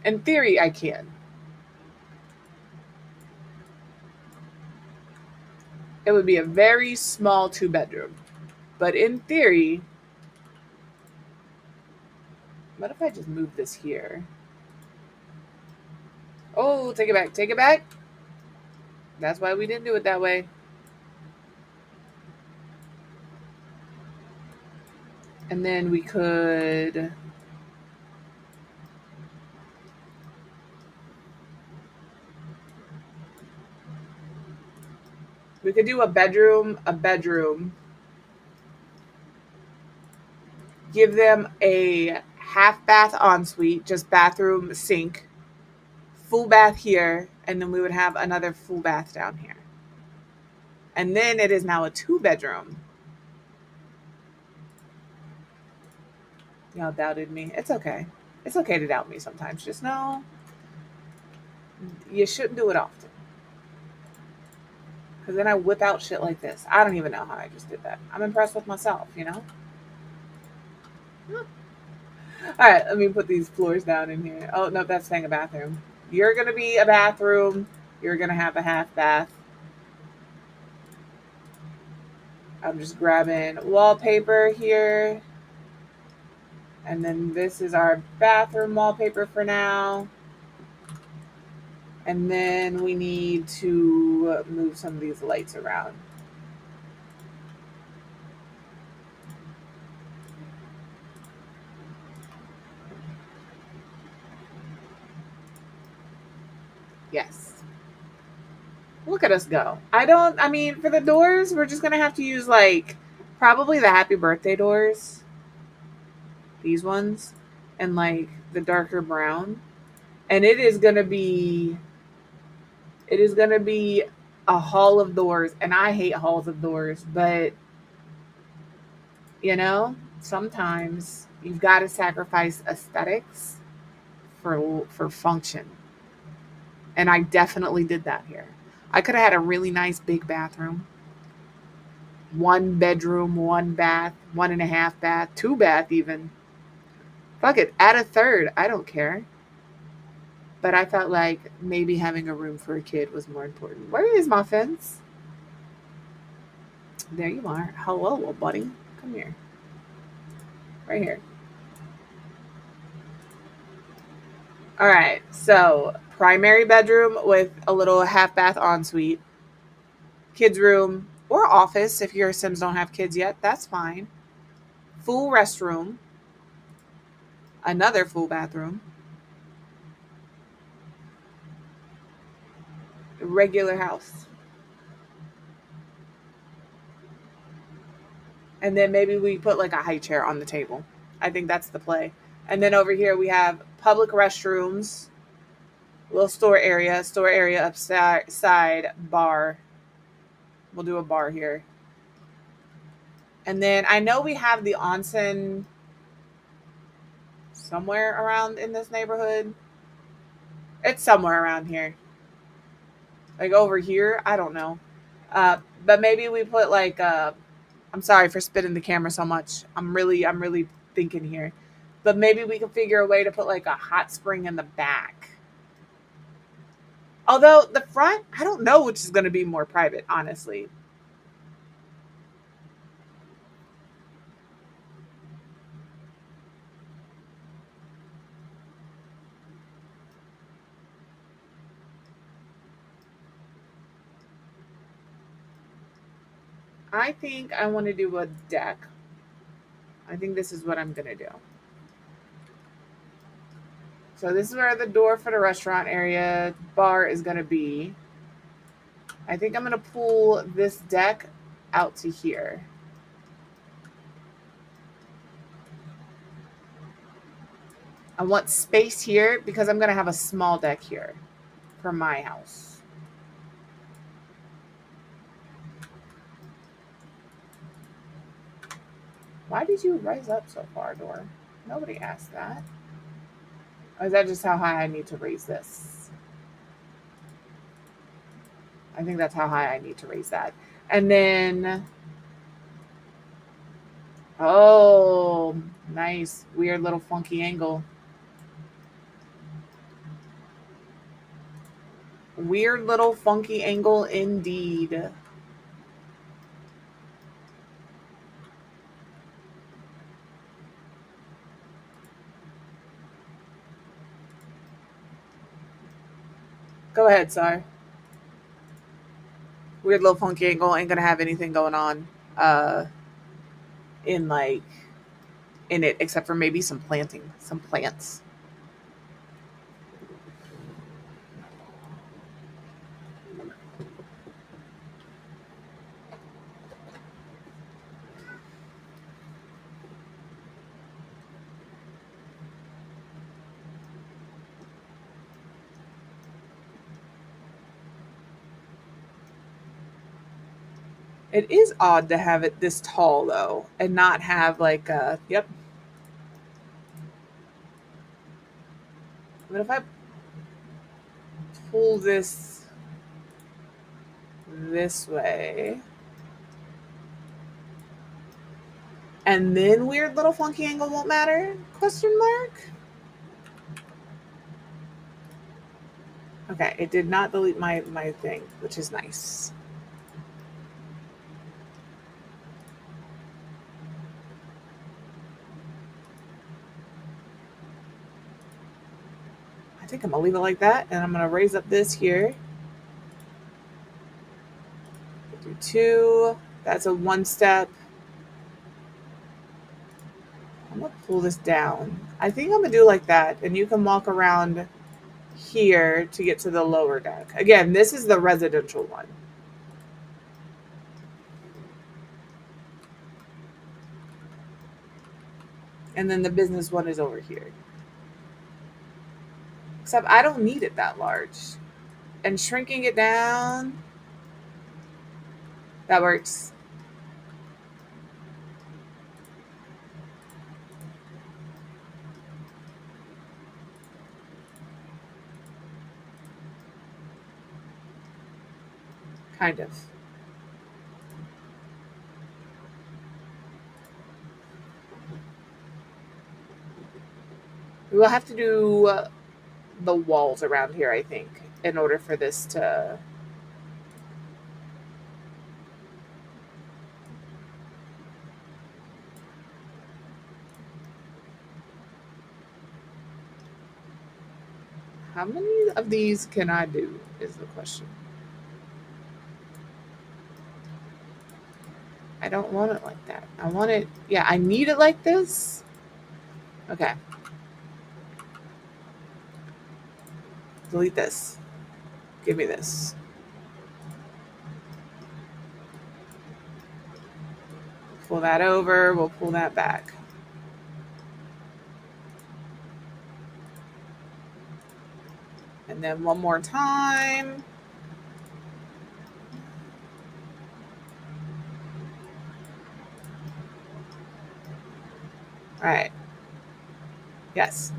In theory, I can. It would be a very small 2-bedroom. But in theory, what if I just move this here? Oh, take it back. Take it back. That's why we didn't do it that way. And then we could... We could do a bedroom. Give them a half bath ensuite, just bathroom, sink, full bath here, and then we would have another full bath down here. And then it is now a 2-bedroom. Y'all doubted me. It's okay. It's okay to doubt me sometimes. Just know you shouldn't do it often. Because then I whip out shit like this. I don't even know how I just did that. I'm impressed with myself, you know? All right, let me put these floors down in here. Oh, no, that's staying a bathroom. You're going to be a bathroom. You're going to have a half bath. I'm just grabbing wallpaper here. And then this is our bathroom wallpaper for now. And then we need to move some of these lights around. Yes. Look at us go. I mean, for the doors, we're just going to have to use like probably the happy birthday doors. These ones. And like the darker brown. And it is going to be a hall of doors. And I hate halls of doors, but you know, sometimes you've got to sacrifice aesthetics for function. And I definitely did that here. I could have had a really nice big bathroom. 1 bedroom, 1 bath, 1.5 bath, 2 bath even. Fuck it, add a third. I don't care. But I felt like maybe having a room for a kid was more important. Where is Muffins? There you are. Hello, little buddy. Come here. Right here. All right. So, primary bedroom with a little half bath ensuite. Kids' room or office if your Sims don't have kids yet. That's fine. Full restroom. Another full bathroom. Regular house. And then maybe we put like a high chair on the table. I think that's the play. And then over here we have public restrooms, little store area upside, bar. We'll do a bar here. And then I know we have the onsen somewhere around in this neighborhood. It's somewhere around here. Like over here, I don't know. But maybe we put like I'm sorry for spitting the camera so much. I'm really thinking here. But maybe we can figure a way to put like a hot spring in the back. Although the front, I don't know which is going to be more private, honestly. I think I want to do a deck. I think this is what I'm going to do. So this is where the door for the restaurant area bar is going to be. I think I'm going to pull this deck out to here. I want space here because I'm going to have a small deck here for my house. Why did you rise up so far, door? Nobody asked that. Or is that just how high I need to raise this? I think that's how high I need to raise that. And then, oh, nice. Weird little funky angle. Weird little funky angle indeed. Go ahead, Sar. Weird little funky angle ain't gonna have anything going on in like in it except for maybe some planting, some plants. It is odd to have it this tall though, and not have like a yep. But if I pull this way, and then weird little funky angle won't matter? Question mark. Okay, it did not delete my thing, which is nice. I think I'm gonna leave it like that, and I'm gonna raise up this here. Do 2. That's a 1 step. I'm gonna pull this down. I think I'm gonna do like that, and you can walk around here to get to the lower deck. Again, this is the residential one. And then the business one is over here. Except I don't need it that large. And shrinking it down, that works. Kind of. We will have to do the walls around here, I think, in order for this to... How many of these can I do is the question. I don't want it like that. I want it... Yeah, I need it like this. Okay. Delete this. Give me this. Pull that over. We'll pull that back. And then one more time. All right. Yes.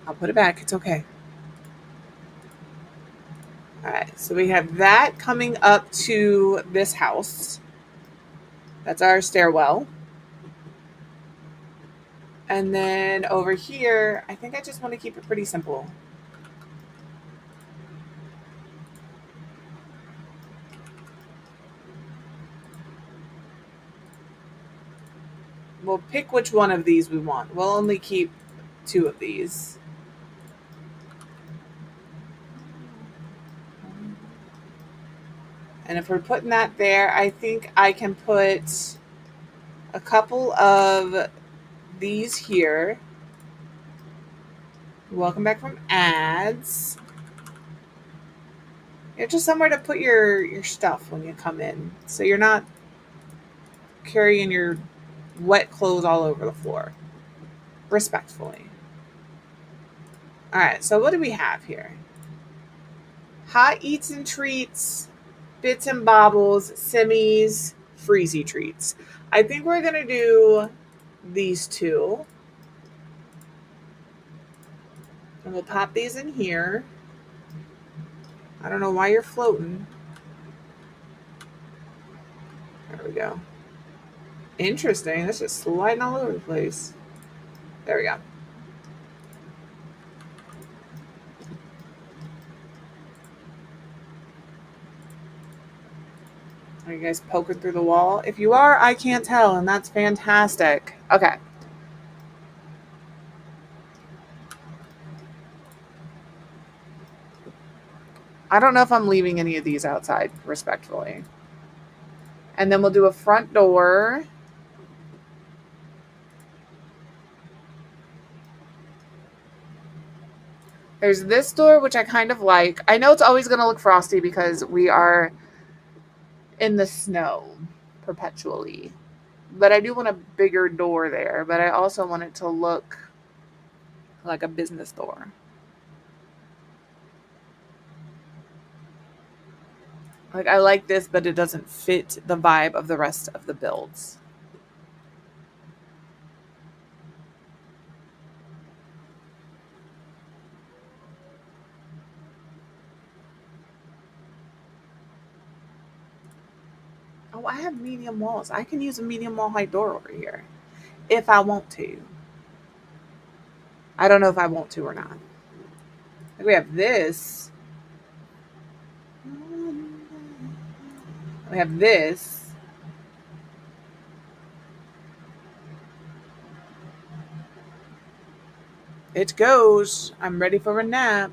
I'll put it back. It's okay. All right. So we have that coming up to this house. That's our stairwell. And then over here, I think I just want to keep it pretty simple. We'll pick which one of these we want. We'll only keep 2 of these. And if we're putting that there, I think I can put a couple of these here. Welcome back from ads. It's just somewhere to put your stuff when you come in. So you're not carrying your wet clothes all over the floor. Respectfully. All right, so what do we have here? Hot eats and treats, bits and bobbles, semis, freezy treats. I think we're going to do these 2. And we'll pop these in here. I don't know why you're floating. There we go. Interesting. That's just sliding all over the place. There we go. Are you guys poking through the wall? If you are, I can't tell, and that's fantastic. Okay. I don't know if I'm leaving any of these outside, respectfully. And then we'll do a front door. There's this door, which I kind of like. I know it's always going to look frosty because we are in the snow perpetually. But I do want a bigger door there. But I also want it to look like a business door. Like, I like this, but it doesn't fit the vibe of the rest of the builds. Oh, I have medium walls. I can use a medium wall height door over here if I want to. I don't know if I want to or not. We have this. We have this. It goes. I'm ready for a nap.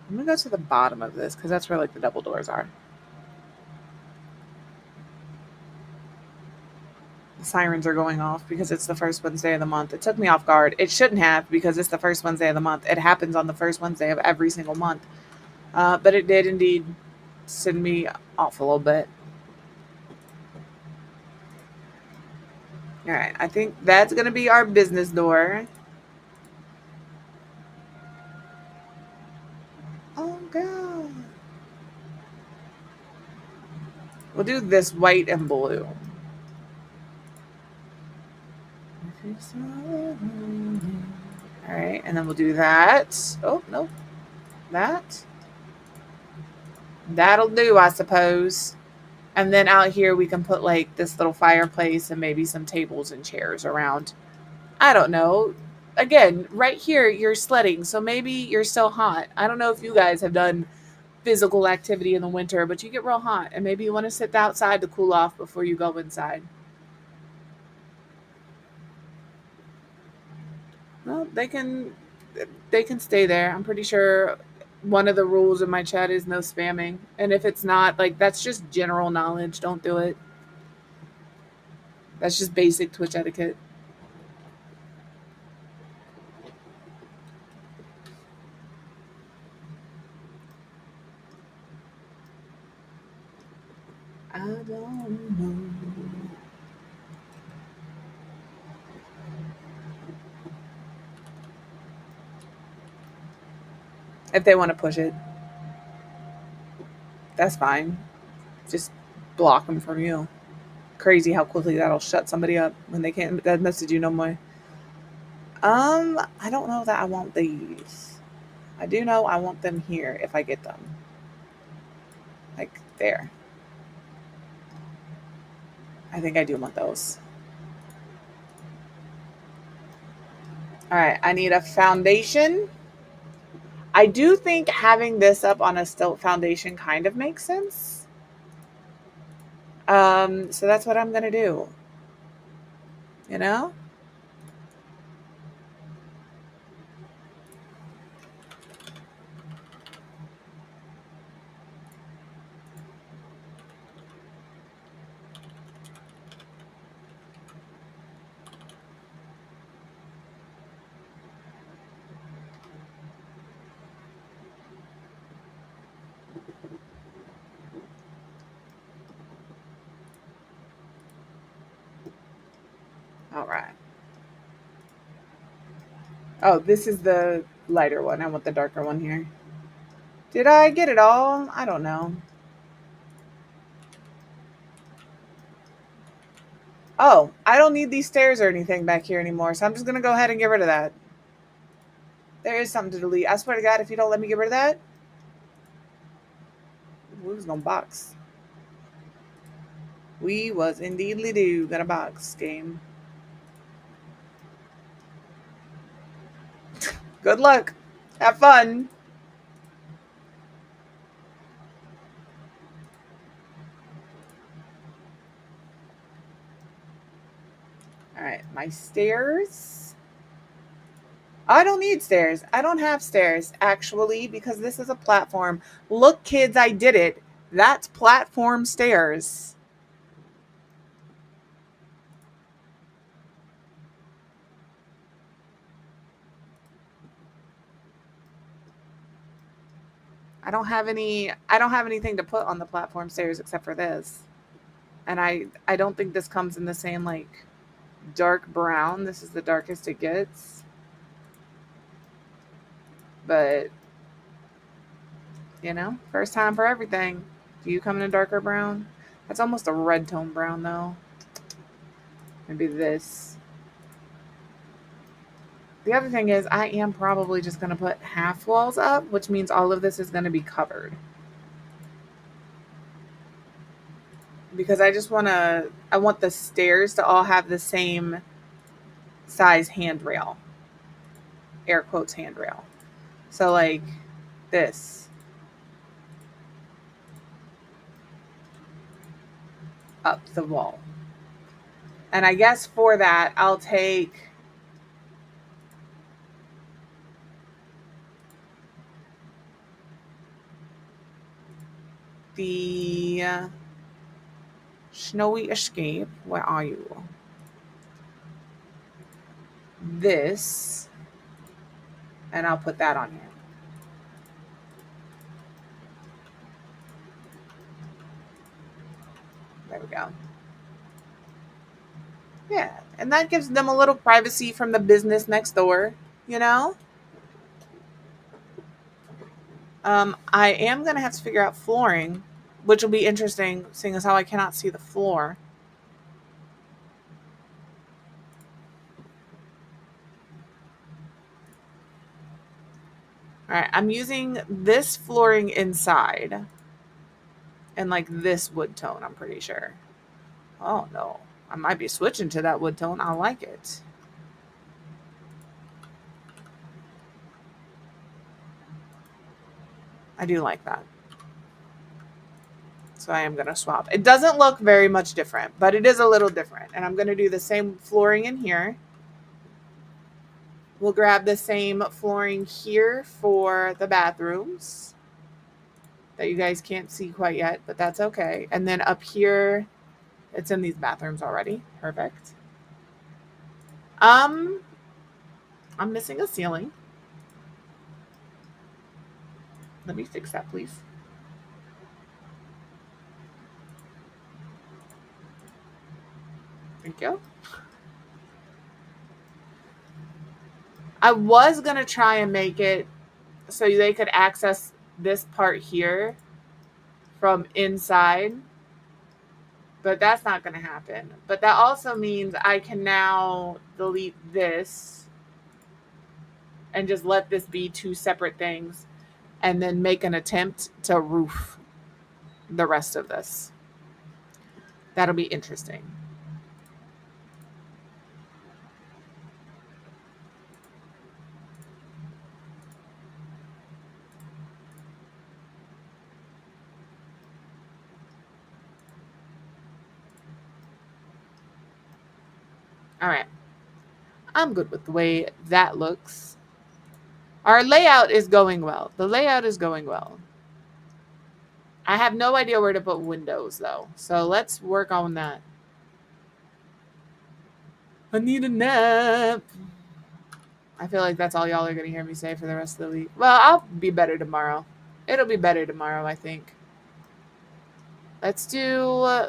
I'm going to go to the bottom of this because that's where like the double doors are. The sirens are going off because it's the first Wednesday of the month. It took me off guard. It shouldn't have because it's the first Wednesday of the month. It happens on the first Wednesday of every single month. But it did indeed send me off a little bit. All right, I think that's going to be our business door. Oh, God. We'll do this white and blue. All right, and then we'll do that. Oh, no. That. That'll do, I suppose. And then out here we can put like this little fireplace and maybe some tables and chairs around. I don't know. Again, right here you're sledding, so maybe you're still hot. I don't know if you guys have done physical activity in the winter, but you get real hot and maybe you want to sit outside to cool off before you go inside. Well, they can stay there. I'm pretty sure one of the rules in my chat is no spamming. And if it's not, like, that's just general knowledge. Don't do it. That's just basic Twitch etiquette. I don't know. If they want to push it. That's fine. Just block them from you. Crazy how quickly that'll shut somebody up when they can't that message you no more. I don't know that I want these. I do know I want them here if I get them. Like there. I think I do want those. All right, I need a foundation. I do think having this up on a stilt foundation kind of makes sense. So that's what I'm gonna do. You know? All right. Oh, this is the lighter one. I want the darker one here. Did I get it all? I don't know. Oh, I don't need these stairs or anything back here anymore, so I'm just going to go ahead and get rid of that. There is something to delete. I swear to God, if you don't let me get rid of that, we was going to box. We was indeedly do gonna box game. Good luck. Have fun. All right, my stairs. I don't need stairs. I don't have stairs, actually, because this is a platform. Look, kids, I did it. That's platform stairs. I don't have anything to put on the platform stairs except for this. And I don't think this comes in the same like dark brown. This is the darkest it gets. But you know, first time for everything. Do you come in a darker brown? That's almost a red tone brown though. Maybe this. The other thing is I am probably just going to put half walls up, which means all of this is going to be covered. Because I want the stairs to all have the same size handrail. Air quotes handrail. So like this. Up the wall. And I guess for that, I'll take the Snowy Escape. Where are you? This. And I'll put that on here. There we go. Yeah, and that gives them a little privacy from the business next door, you know? I am going to have to figure out flooring, which will be interesting, seeing as how I cannot see the floor. All right, I'm using this flooring inside and like this wood tone, I'm pretty sure. Oh, no. I might be switching to that wood tone. I like it. I do like that. So I am going to swap. It doesn't look very much different, but it is a little different. And I'm going to do the same flooring in here. We'll grab the same flooring here for the bathrooms that you guys can't see quite yet, but that's okay. And then up here, it's in these bathrooms already. Perfect. I'm missing a ceiling. Let me fix that, please. Thank you. I was going to try and make it so they could access this part here from inside. But that's not going to happen. But that also means I can now delete this and just let this be two separate things and then make an attempt to roof the rest of this. That'll be interesting. All right. I'm good with the way that looks. Our layout is going well. The layout is going well. I have no idea where to put windows, though. So let's work on that. I need a nap. I feel like that's all y'all are going to hear me say for the rest of the week. Well, I'll be better tomorrow. It'll be better tomorrow, I think. Let's do...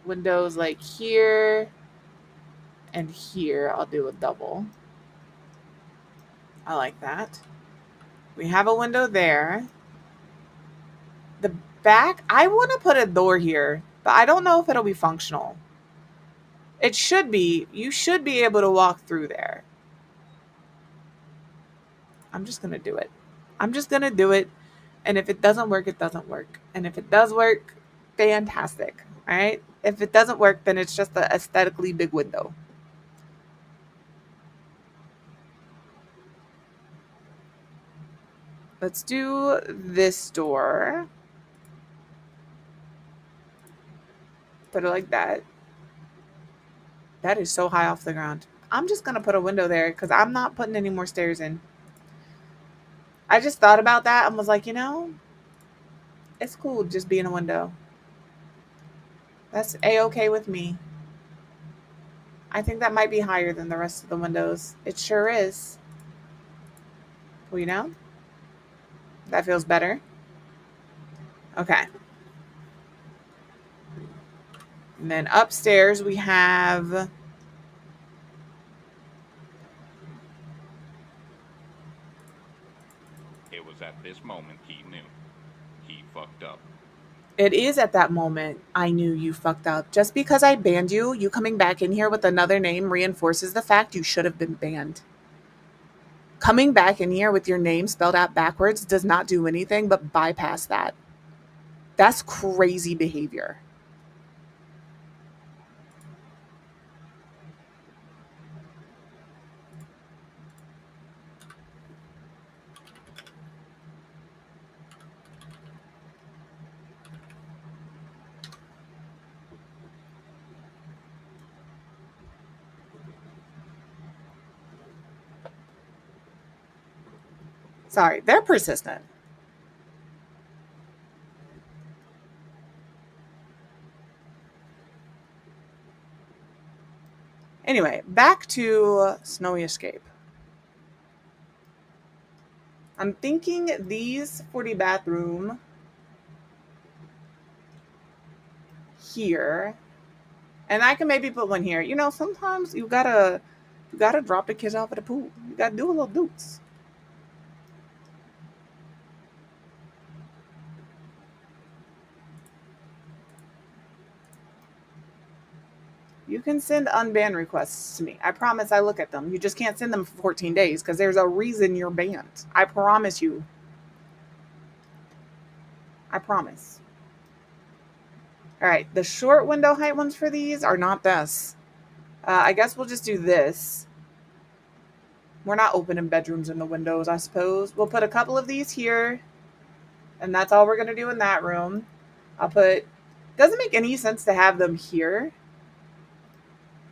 windows like here and here. I'll do a double. I like that. We have a window there. The back, I want to put a door here, but I don't know if it'll be functional. It should be. You should be able to walk through there. I'm just going to do it. I'm just going to do it. And if it doesn't work, it doesn't work. And if it does work, fantastic. All right? If it doesn't work, then it's just an aesthetically big window. Let's do this door. Put it like that. That is so high off the ground. I'm just going to put a window there because I'm not putting any more stairs in. I just thought about that and was like, you know, it's cool just being a window. That's A-okay with me. I think that might be higher than the rest of the windows. It sure is. Well, you know, that feels better. Okay. And then upstairs we have... It was at this moment he knew. He fucked up. It is at that moment I knew you fucked up. Just because I banned you, you coming back in here with another name reinforces the fact you should have been banned. Coming back in here with your name spelled out backwards does not do anything but bypass that. That's crazy behavior. Sorry, they're persistent. Anyway, back to Snowy Escape. I'm thinking these for the bathroom here. And I can maybe put one here. You know, sometimes you gotta drop the kids off at the pool. You gotta do a little doots. You can send unban requests to me. I promise I look at them. You just can't send them for 14 days because there's a reason you're banned. I promise you. I promise. All right, the short window height ones for these are not this. I guess we'll just do this. We're not opening bedrooms in the windows, I suppose. We'll put a couple of these here, and that's all we're going to do in that room. Doesn't make any sense to have them here.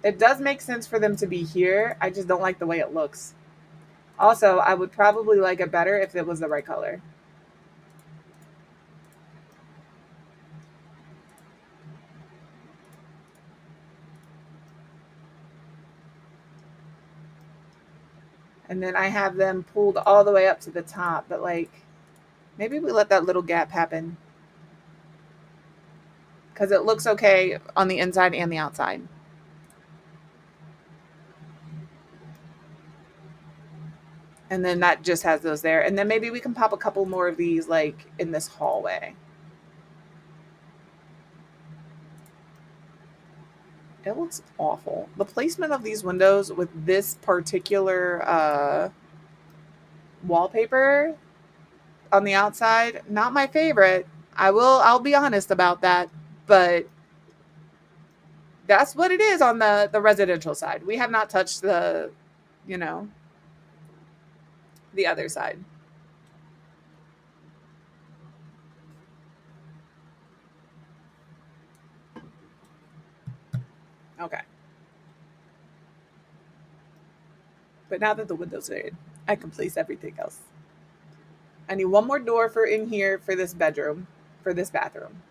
It does make sense for them to be here. I just don't like the way it looks. Also, I would probably like it better if it was the right color. And then I have them pulled all the way up to the top, but like, maybe we let that little gap happen. Because it looks okay on the inside and the outside. And then that just has those there. And then maybe we can pop a couple more of these like in this hallway. It looks awful. The placement of these windows with this particular wallpaper on the outside, not my favorite. I'll be honest about that, but that's what it is on the residential side. We have not touched the, you know, the other side. Okay. But now that the window's are in, I can place everything else. I need one more door for in here for this bedroom, for this bathroom.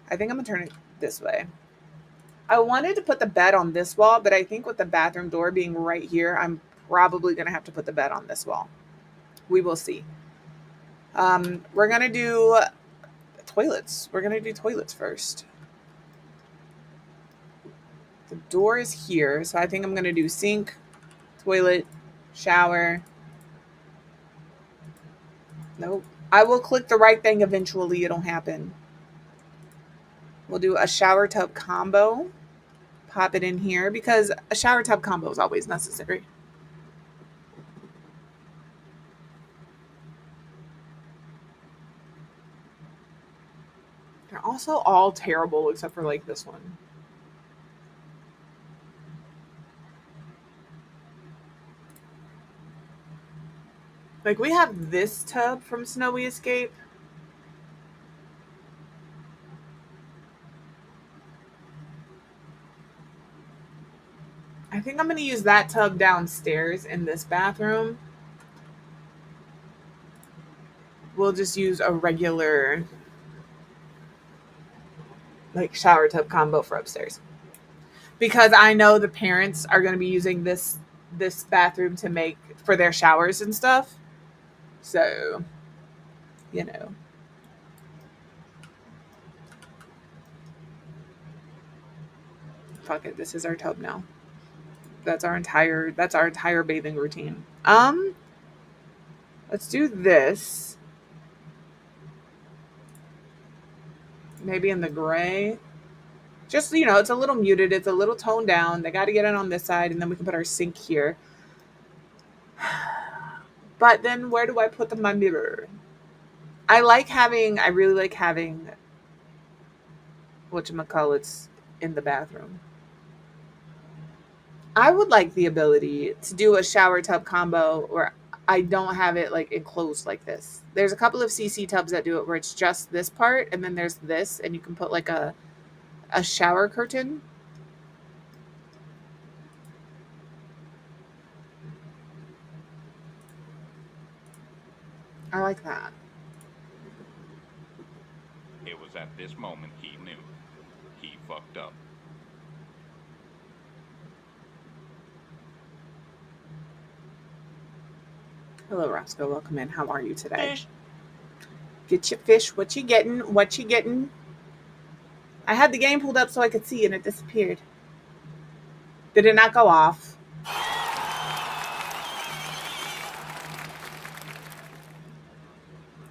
I think I'm gonna turn it this way. I wanted to put the bed on this wall, but I think with the bathroom door being right here, I'm probably gonna have to put the bed on this wall. We will see. We're gonna do toilets. We're gonna do toilets first. The door is here, so I think I'm gonna do sink, toilet, shower. Nope. I will click the right thing eventually. It'll happen. We'll do a shower tub combo. Pop it in here because a shower tub combo is always necessary. They're also all terrible except for like this one. Like we have this tub from Snowy Escape. I think I'm going to use that tub downstairs in this bathroom. We'll just use a regular like shower tub combo for upstairs. Because I know the parents are going to be using this bathroom to make for their showers and stuff. So, you know. Fuck it, this is our tub now. That's our entire bathing routine. Let's do this. Maybe in the gray. Just, you know, it's a little muted. It's a little toned down. They got to get it on this side, and then we can put our sink here. But then where do I put my mirror? I really like having whatchamacallits in the bathroom. I would like the ability to do a shower tub combo where I don't have it like enclosed like this. There's a couple of CC tubs that do it where it's just this part and then there's this and you can put like a shower curtain. I like that. It was at this moment he knew. He fucked up. Hello, Roscoe. Welcome in. How are you today? Fish. Get your fish. What you getting? What you getting? I had the game pulled up so I could see and it disappeared. Did it not go off?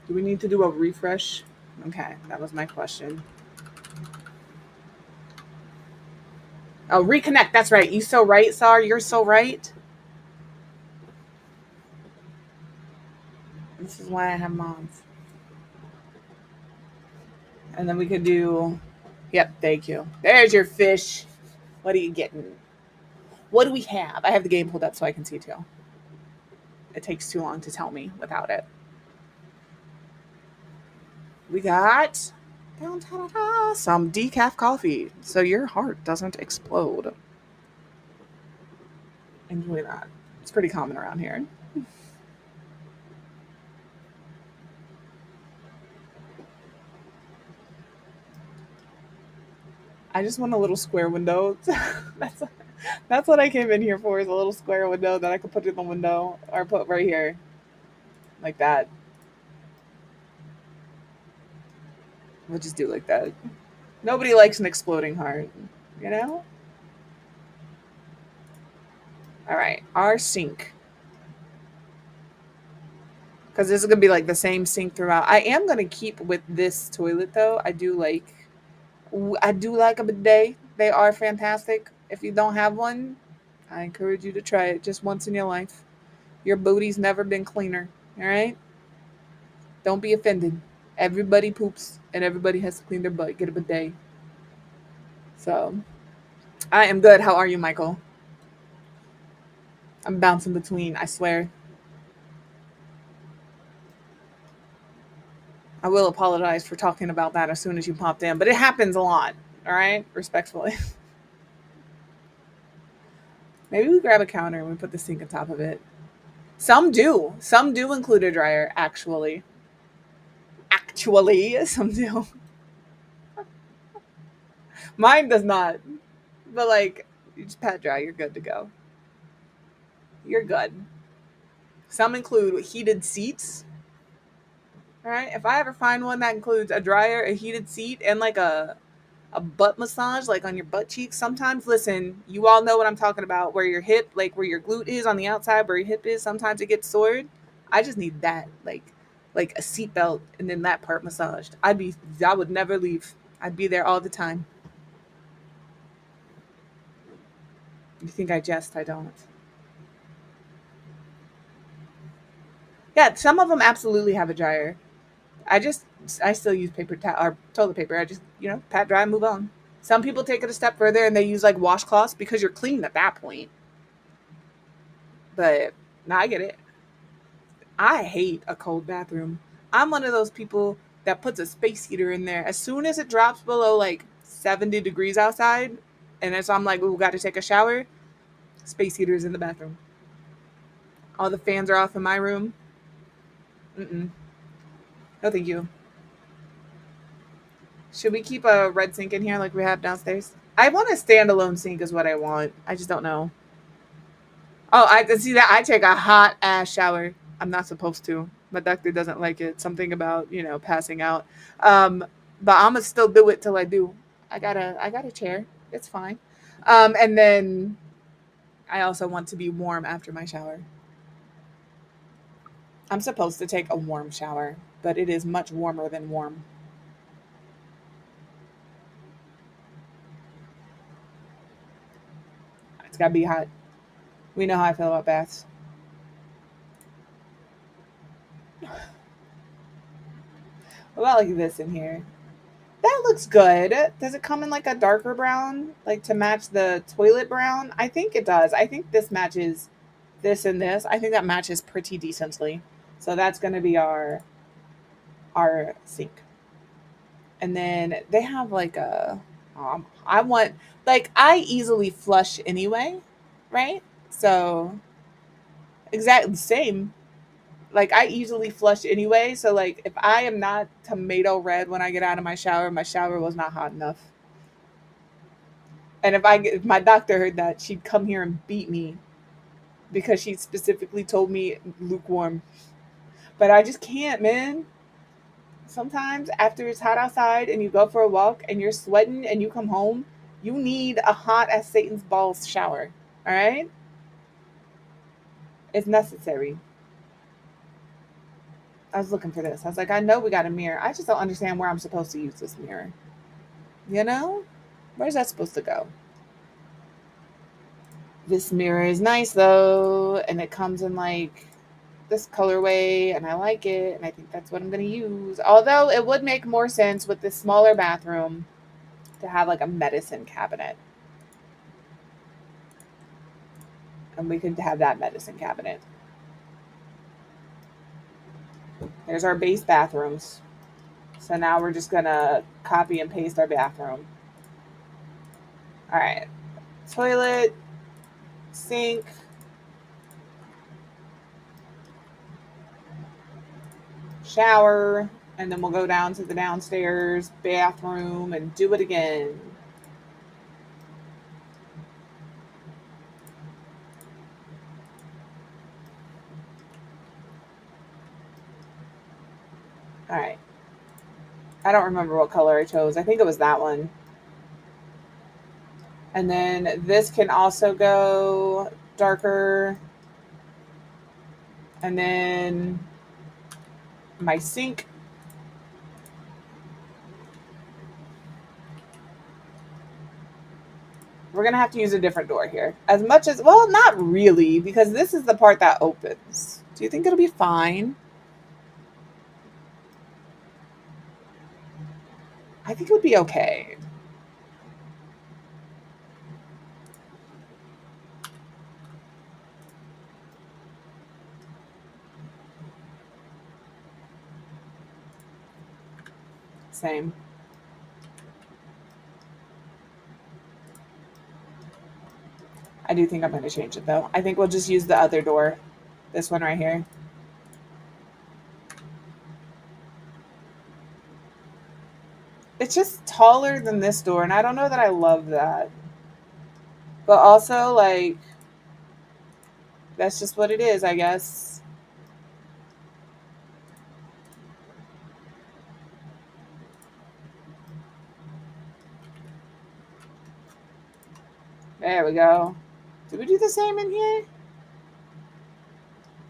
Do we need to do a refresh? Okay, that was my question. Oh, reconnect. That's right. You so right, Sar. You're so right. This is why I have moms. And then we could do... Yep, thank you. There's your fish. What are you getting? What do we have? I have the game pulled up so I can see too. It takes too long to tell me without it. We got some decaf coffee so your heart doesn't explode. Enjoy that. It's pretty common around here. I just want a little square window. That's what I came in here for, is a little square window that I could put in the window or put right here. Like that. We'll just do like that. Nobody likes an exploding heart, you know? All right, our sink. Because this is going to be like the same sink throughout. I am going to keep with this toilet though. I do like a bidet. They are fantastic. If you don't have one, I encourage you to try it just once in your life. Your booty's never been cleaner. All right? Don't be offended. Everybody poops and everybody has to clean their butt. Get a bidet. So, I am good. How are you, Michael? I'm bouncing between, I swear. I will apologize for talking about that as soon as you popped in, but it happens a lot. All right? Respectfully. Maybe we grab a counter and we put the sink on top of it. Some do. Some do include a dryer, actually. Actually, some do. Mine does not. But like, you just pat dry, you're good to go. You're good. Some include heated seats. All right. If I ever find one that includes a dryer, a heated seat, and like a butt massage, like on your butt cheeks, sometimes, listen, you all know what I'm talking about, where your hip, like where your glute is on the outside, where your hip is, sometimes it gets sore. I just need that, like a seatbelt and then that part massaged. I would never leave. I'd be there all the time. You think I jest? I don't. Yeah, some of them absolutely have a dryer. I still use paper towel or toilet paper. I just, pat dry and move on. Some people take it a step further and they use like washcloths because you're clean at that point. But no, I get it. I hate a cold bathroom. I'm one of those people that puts a space heater in there as soon as it drops below like 70 degrees outside. And as I'm like, we got to take a shower, space heater's in the bathroom. All the fans are off in my room. Mm-mm. No, thank you. Should we keep a red sink in here like we have downstairs? I want a standalone sink is what I want. I just don't know. Oh, I can see that. I take a hot ass shower. I'm not supposed to. My doctor doesn't like it. Something about, passing out. Um, but I'm gonna still do it till I do. I got a chair. It's fine. And then I also want to be warm after my shower. I'm supposed to take a warm shower, but it is much warmer than warm. It's gotta be hot. We know how I feel about baths. What about like this in here? That looks good. Does it come in like a darker brown, like to match the toilet brown? I think it does. I think this matches this and this. I think that matches pretty decently. So that's going to be our sink. And then they have like I want, like, I easily flush anyway, right? So exactly the same. Like, I easily flush anyway. So like if I am not tomato red when I get out of my shower was not hot enough. And if my doctor heard that, she'd come here and beat me because she specifically told me lukewarm. But I just can't, man. Sometimes after it's hot outside and you go for a walk and you're sweating and you come home, you need a hot as Satan's balls shower. All right? It's necessary. I was looking for this. I was like, I know we got a mirror. I just don't understand where I'm supposed to use this mirror. You know? Where's that supposed to go? This mirror is nice though, and it comes in like this colorway, and I like it, and I think that's what I'm going to use. Although it would make more sense with this smaller bathroom to have like a medicine cabinet. And we could have that medicine cabinet. There's our base bathrooms. So now we're just going to copy and paste our bathroom. All right. Toilet, sink, shower, and then we'll go down to the downstairs bathroom and do it again. All right. I don't remember what color I chose. I think it was that one. And then this can also go darker. And then my sink. We're going to have to use a different door here. As much as, well, not really, because this is the part that opens. Do you think it'll be fine? I think it would be okay. Same. I do think I'm going to change it, though. I think we'll just use the other door. This one right here. It's just taller than this door, and I don't know that I love that. But also, like, that's just what it is, I guess. There we go. Did we do the same in here?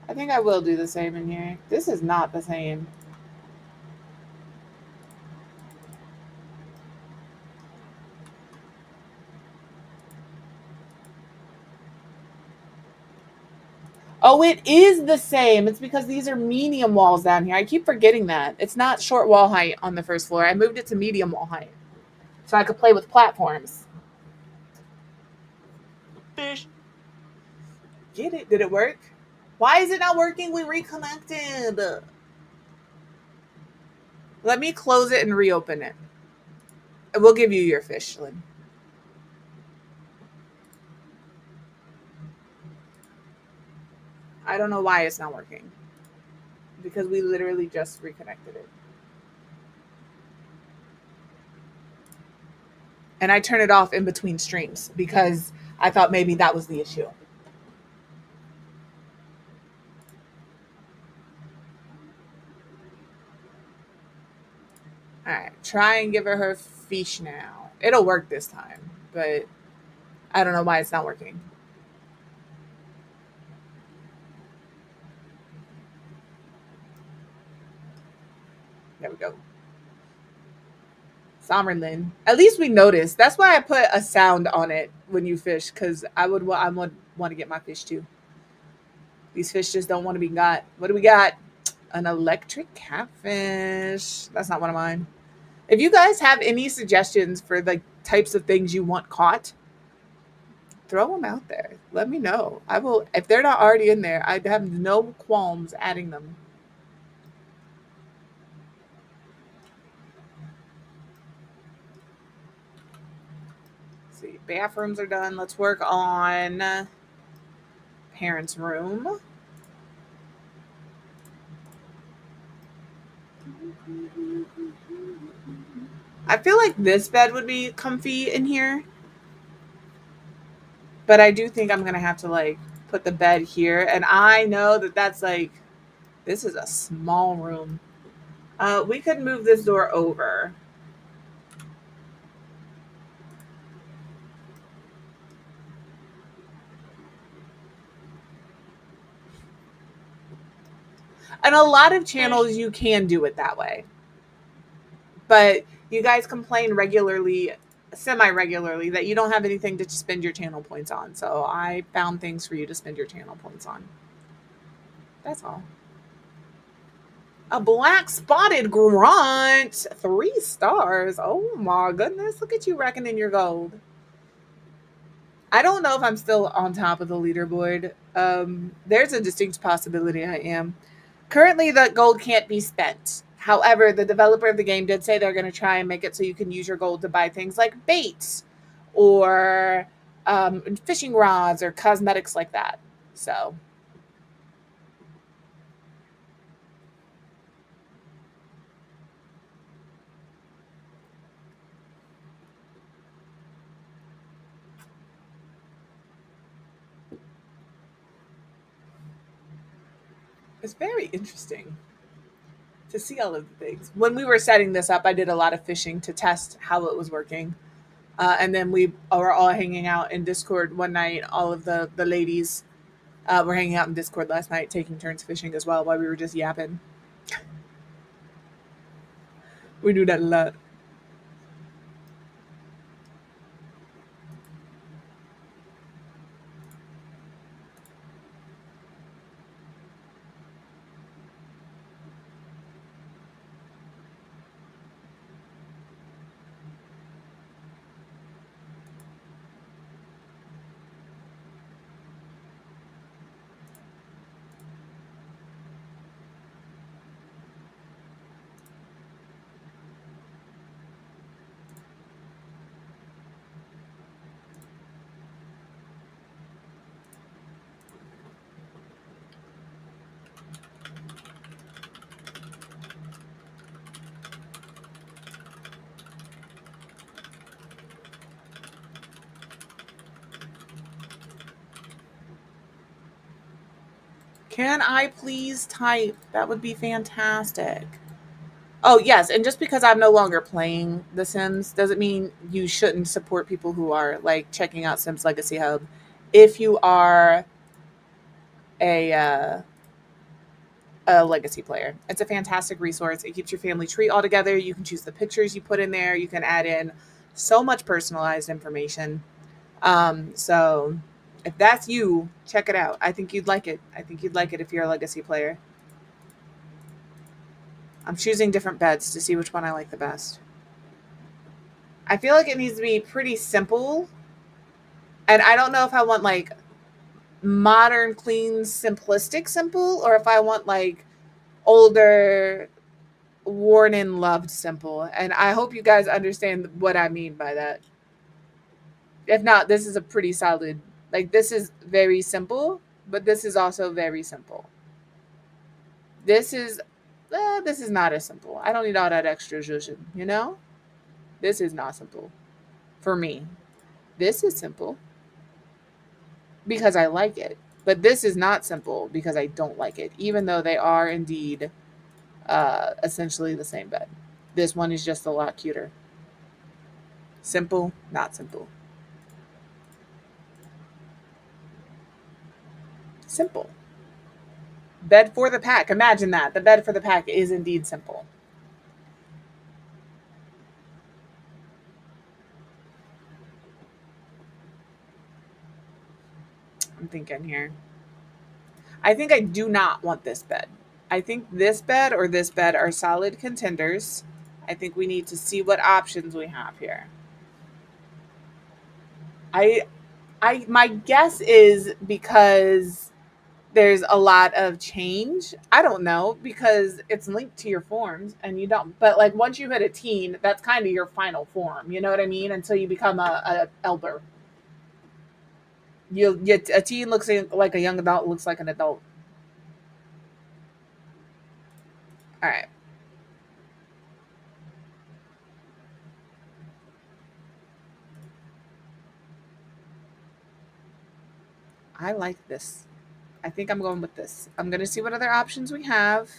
I think I will do the same in here. This is not the same. Oh, it is the same. It's because these are medium walls down here. I keep forgetting that. It's not short wall height on the first floor. I moved it to medium wall height so I could play with platforms. Fish. Get it? Did it work? Why is it not working? We reconnected. Let me close it and reopen it. We'll give you your fish, Lynn. I don't know why it's not working. Because we literally just reconnected it. And I turn it off in between streams because I thought maybe that was the issue. All right, try and give her fish now. It'll work this time, but I don't know why it's not working. There we go. Sommerlin. At least we noticed. That's why I put a sound on it when you fish, because I would want to get my fish too. These fish just don't want to be got. What do we got? An electric catfish. That's not one of mine. If you guys have any suggestions for the types of things you want caught, throw them out there. Let me know. I will. If they're not already in there, I have no qualms adding them. Let's see, bathrooms are done. Let's work on parents' room. I feel like this bed would be comfy in here. But I do think I'm going to have to like put the bed here. And I know that that's like, this is a small room. We could move this door over. And a lot of channels, you can do it that way. But you guys complain regularly, semi-regularly, that you don't have anything to spend your channel points on. So I found things for you to spend your channel points on. That's all. A black spotted grunt. 3 stars. Oh my goodness. Look at you racking in your gold. I don't know if I'm still on top of the leaderboard. There's a distinct possibility I am. Currently, the gold can't be spent. However, the developer of the game did say they're going to try and make it so you can use your gold to buy things like baits or fishing rods or cosmetics like that. So it's very interesting to see all of the things. When we were setting this up, I did a lot of fishing to test how it was working. And then we were all hanging out in Discord one night. All of the ladies were hanging out in Discord last night, taking turns fishing as well while we were just yapping. We do that a lot. Can I please type? That would be fantastic. Oh, yes. And just because I'm no longer playing The Sims doesn't mean you shouldn't support people who are like checking out Sims Legacy Hub. If you are a, uh, a legacy player, it's a fantastic resource. It keeps your family tree all together. You can choose the pictures you put in there. You can add in so much personalized information. So if that's you, check it out. I think you'd like it. I think you'd like it if you're a legacy player. I'm choosing different beds to see which one I like the best. I feel like it needs to be pretty simple. And I don't know if I want like modern, clean, simplistic simple, or if I want like older, worn and loved simple. And I hope you guys understand what I mean by that. If not, this is a pretty solid, like, this is very simple, but this is also very simple. This is not as simple. I don't need all that extra zhuzh, you know? This is not simple for me. This is simple because I like it. But this is not simple because I don't like it, even though they are indeed essentially the same bed. This one is just a lot cuter. Simple, not simple. Simple. Bed for the pack. Imagine that. The bed for the pack is indeed simple. I'm thinking here. I think I do not want this bed. I think this bed or this bed are solid contenders. I think we need to see what options we have here. My guess is because there's a lot of change. I don't know, because it's linked to your forms and you don't, but like once you hit a teen, that's kind of your final form. You know what I mean? Until you become a elder. You get a teen looks like a young adult, looks like an adult. All right. I like this. I think I'm going with this. I'm going to see what other options we have.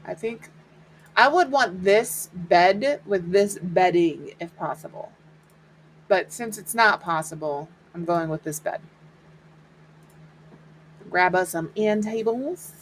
I think I would want this bed with this bedding if possible. But since it's not possible, I'm going with this bed. Grab us some end tables.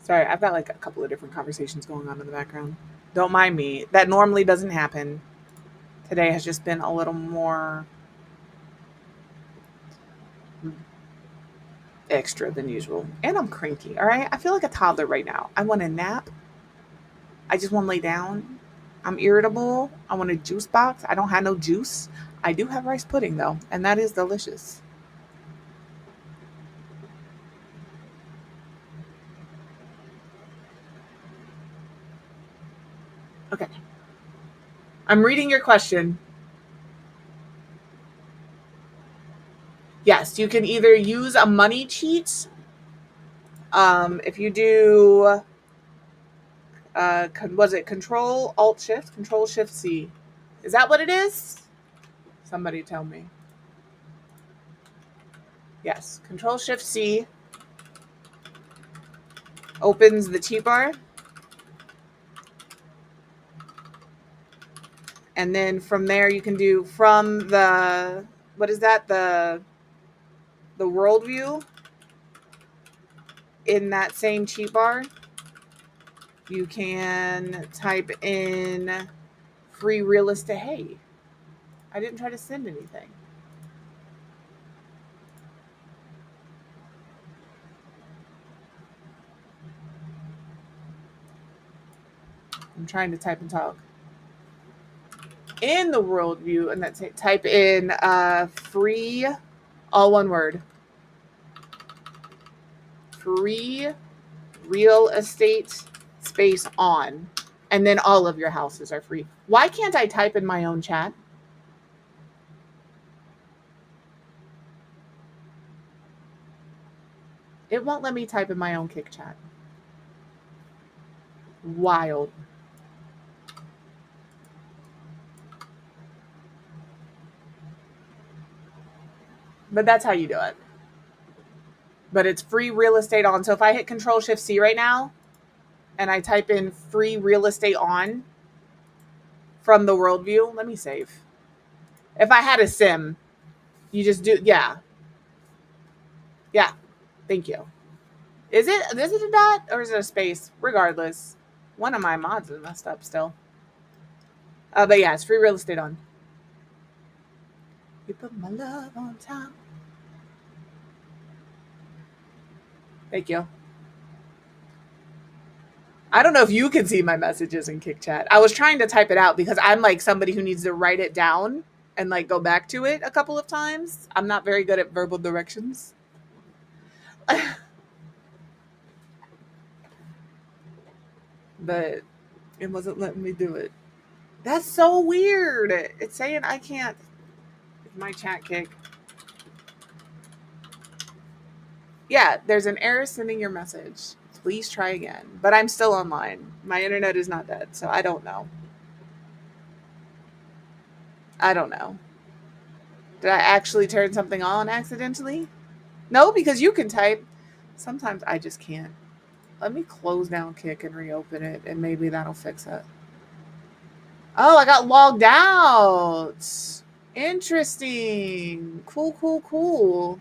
Sorry, I've got like a couple of different conversations going on in the background. Don't mind me. That normally doesn't happen. Today has just been a little more extra than usual. And I'm cranky, all right? I feel like a toddler right now. I want a nap. I just want to lay down. I'm irritable. I want a juice box. I don't have no juice. I do have rice pudding though, and that is delicious. Okay. I'm reading your question. Yes, you can either use a money cheat If you do, was it Control Alt Shift, Control Shift C? Is that what it is? Somebody tell me. Yes, Control Shift C opens the T bar. And then from there you can do from the, what is that? The world view in that same T bar. You can type in free real estate. Hey, I didn't try to send anything. I'm trying to type and talk. In the world view, and that's it. Type in free, all one word. Free real estate space on. And then all of your houses are free. Why can't I type in my own chat? It won't let me type in my own Kick chat. Wild. But that's how you do it. But it's free real estate on. So if I hit Control Shift C right now and I type in free real estate on from the world view, let me save. If I had a sim, you just do, yeah. Yeah. Thank you. Is it a dot or is it a space? Regardless. One of my mods is messed up still. But yeah, it's free real estate on. You put my love on top. Thank you. I don't know if you can see my messages in Kick Chat. I was trying to type it out because I'm like somebody who needs to write it down and like go back to it a couple of times. I'm not very good at verbal directions. But it wasn't letting me do it. That's so weird. It's saying I can't. My chat Kick. Yeah, there's an error sending your message. Please try again. But I'm still online. My internet is not dead, so I don't know. I don't know. Did I actually turn something on accidentally? No, because you can type. Sometimes I just can't. Let me close down Kick and reopen it, and maybe that'll fix it. Oh, I got logged out. Interesting. Cool.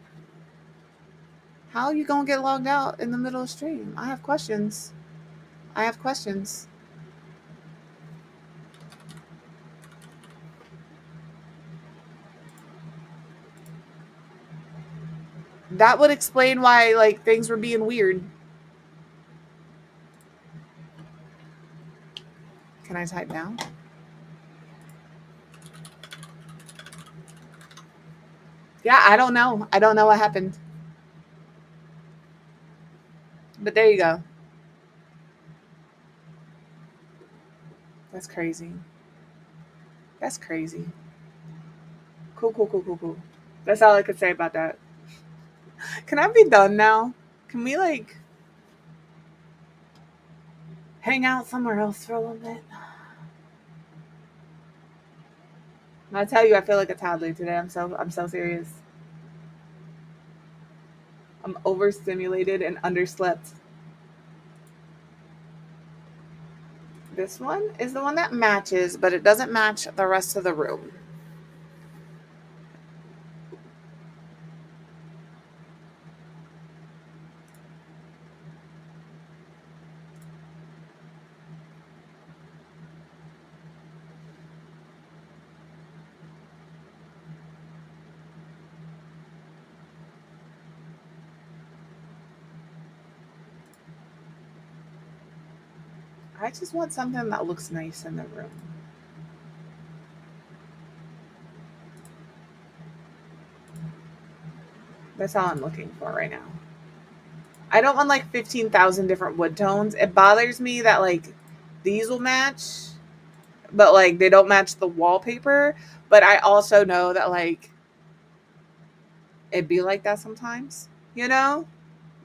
How are you going to get logged out in the middle of stream? I have questions. That would explain why like things were being weird. Can I type now? Yeah, I don't know. I don't know what happened. But there you go. That's crazy. That's crazy. Cool. That's all I could say about that. Can I be done now? Can we like hang out somewhere else for a little bit? I tell you, I feel like a toddler today. I'm so serious. I'm overstimulated and underslept. This one is the one that matches, but it doesn't match the rest of the room. I just want something that looks nice in the room. That's all I'm looking for right now. I don't want like 15,000 different wood tones. It bothers me that like these will match, but like they don't match the wallpaper. But I also know that like it'd be like that sometimes, you know?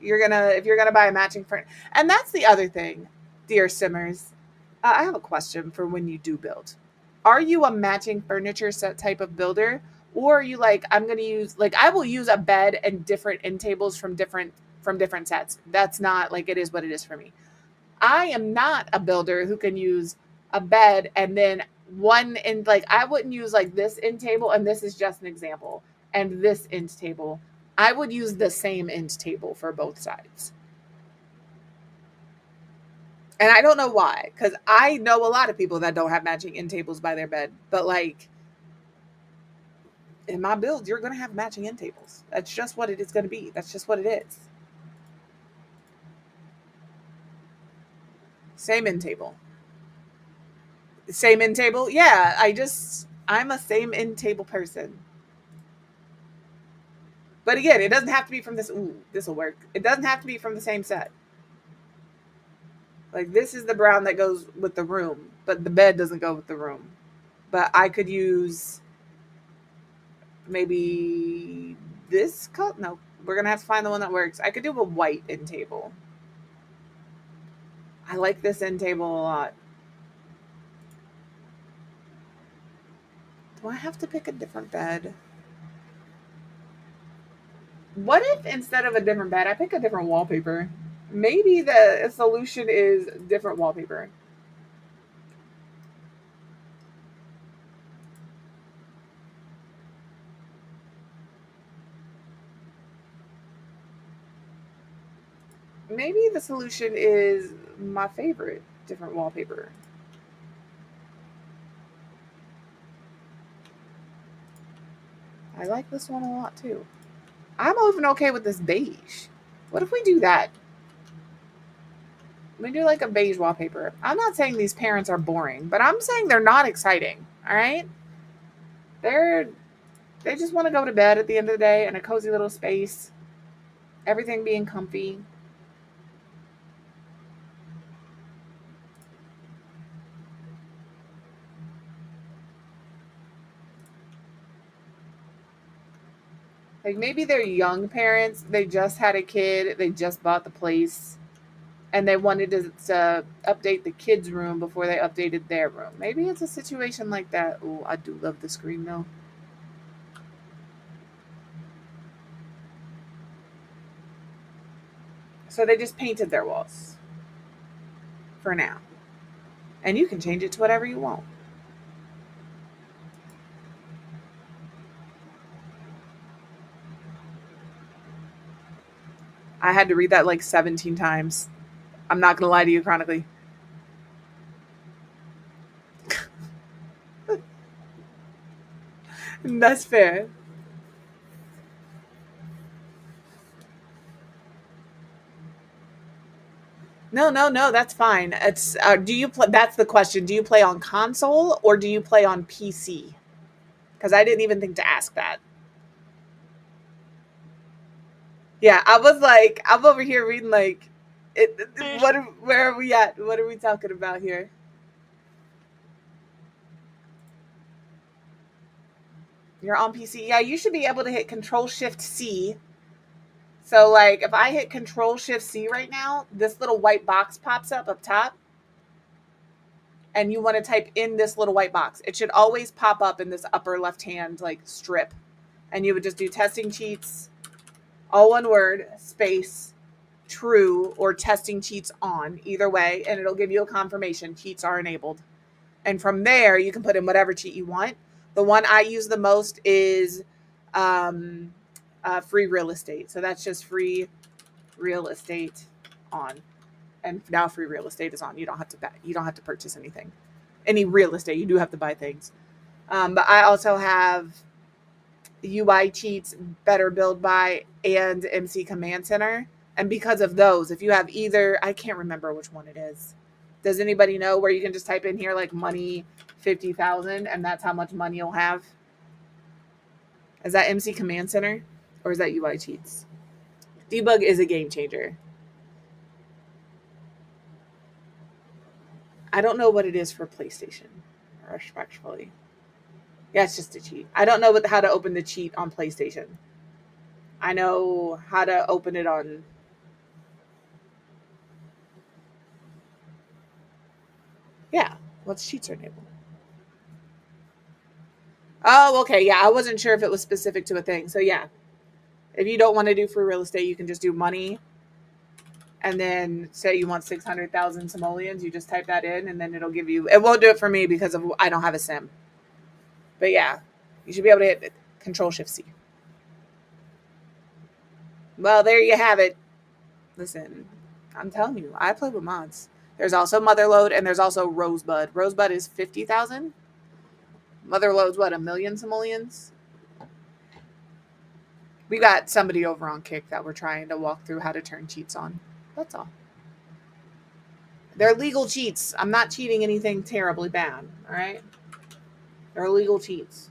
if you're gonna buy a matching furniture. And that's the other thing, dear Simmers. I have a question for when you do build. Are you a matching furniture set type of builder, or are you like, I'm gonna use, like, I will use a bed and different end tables from different sets. That's not like, it is what it is for me. I am not a builder who can use a bed and then one end, like, I wouldn't use like this end table, and this is just an example, and this end table. I would use the same end table for both sides. And I don't know why, because I know a lot of people that don't have matching end tables by their bed. But like, in my build, you're going to have matching end tables. That's just what it is going to be. That's just what it is. Same end table. Same end table. Yeah, I'm a same end table person. But again, it doesn't have to be from this. Ooh, this will work. It doesn't have to be from the same set. Like, this is the brown that goes with the room, but the bed doesn't go with the room. But I could use maybe this color. No, we're going to have to find the one that works. I could do a white end table. I like this end table a lot. Do I have to pick a different bed? What if instead of a different bed, I pick a different wallpaper? Maybe the solution is different wallpaper. Maybe the solution is my favorite different wallpaper. I like this one a lot too. I'm even okay with this beige. What if we do that? We do like a beige wallpaper. I'm not saying these parents are boring, but I'm saying they're not exciting. All right? They just want to go to bed at the end of the day in a cozy little space. Everything being comfy. Like, maybe they're young parents. They just had a kid. They just bought the place. And they wanted to update the kids' room before they updated their room. Maybe it's a situation like that. Oh, I do love the screen though. So they just painted their walls for now. And you can change it to whatever you want. I had to read that like 17 times. I'm not going to lie to you, chronically. That's fair. No. That's fine. It's do you play? That's the question. Do you play on console or do you play on PC? Because I didn't even think to ask that. Yeah, I was like, I'm over here reading like, where are we at? What are we talking about here? You're on PC. Yeah, you should be able to hit Control Shift C. So like, if I hit Control Shift C right now, this little white box pops up top, and you want to type in this little white box. It should always pop up in this upper left hand like strip, and you would just do testing cheats, all one word, space, true, or testing cheats on, either way, and it'll give you a confirmation cheats are enabled. And from there, you can put in whatever cheat you want. The one I use the most is free real estate. So that's just free real estate on. And now free real estate is on. You don't have to purchase anything. Any real estate, you do have to buy things. But I also have UI cheats, Better Build By, and MC Command Center. And because of those, if you have either, I can't remember which one it is. Does anybody know where you can just type in here like money 50,000 and that's how much money you'll have? Is that MC Command Center or is that UI cheats? Debug is a game changer. I don't know what it is for PlayStation, respectfully. Yeah, it's just a cheat. I don't know how to open the cheat on PlayStation. I know how to open it on What's cheats are enabled? Oh, okay. Yeah, I wasn't sure if it was specific to a thing. So yeah, if you don't want to do free real estate, you can just do money, and then say you want 600,000 simoleons. You just type that in, and then it'll give you. It won't do it for me because of I don't have a sim. But yeah, you should be able to hit Control Shift C. Well, there you have it. Listen, I'm telling you, I play with mods. There's also Motherload and there's also Rosebud. Rosebud is 50,000. Motherload's what, a million simoleons? We got somebody over on Kick that we're trying to walk through how to turn cheats on. That's all. They're legal cheats. I'm not cheating anything terribly bad. All right. They're legal cheats.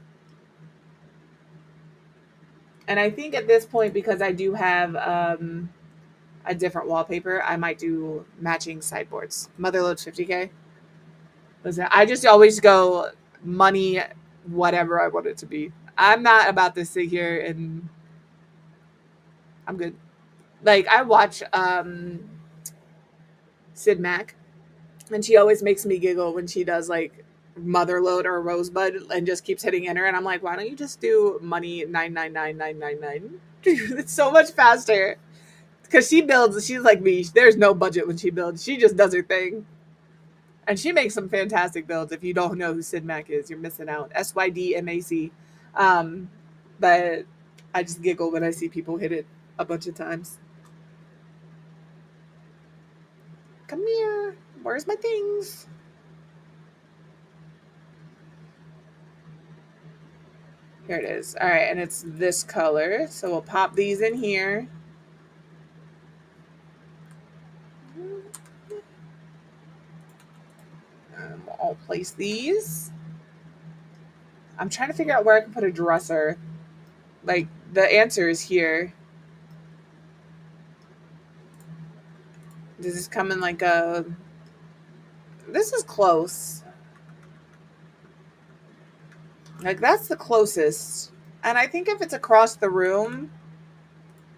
And I think at this point, because I do have a different wallpaper, I might do matching sideboards. Motherload's 50K. Listen, I just always go money, whatever I want it to be. I'm not about to sit here and I'm good. Like I watch Sid Mac, and she always makes me giggle when she does like Motherload or Rosebud and just keeps hitting enter. And I'm like, why don't you just do money 999,999? It's so much faster. Because she builds, she's like me. There's no budget when she builds. She just does her thing. And she makes some fantastic builds. If you don't know who Sid Mac is, you're missing out. SYDMAC. Um, but I just giggle when I see people hit it a bunch of times. Come here. Where's my things? Here it is. All right, and it's this color. So we'll pop these in here. I'll place these. I'm trying to figure out where I can put a dresser. Like, the answer is here. Does this come in like a... This is close. Like, that's the closest. And I think if it's across the room,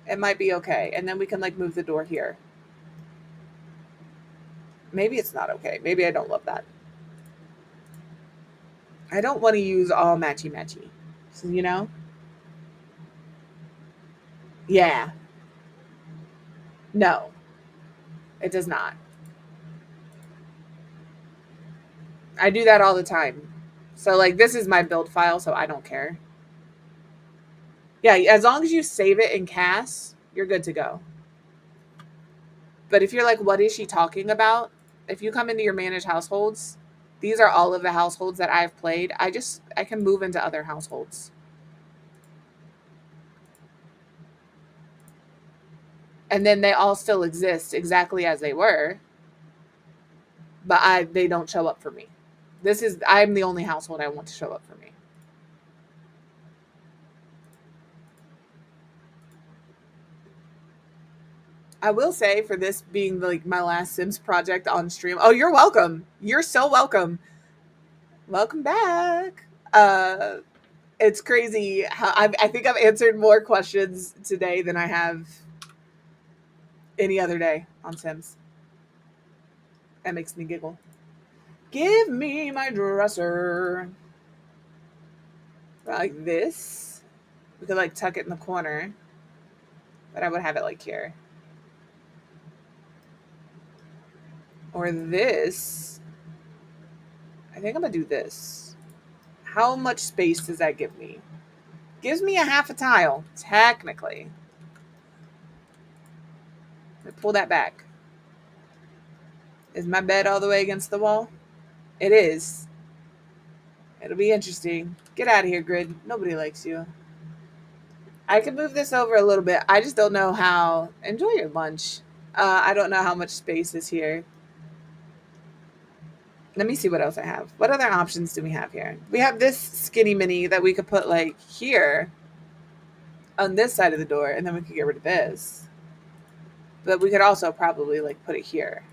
it might be okay. And then we can, like, move the door here. Maybe it's not okay. Maybe I don't love that. I don't want to use all matchy-matchy. So, you know? Yeah. No. It does not. I do that all the time. So, like, this is my build file, so I don't care. Yeah, as long as you save it in CAS, you're good to go. But if you're like, what is she talking about? If you come into your manage households, these are all of the households that I've played. I can move into other households. And then they all still exist exactly as they were. But they don't show up for me. I'm the only household I want to show up for me. I will say, for this being like my last Sims project on stream. Oh, you're welcome. You're so welcome. Welcome back. It's crazy how I think I've answered more questions today than I have any other day on Sims. That makes me giggle. Give me my dresser. Like this. We could like tuck it in the corner. But I would have it like here. Or this. I think I'm going to do this. How much space does that give me? Gives me a half a tile, technically. Let me pull that back. Is my bed all the way against the wall? It is. It'll be interesting. Get out of here, Grid. Nobody likes you. I can move this over a little bit. I just don't know how. Enjoy your lunch. I don't know how much space is here. Let me see what else I have. What other options do we have here? We have this skinny mini that we could put like here on this side of the door, and then we could get rid of this. But we could also probably like put it here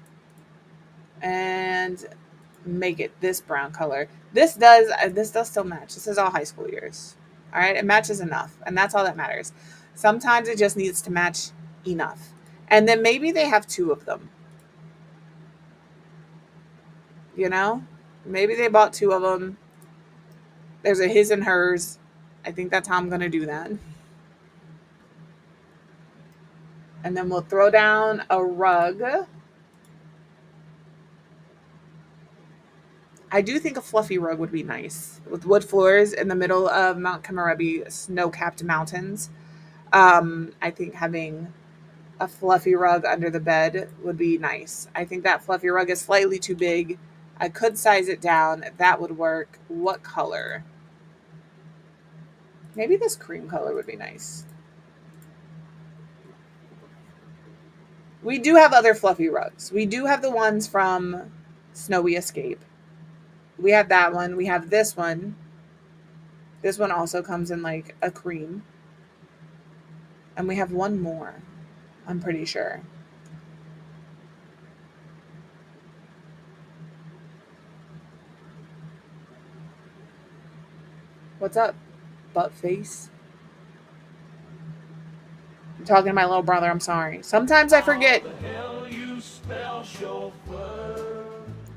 and make it this brown color. This does still match. This is all high school years. All right, it matches enough, and that's all that matters. Sometimes it just needs to match enough, and then maybe they have two of them. You know, Maybe they bought 2 of them. There's a his and hers. I think that's how I'm going to do that. And then we'll throw down a rug. I do think a fluffy rug would be nice with wood floors in the middle of Mount Kamarebi, snow-capped mountains. I think having a fluffy rug under the bed would be nice. I think that fluffy rug is slightly too big. I could size it down. That would work. What color? Maybe this cream color would be nice. We do have other fluffy rugs. We do have the ones from Snowy Escape. We have that one. We have this one. This one also comes in like a cream. And we have one more, I'm pretty sure. What's up, butt face? I'm talking to my little brother. I'm sorry. Sometimes I forget.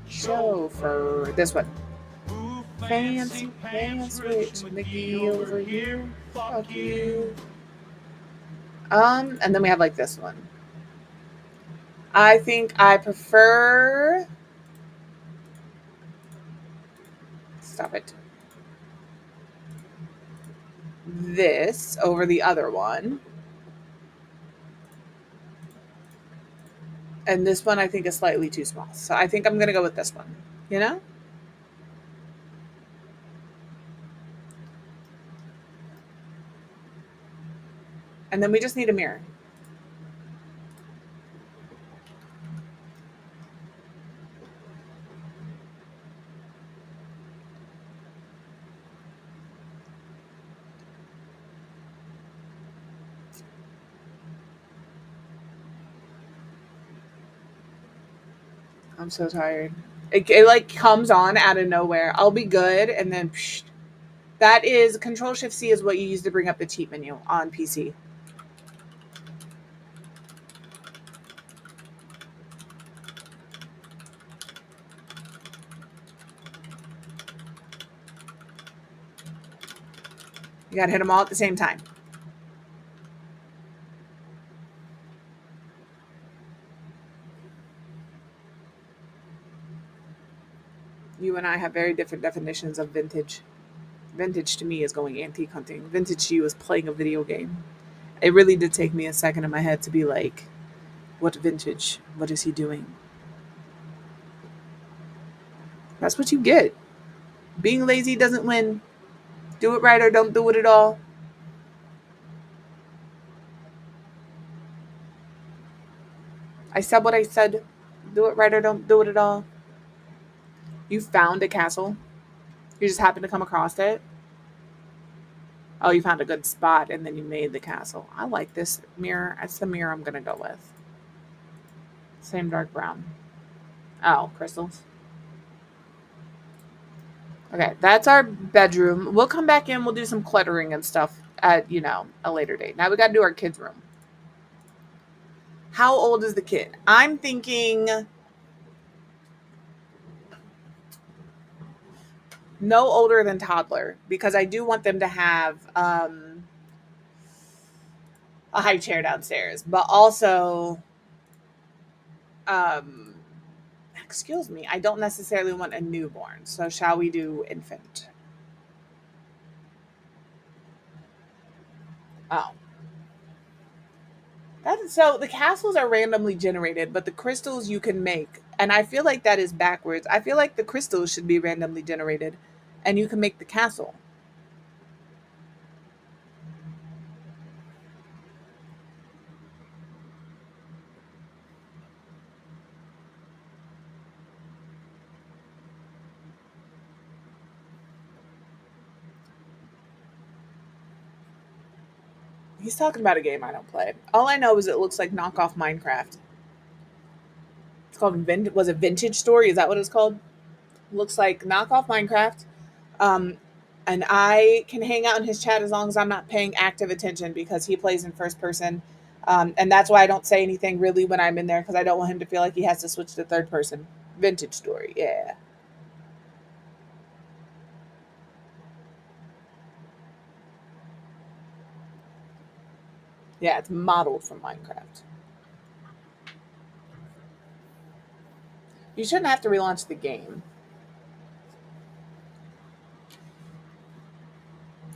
Chauffeur. This one. Fancy pants, rich McGee over here. Fuck you. And then we have like this one. I think I prefer. Stop it. This over the other one. And this one I think is slightly too small. So I think I'm going to go with this one. You know? And then we just need a mirror. I'm so tired. It like comes on out of nowhere. I'll be good, and then psh, that is Control-Shift-C is what you use to bring up the cheat menu on PC. You gotta hit them all at the same time. You and I have very different definitions of vintage. Vintage to me is going antique hunting. Vintage to you is playing a video game. It really did take me a second in my head to be like, what vintage? What is he doing? That's what you get. Being lazy doesn't win. Do it right or don't do it at all. I said what I said. Do it right or don't do it at all. You found a castle. You just happened to come across it. Oh, you found a good spot and then you made the castle. I like this mirror. That's the mirror I'm going to go with. Same dark brown. Oh, crystals. Okay, that's our bedroom. We'll come back in. We'll do some cluttering and stuff at, a later date. Now we got to do our kids' room. How old is the kid? I'm thinking no older than toddler because I do want them to have a high chair downstairs, but also, excuse me, I don't necessarily want a newborn. So shall we do infant? Oh. So the castles are randomly generated, but the crystals you can make. And I feel like that is backwards. I feel like the crystals should be randomly generated and you can make the castle. He's talking about a game I don't play. All I know is it looks like knockoff Minecraft. It's called was it Vintage Story? Is that what it's called? Looks like knockoff Minecraft. Um, and I can hang out in his chat as long as I'm not paying active attention because he plays in first person. And that's why I don't say anything really when I'm in there because I don't want him to feel like he has to switch to third person. Vintage Story, yeah. Yeah, it's modeled from Minecraft. You shouldn't have to relaunch the game.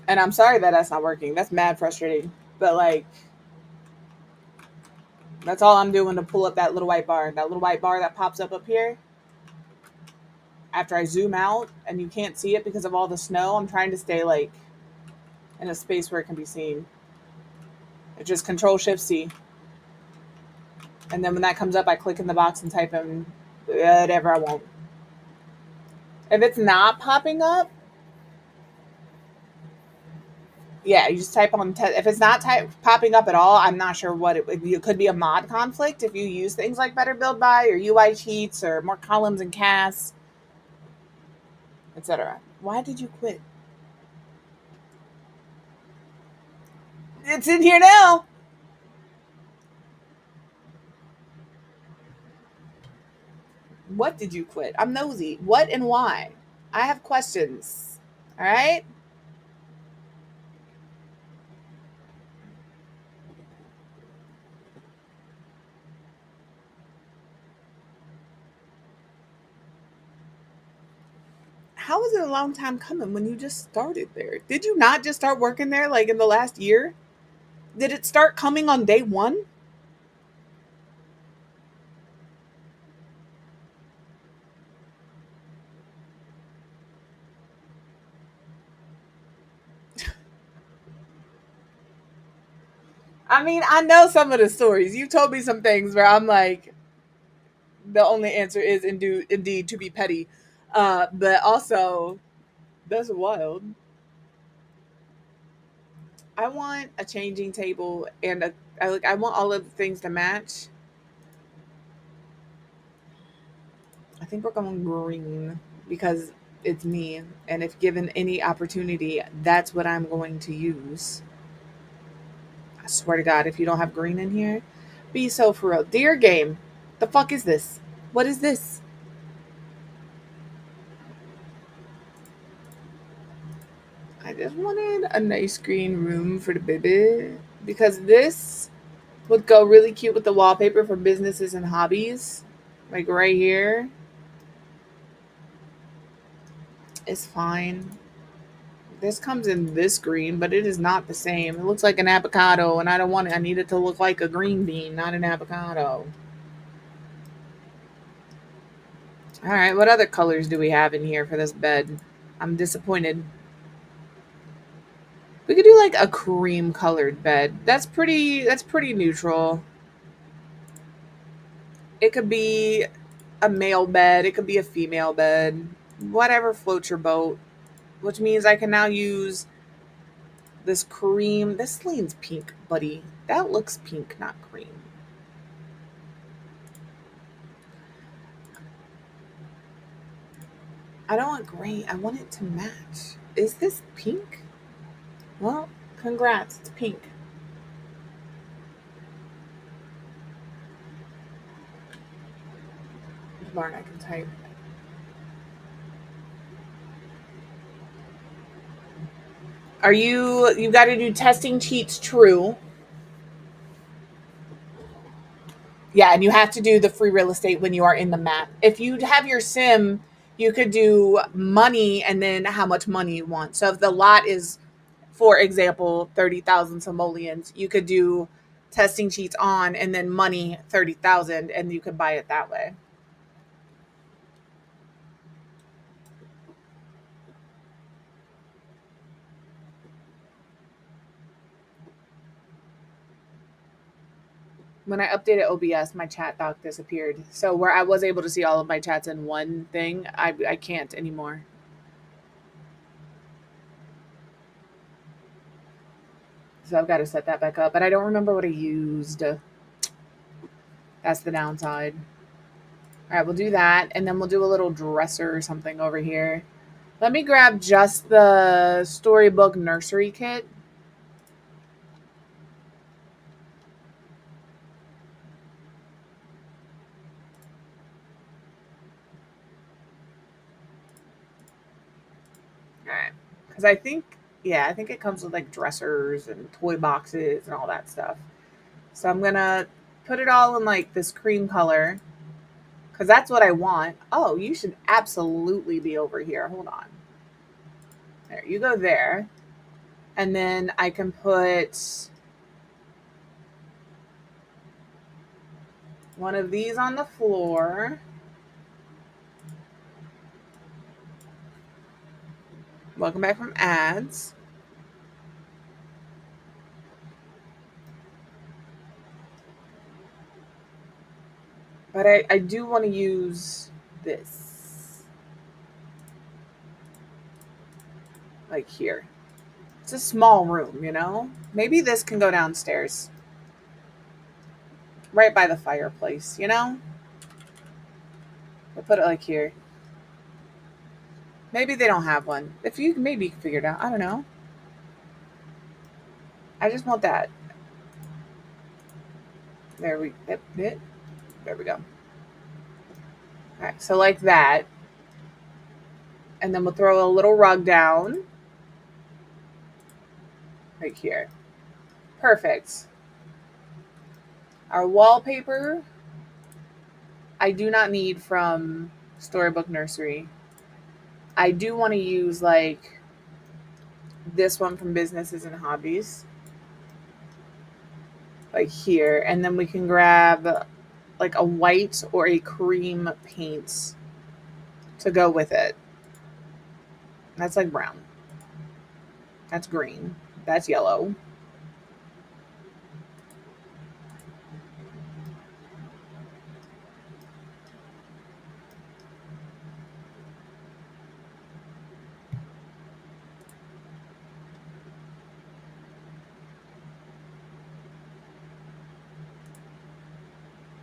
And I'm sorry that that's not working. That's mad frustrating. But like, that's all I'm doing to pull up that little white bar. That little white bar that pops up here. After I zoom out and you can't see it because of all the snow, I'm trying to stay like in a space where it can be seen. It's just Control Shift C. And then when that comes up, I click in the box and type in whatever I want. If it's not popping up, yeah, you just type on. If it's not popping up at all, I'm not sure what it could be a mod conflict if you use things like Better Build By or UI cheats or more columns and casts, etc. Why did you quit? It's in here now. What did you quit? I'm nosy. What and why? I have questions. All right. How is it a long time coming when you just started there? Did you not just start working there like in the last year? Did it start coming on day one? I mean, I know some of the stories. You told me some things where I'm like, the only answer is indeed to be petty. But also, that's wild. I want a changing table and I want all of the things to match. I think we're going green because it's me. And if given any opportunity, that's what I'm going to use. I swear to God, if you don't have green in here, be so for real. Dear game, the fuck is this? What is this? I just wanted a nice green room for the baby because this would go really cute with the wallpaper for businesses and hobbies. Like right here is fine. This comes in this green, but it is not the same. It looks like an avocado, and I don't want it. I need it to look like a green bean, not an avocado. All right, what other colors do we have in here for this bed? I'm disappointed. We could do like a cream colored bed. That's pretty neutral. It could be a male bed, it could be a female bed. Whatever floats your boat. Which means I can now use this cream. This leans pink, buddy. That looks pink, not cream. I don't want gray. I want it to match. Is this pink? Well, congrats. It's pink. Darn, I can type. You got to do testing cheats true. Yeah, and you have to do the free real estate when you are in the map. If you have your sim, you could do money and then how much money you want. So if the lot is, for example, 30,000 simoleons, you could do testing cheats on and then money 30,000 and you could buy it that way. When I updated OBS, my chat doc disappeared. So where I was able to see all of my chats in one thing, I can't anymore. So I've got to set that back up. But I don't remember what I used. That's the downside. All right, we'll do that. And then we'll do a little dresser or something over here. Let me grab just the storybook nursery kit. All right. Because I think it comes with like dressers and toy boxes and all that stuff. So I'm gonna put it all in like this cream color because that's what I want. Oh, you should absolutely be over here. Hold on. There, you go there. And then I can put one of these on the floor. Welcome back from ads. But I do want to use this. Like here. It's a small room, you know? Maybe this can go downstairs. Right by the fireplace, you know? We'll put it like here. Maybe they don't have one. If you maybe you can figure it out. I don't know. I just want that. There we there we go. Alright, so like that. And then we'll throw a little rug down. Right here. Perfect. Our wallpaper I do not need from Storybook Nursery. I do want to use like this one from Businesses and Hobbies. Like here. And then we can grab like a white or a cream paint to go with it. That's like brown. That's green. That's yellow.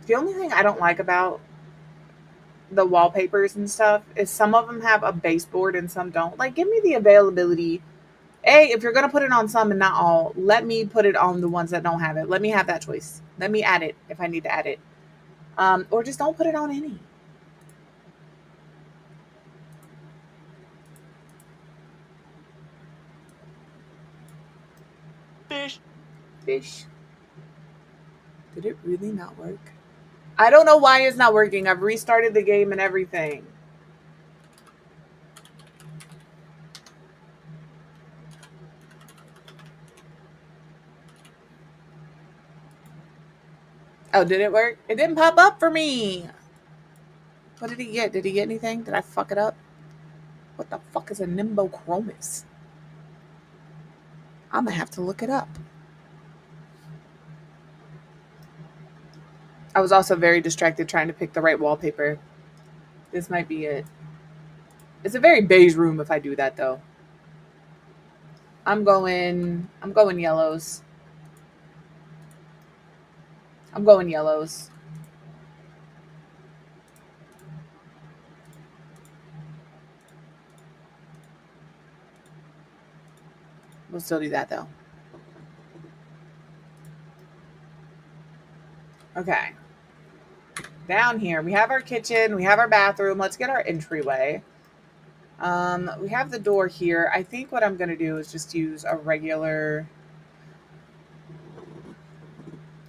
The only thing I don't like about the wallpapers and stuff is some of them have a baseboard and some don't. Like, give me the availability. If you're going to put it on some and not all, let me put it on the ones that don't have it. Let me have that choice. Let me add it if I need to add it. Or just don't put it on any. Fish. Did it really not work? I don't know why it's not working. I've restarted the game and everything. Oh, did it work? It didn't pop up for me. What did he get? Did he get anything? Did I fuck it up? What the fuck is a nimbochromis? I'm gonna have to look it up. I was also very distracted trying to pick the right wallpaper. This might be it. It's a very beige room if I do that though. I'm going yellows. I'm going yellows. We'll still do that though. Okay. Down here, we have our kitchen, we have our bathroom. Let's get our entryway. We have the door here. I think what I'm gonna do is just use a regular.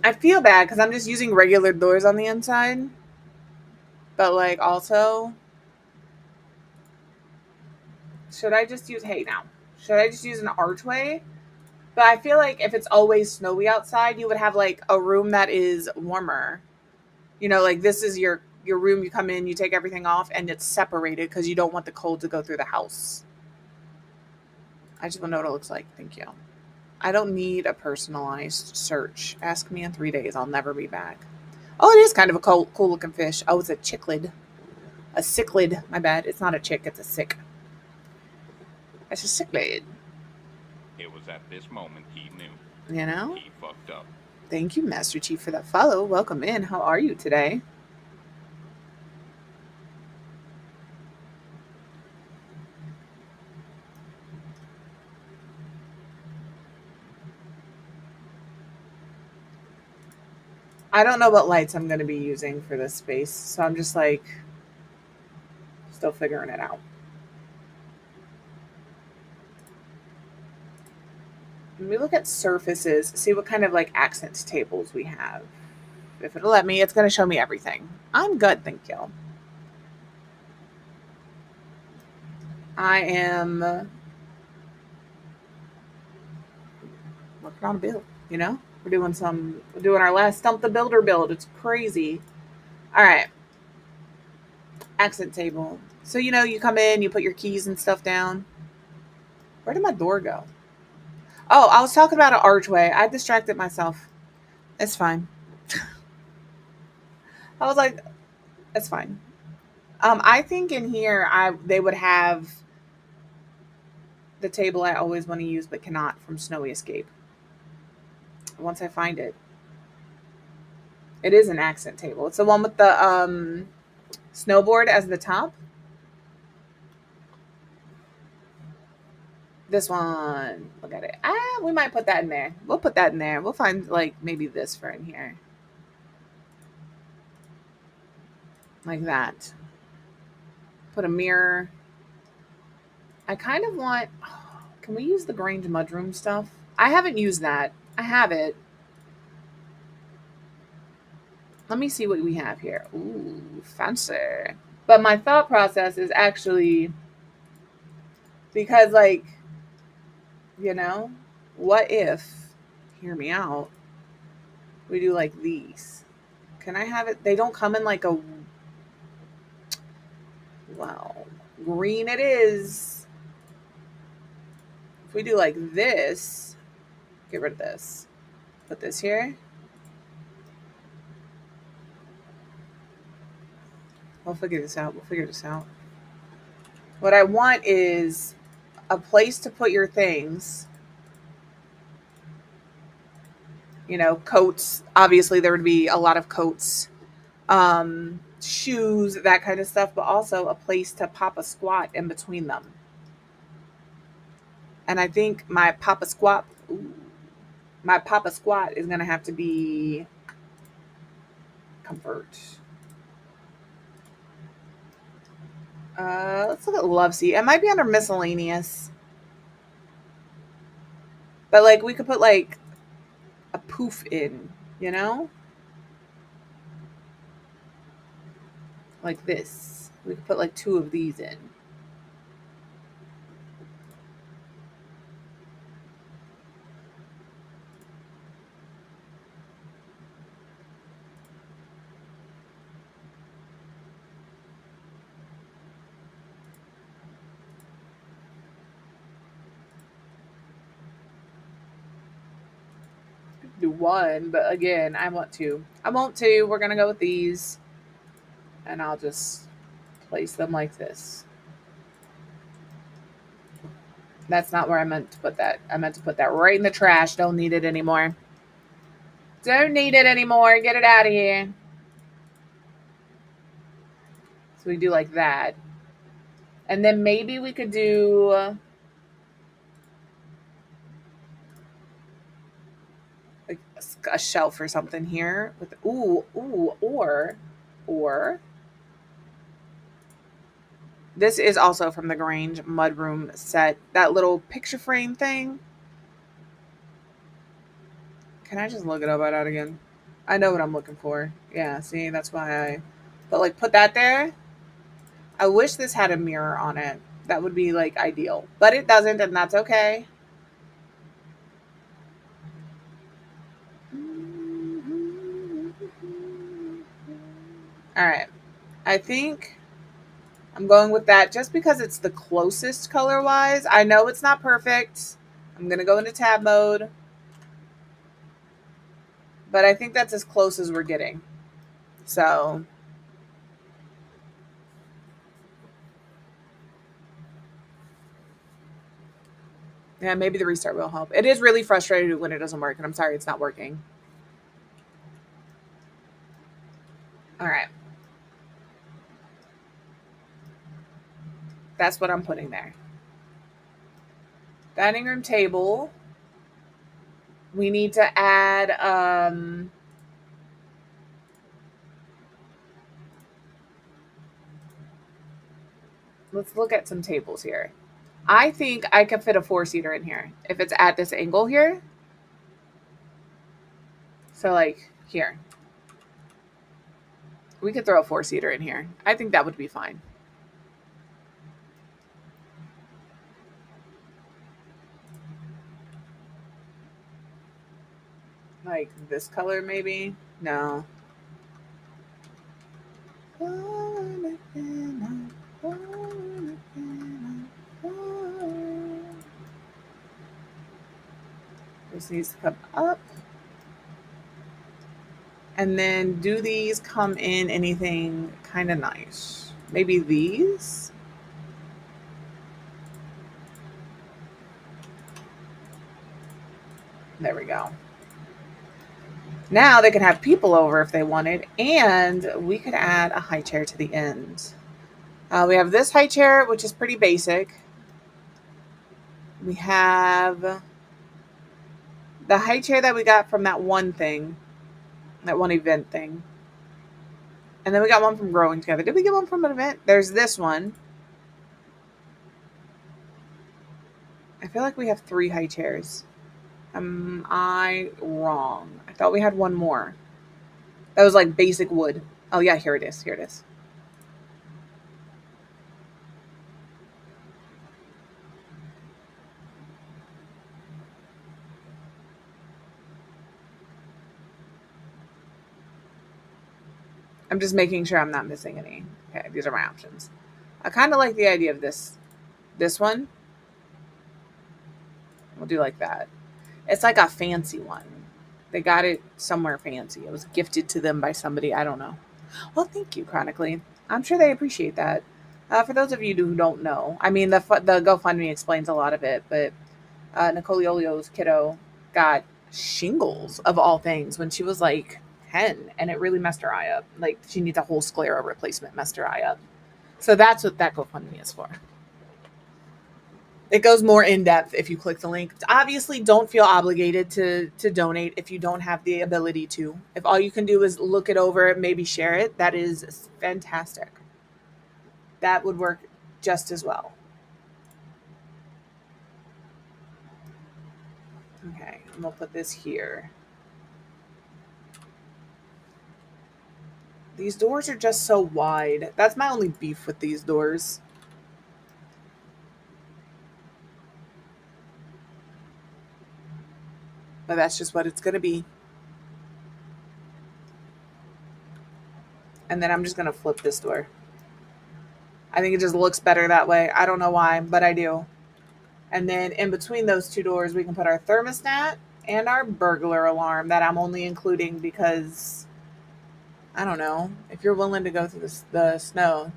I feel bad because I'm just using regular doors on the inside. But like also, should I just use should I just use an archway? But I feel like if it's always snowy outside, you would have like a room that is warmer. You know, like this is your room, you come in, you take everything off, and it's separated because you don't want the cold to go through the house. I just want to know what it looks like. Thank you. I don't need a personalized search. Ask me in 3 days. I'll never be back. Oh, it is kind of a cool looking fish. Oh, it's a cichlid. A cichlid. My bad. It's not a chick. It's a sick. It's a cichlid. It was at this moment he knew. You know? He fucked up. Thank you, Master Chief, for that follow. Welcome in. How are you today? I don't know what lights I'm going to be using for this space, so I'm just like still figuring it out. Let me look at surfaces, see what kind of like accent tables we have. If it'll let me, it's going to show me everything. I'm good, thank you. I am working on a build, you know? We're doing our last Stump the Builder build. It's crazy. All right. Accent table. So, you know, you come in, you put your keys and stuff down. Where did my door go? Oh, I was talking about an archway. I distracted myself. It's fine. I was like, it's fine. I think in here they would have the table I always want to use but cannot from Snowy Escape. Once I find it. It is an accent table. It's the one with the snowboard as the top. This one. Look at it. We might put that in there. We'll put that in there. We'll find like maybe this for in here. Like that. Put a mirror. I kind of want... Can we use the Grange Mudroom stuff? I haven't used that. I have it. Let me see what we have here. Ooh, fancy. But my thought process is actually... Because, like... You know? What if... Hear me out. We do like these. Can I have it? They don't come in like a... Well, green it is. If we do like this... Get rid of this. Put this here. We'll figure this out. What I want is a place to put your things. You know, coats. Obviously, there would be a lot of coats, shoes, that kind of stuff, but also a place to pop a squat in between them. And I think my papa squat is going to have to be comfort. Let's look at love seat. It might be under miscellaneous. But like we could put like a poof in, you know? Like this. We could put like 2 of these in. Do 1, but again, I want 2. We're going to go with these. And I'll just place them like this. That's not where I meant to put that. I meant to put that right in the trash. Don't need it anymore. Don't need it anymore. Get it out of here. So we do like that. And then maybe we could do like a shelf or something here with or this is also from the Grange Mudroom set. That little picture frame thing. Can I just look it up right out again? I know what I'm looking for. Yeah, see, that's why but like put that there. I wish this had a mirror on it. That would be like ideal. But it doesn't, and that's okay. All right. I think I'm going with that just because it's the closest color-wise. I know it's not perfect. I'm going to go into tab mode. But I think that's as close as we're getting. So... yeah, maybe the restart will help. It is really frustrating when it doesn't work, and I'm sorry it's not working. All right. That's what I'm putting there. Dining room table. We need to add let's look at some tables here. I think I could fit a 4-seater in here if it's at this angle here. So like here. We could throw a 4-seater in here. I think that would be fine. Like this color maybe? No. This needs to come up. And then do these come in anything kind of nice? Maybe these? There we go. Now they can have people over if they wanted, and we could add a high chair to the end. We have this high chair, which is pretty basic. We have the high chair that we got from that one thing, that one event thing. And then we got one from Growing Together. Did we get one from an event? There's this one. I feel like we have 3 high chairs. Am I wrong? I thought we had one more. That was like basic wood. Oh yeah, here it is. Here it is. I'm just making sure I'm not missing any. Okay, these are my options. I kind of like the idea of this one. We'll do like that. It's like a fancy one. They got it somewhere fancy. It was gifted to them by somebody. I don't know. Well, thank you, Chronically. I'm sure they appreciate that. For those of you who don't know, I mean, the GoFundMe explains a lot of it, but Nicoliolio's kiddo got shingles, of all things, when she was like 10, and it really messed her eye up. Like, she needs a whole sclera replacement, messed her eye up. So that's what that GoFundMe is for. It goes more in depth if you click the link. Obviously, don't feel obligated to donate if you don't have the ability to. If all you can do is look it over, maybe share it, that is fantastic. That would work just as well. Okay, and we'll put this here. These doors are just so wide. That's my only beef with these doors. But that's just what it's going to be. And then I'm just going to flip this door. I think it just looks better that way. I don't know why, but I do. And then in between those 2 doors, we can put our thermostat and our burglar alarm that I'm only including because, I don't know, if you're willing to go through the snow.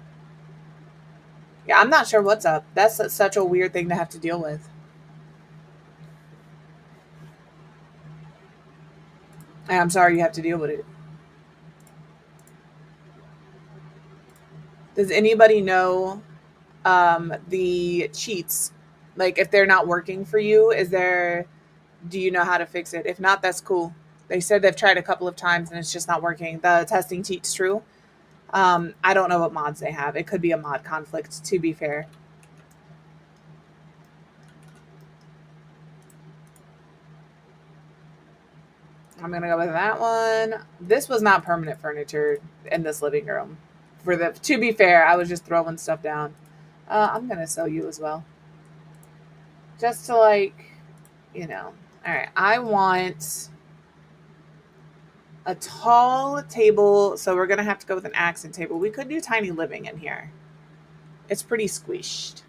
Yeah, I'm not sure what's up. That's such a weird thing to have to deal with. And I'm sorry you have to deal with it. Does anybody know the cheats? Like, if they're not working for you, do you know how to fix it? If not, that's cool. They said they've tried a couple of times and it's just not working. The testing cheats true. I don't know what mods they have. It could be a mod conflict, to be fair. I'm going to go with that one. This was not permanent furniture in this living room. To be fair, I was just throwing stuff down. I'm going to sell you as well. Just to, like, you know. All right. I want a tall table. So we're going to have to go with an accent table. We could do tiny living in here. It's pretty squished.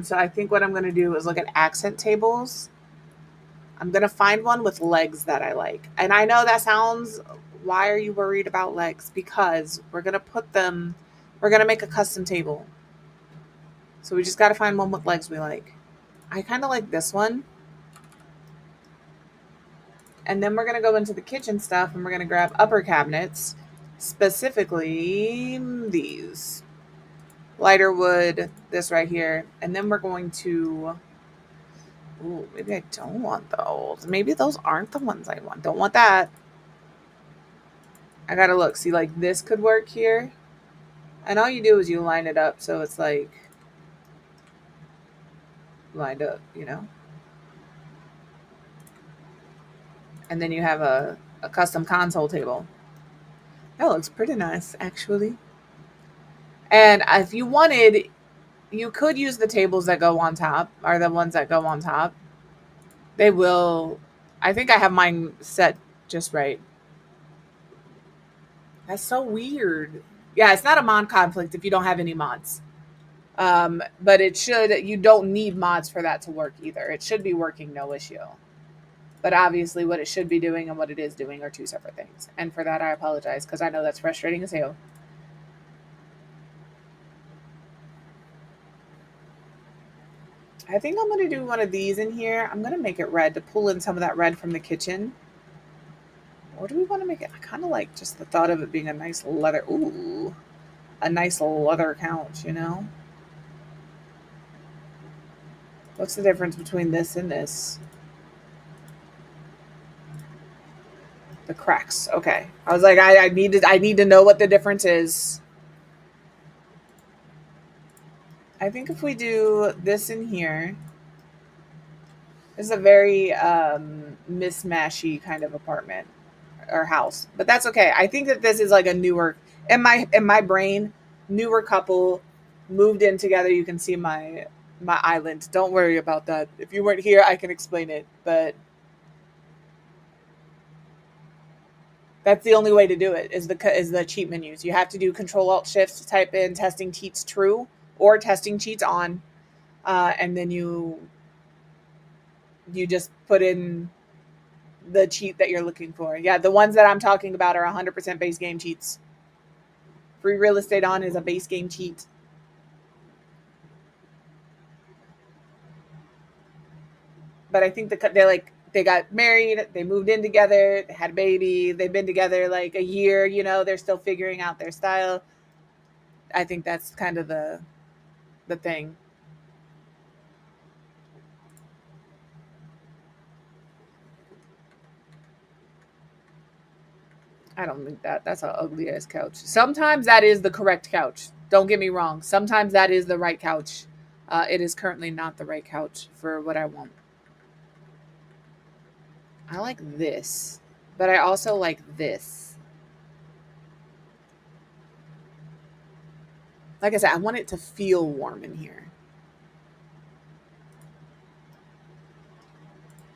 So I think what I'm going to do is look at accent tables. I'm going to find one with legs that I like. And I know that sounds, why are you worried about legs? Because we're going to make a custom table. So we just got to find one with legs we like. I kind of like this one. And then we're going to go into the kitchen stuff and we're going to grab upper cabinets, specifically these. Lighter wood, this right here. And then we're going to, ooh, maybe I don't want those. Maybe those aren't the ones I want. Don't want that. I gotta look. See, like this could work here. And all you do is you line it up so it's like lined up, you know? And then you have a custom console table. That looks pretty nice, actually. And if you wanted, you could use the tables that go on top, or the ones that go on top. They will. I think I have mine set just right. That's so weird. Yeah, it's not a mod conflict if you don't have any mods. But it should. You don't need mods for that to work either. It should be working no issue. But obviously, what it should be doing and what it is doing are two separate things. And for that, I apologize because I know that's frustrating as hell. I think I'm going to do one of these in here. I'm going to make it red to pull in some of that red from the kitchen. Or do we want to make it? I kind of like just the thought of it being a nice leather. Ooh, a nice leather couch, you know? What's the difference between this and this? The cracks. Okay. I was like, I need to know what the difference is. I think if we do this in here, this is a very mismashy kind of apartment or house, but that's okay. I think that this is like a newer in my brain, newer couple moved in together. You can see my island. Don't worry about that. If you weren't here, I can explain it, but that's the only way to do it is the cheat menus. You have to do Control Alt Shift to type in testing cheats true or testing cheats on, and then you just put in the cheat that you're looking for. Yeah, the ones that I'm talking about are 100% base game cheats. Free real estate on is a base game cheat. But I think they got married, they moved in together, they had a baby, they've been together like a year, you know, they're still figuring out their style. I think that's kind of the thing. I don't think that's an ugly ass couch. Sometimes that is the correct couch. Don't get me wrong. Sometimes that is the right couch. It is currently not the right couch for what I want. I like this, but I also like this. Like I said, I want it to feel warm in here.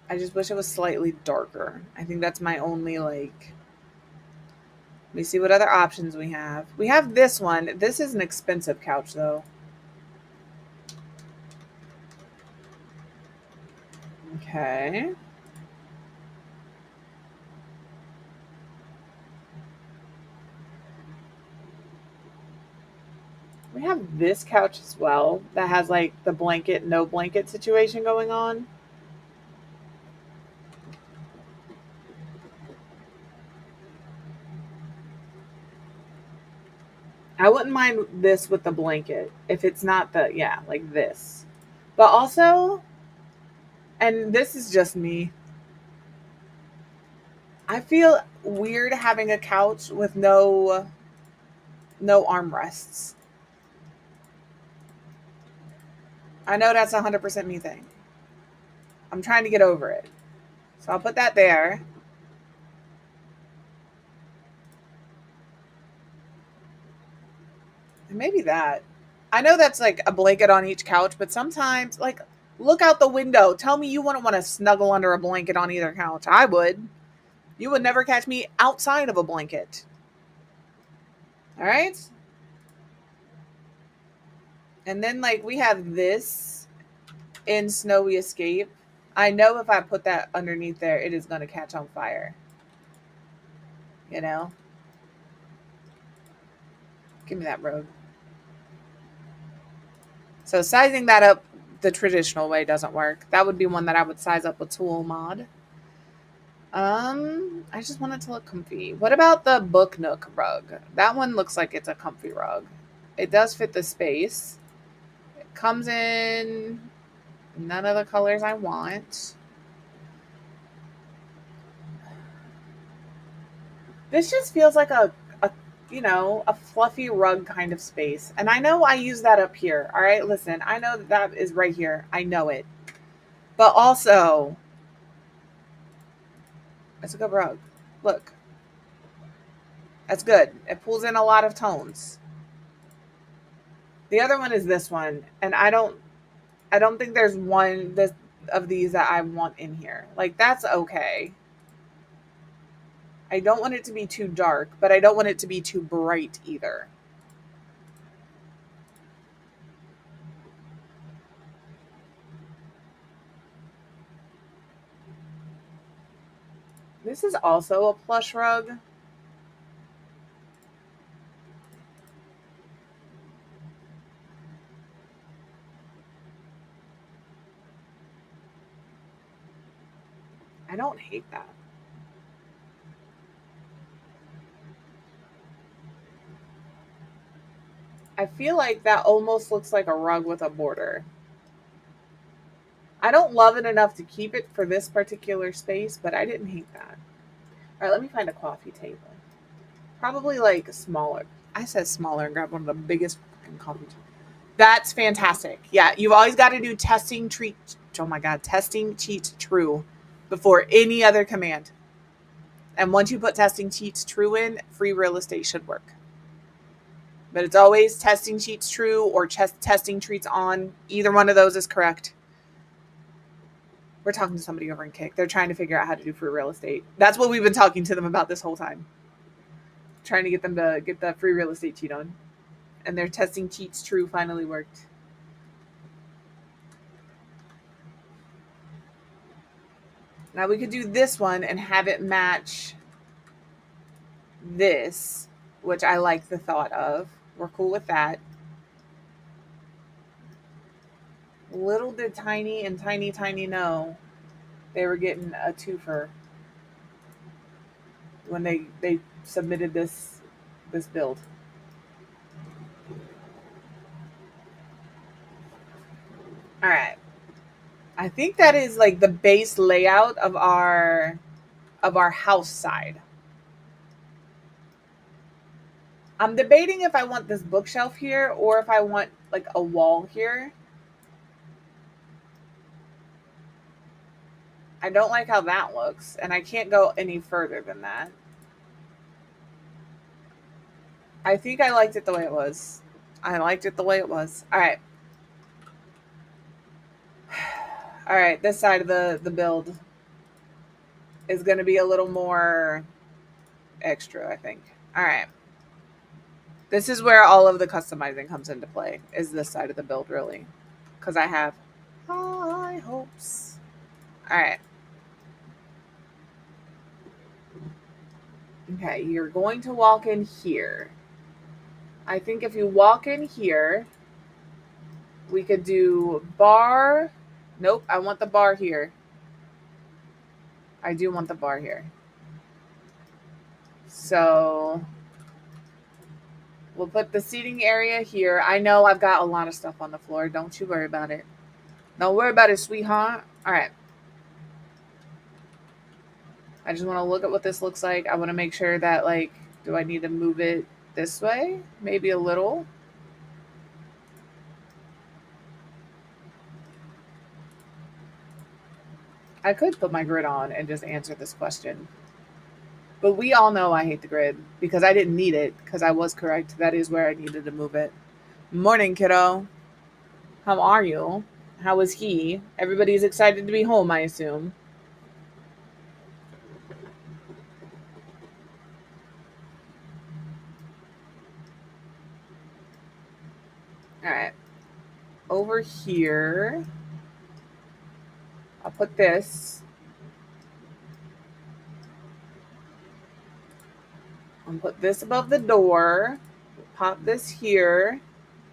I just wish it was slightly darker. I think that's my only like. Let me see what other options we have. We have this one. This is an expensive couch though. Okay. We have this couch as well that has like the blanket, no blanket situation going on. I wouldn't mind this with the blanket if it's not the, yeah, like this. But also, and this is just me, I feel weird having a couch with no armrests. I know that's 100% me thing. I'm trying to get over it. So I'll put that there. And maybe that. I know that's like a blanket on each couch, but sometimes, like, look out the window. Tell me you wouldn't want to snuggle under a blanket on either couch. I would. You would never catch me outside of a blanket. All right? And then, like, we have this in Snowy Escape. I know if I put that underneath there, it is going to catch on fire. You know? Give me that road. So sizing that up the traditional way doesn't work. That would be one that I would size up with tool mod. I just want it to look comfy. What about the Book Nook rug? That one looks like it's a comfy rug. It does fit the space. It comes in none of the colors I want. This just feels like a you know, a fluffy rug kind of space. And I know I use that up here. All right, listen, I know that is right here. I know it. But also, it's a good rug. Look, that's good. It pulls in a lot of tones. The other one is this one, and I don't think there's one this of these that I want in here. Like, that's okay. I don't want it to be too dark, but I don't want it to be too bright either. This is also a plush rug. I don't hate that. I feel like that almost looks like a rug with a border. I don't love it enough to keep it for this particular space, but I didn't hate that. All right, let me find a coffee table. Probably like smaller. I said smaller and grab one of the biggest fucking coffee tables. That's fantastic. Yeah, you've always got to do testing treat. Oh my God, testing cheats true before any other command. And once you put testing cheats true in, free real estate should work. But it's always testing cheats true or testing treats on. Either one of those is correct. We're talking to somebody over in Kick. They're trying to figure out how to do free real estate. That's what we've been talking to them about this whole time. Trying to get them to get the free real estate cheat on. And their testing cheats true finally worked. Now we could do this one and have it match this, which I like the thought of. We're cool with that. Little did Tiny and Tiny know they were getting a twofer when they submitted this build. All right. I think that is like the base layout of our house side. I'm debating if I want this bookshelf here or if I want like a wall here. I don't like how that looks, and I can't go any further than that. I think I liked it the way it was. I liked it the way it was. All right. All right, this side of the build is going to be a little more extra, I think. All right. This is where all of the customizing comes into play, is this side of the build, really. Because I have high hopes. All right. Okay, you're going to walk in here. I think if you walk in here, we could do bar. Nope, I want the bar here. I do want the bar here. So we'll put the seating area here. I know I've got a lot of stuff on the floor. Don't you worry about it. Don't worry about it, sweetheart. All right. I just want to look at what this looks like. I want to make sure that, like, do I need to move it this way? Maybe a little. I could put my grid on and just answer this question. But we all know I hate the grid because I didn't need it because I was correct. That is where I needed to move it. Morning, kiddo. How are you? How is he? Everybody's excited to be home, I assume. All right. Over here, I'll put this. I'll put this above the door. Pop this here.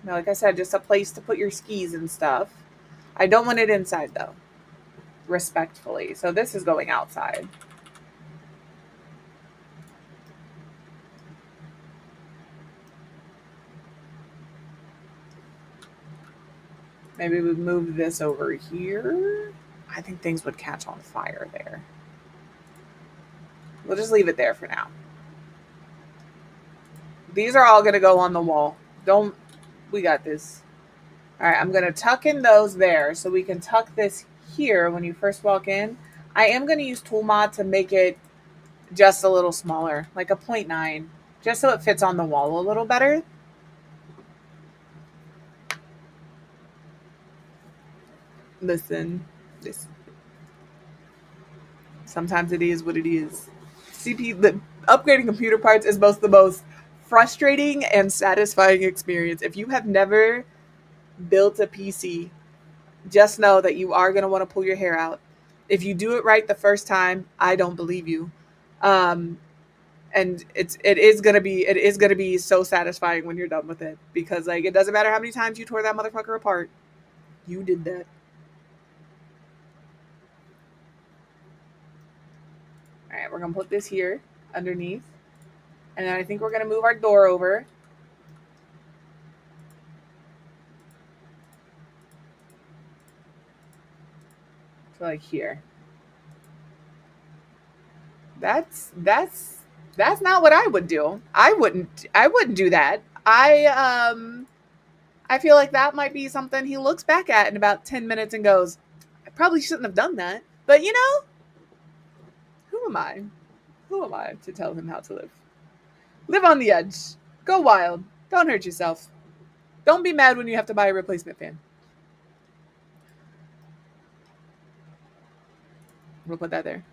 Now, like I said, just a place to put your skis and stuff. I don't want it inside, though. Respectfully. So this is going outside. Maybe we move this over here. I think things would catch on fire there. We'll just leave it there for now. These are all going to go on the wall. We got this. All right, I'm going to tuck in those there so we can tuck this here when you first walk in. I am going to use Tool Mod to make it just a little smaller, like a 0.9, just so it fits on the wall a little better. Listen. Sometimes it is what it is. Upgrading computer parts is both the most frustrating and satisfying experience. If you have never built a PC, just know that you are going to want to pull your hair out. If you do it right the first time, I don't believe you. And it is gonna be so satisfying when you're done with it, because like it doesn't matter how many times you tore that motherfucker apart, you did that. All right, we're gonna put this here underneath, and then I think we're gonna move our door over. To like here. That's not what I would do. I wouldn't do that. I feel like that might be something he looks back at in about 10 minutes and goes, I probably shouldn't have done that. But you know, who am I? Who am I to tell him how to live? Live on the edge. Go wild. Don't hurt yourself. Don't be mad when you have to buy a replacement fan. We'll put that there.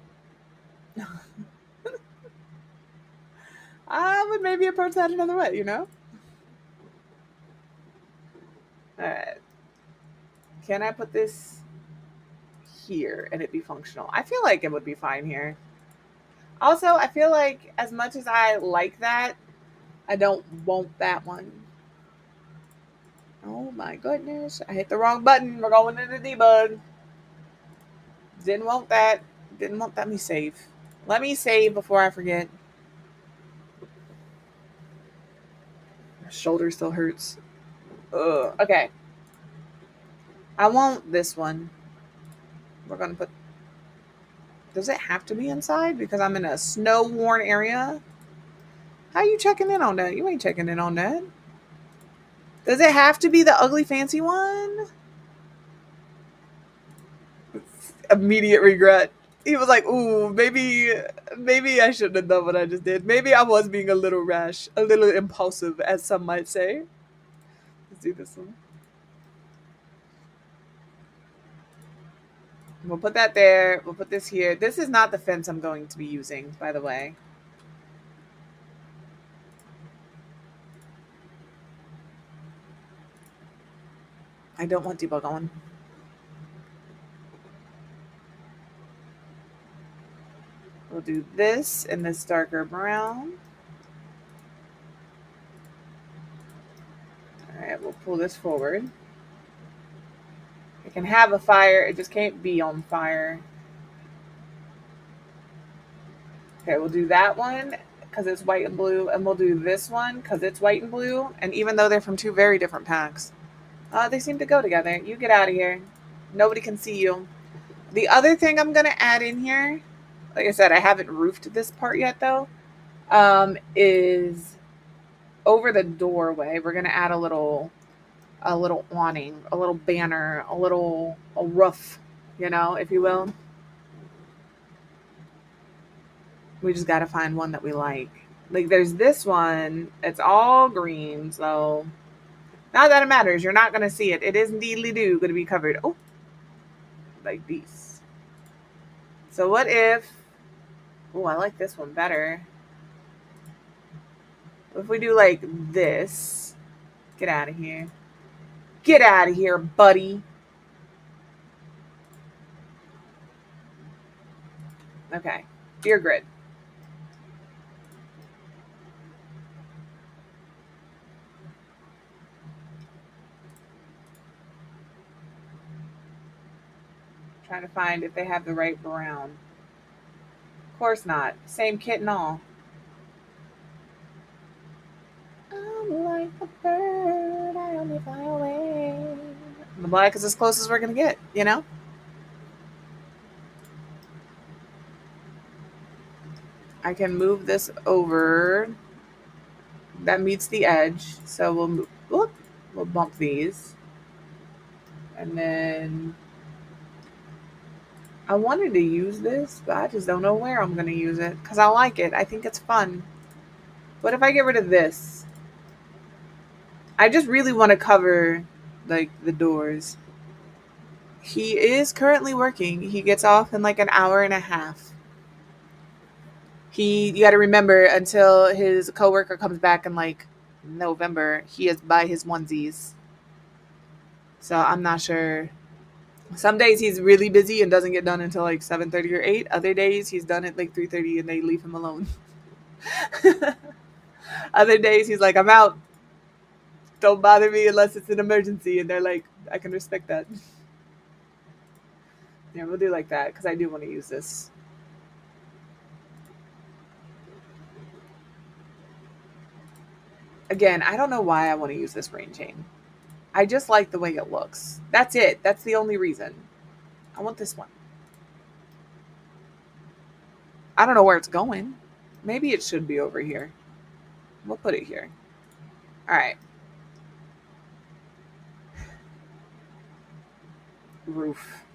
I would maybe approach that another way, you know? Alright. Can I put this here and it be functional? I feel like it would be fine here. Also, I feel like as much as I like that, I don't want that one. Oh my goodness. I hit the wrong button. We're going into the debug. Didn't want that. Didn't want that. Let me save. Let me save before I forget. My shoulder still hurts. Ugh. Okay. I want this one. We're going to put... Does it have to be inside? Because I'm in a snow-worn area? How are you checking in on that? You ain't checking in on that. Does it have to be the ugly fancy one? Immediate regret. He was like, ooh, maybe I shouldn't have done what I just did. Maybe I was being a little rash, a little impulsive, as some might say. Let's do this one. We'll put that there. We'll put this here. This is not the fence I'm going to be using, by the way. I don't want debug on. We'll do this in this darker brown. All right, we'll pull this forward. It can have a fire, it just can't be on fire. Okay, we'll do that one because it's white and blue, and we'll do this one because it's white and blue. And even though they're from two very different packs, they seem to go together. You get out of here. Nobody can see you. The other thing I'm going to add in here, like I said, I haven't roofed this part yet though, is over the doorway. We're going to add a little awning, a little banner, a roof, you know, if you will. We just got to find one that we like. Like there's this one. It's all green, so not that it matters. You're not going to see it. It is indeedly going to be covered. Oh, like these. So what if, oh, I like this one better. If we do like this, get out of here. Get out of here, buddy. Okay, dear grid. Trying to find if they have the right brown. Of course not. Same kit and all. I'm like a bird, I only fly away. The black is as close as we're gonna get, you know? I can move this over that meets the edge. So we'll move, whoop, we'll bump these. And then I wanted to use this, but I just don't know where I'm going to use it because I like it. I think it's fun. What if I get rid of this? I just really want to cover like the doors. He is currently working. He gets off in like an hour and a half. You got to remember until his coworker comes back in like November, he is by his onesies. So I'm not sure. Some days he's really busy and doesn't get done until like 7:30 or 8. Other days he's done at like 3:30 and they leave him alone. Other days he's like, I'm out. Don't bother me unless it's an emergency. And they're like, I can respect that. Yeah, we'll do like that because I do want to use this. Again, I don't know why I want to use this rain chain. I just like the way it looks. That's it. That's the only reason. I want this one. I don't know where it's going. Maybe it should be over here. We'll put it here. All right. Roof.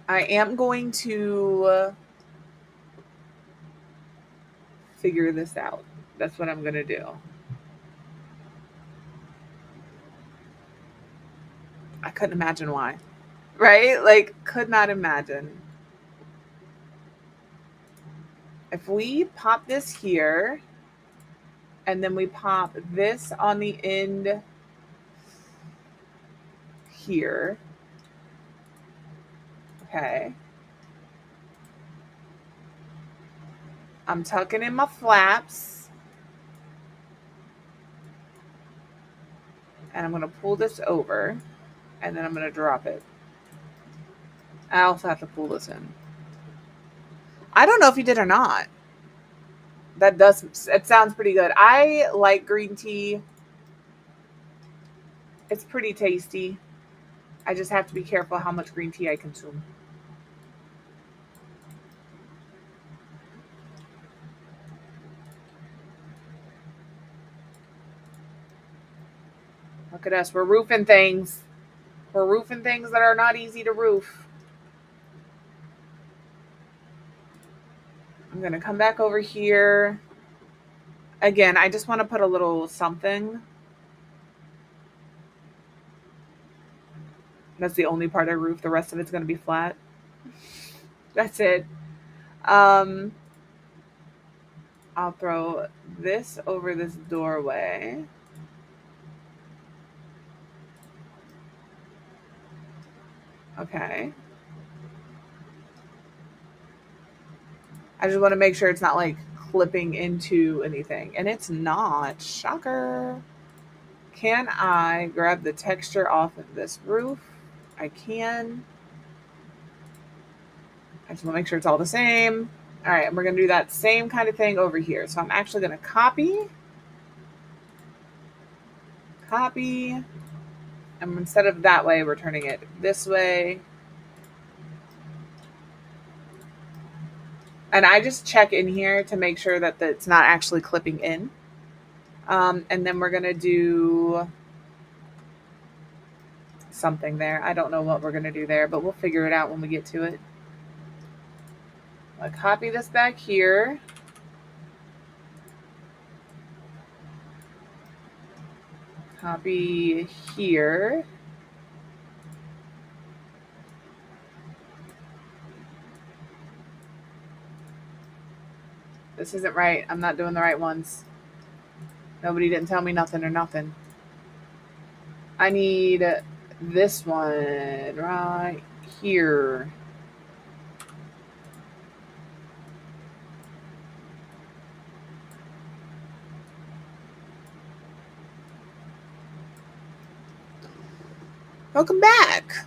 I am going to figure this out. That's what I'm going to do. I couldn't imagine why. Right? Like, could not imagine. If we pop this here, and then we pop this on the end here. Okay. I'm tucking in my flaps. And I'm going to pull this over. And then I'm going to drop it. I also have to pull this in. I don't know if you did or not. It sounds pretty good. I like green tea. It's pretty tasty. I just have to be careful how much green tea I consume. Look at us. We're roofing things. We're roofing things that are not easy to roof. I'm going to come back over here. Again, I just want to put a little something. That's the only part I roof. The rest of it's going to be flat. That's it. I'll throw this over this doorway. Okay. I just want to make sure it's not like clipping into anything. And it's not. Shocker. Can I grab the texture off of this roof? I can. I just want to make sure it's all the same. All right, and we're going to do that same kind of thing over here. So I'm actually going to copy. And instead of that way, we're turning it this way. And I just check in here to make sure that it's not actually clipping in. And then we're going to do something there. I don't know what we're going to do there, but we'll figure it out when we get to it. I'll copy this back here. Copy here. This isn't right. I'm not doing the right ones. Nobody didn't tell me nothing or nothing. I need this one right here. Welcome back.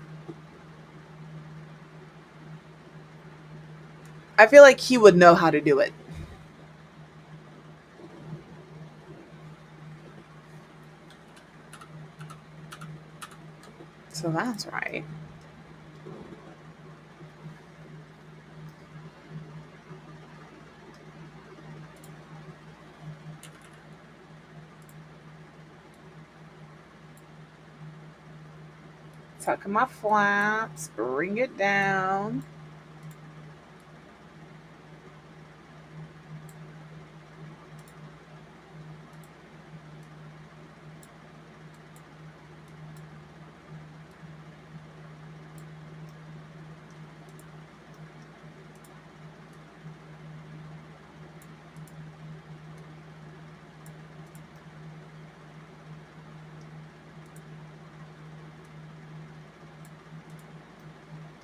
I feel like he would know how to do it. So that's right. Tuck my flaps, bring it down.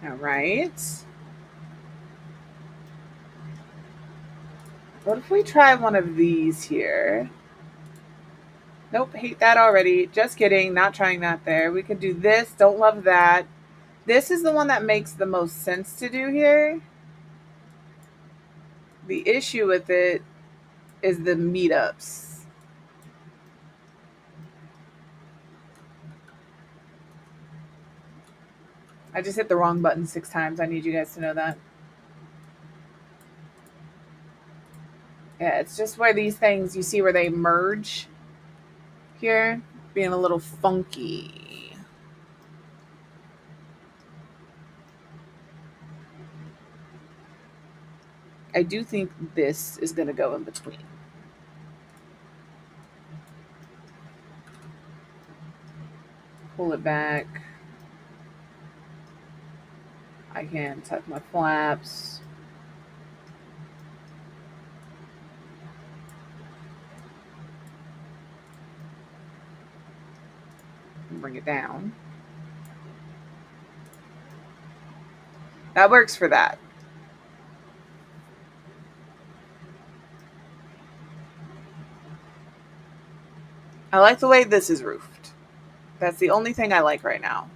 All right. What if we try one of these here? Nope, hate that already. Just kidding. Not trying that there. We could do this. Don't love that. This is the one that makes the most sense to do here. The issue with it is the meetups. I just hit the wrong button 6 times. I need you guys to know that. Yeah, it's just where these things, you see where they merge here, being a little funky. I do think this is going to go in between. Pull it back. I can tuck my flaps. And bring it down. That works for that. I like the way this is roofed. That's the only thing I like right now.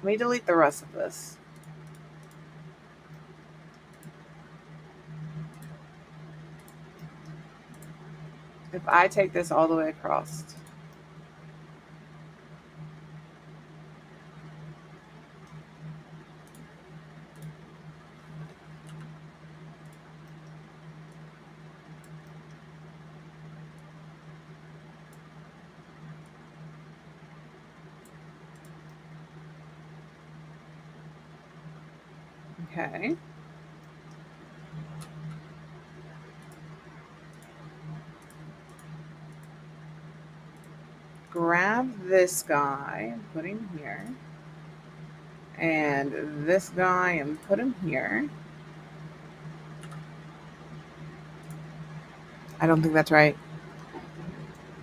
Let me delete the rest of this. If I take this all the way across, okay. Grab this guy and put him here. And this guy and put him here. I don't think that's right.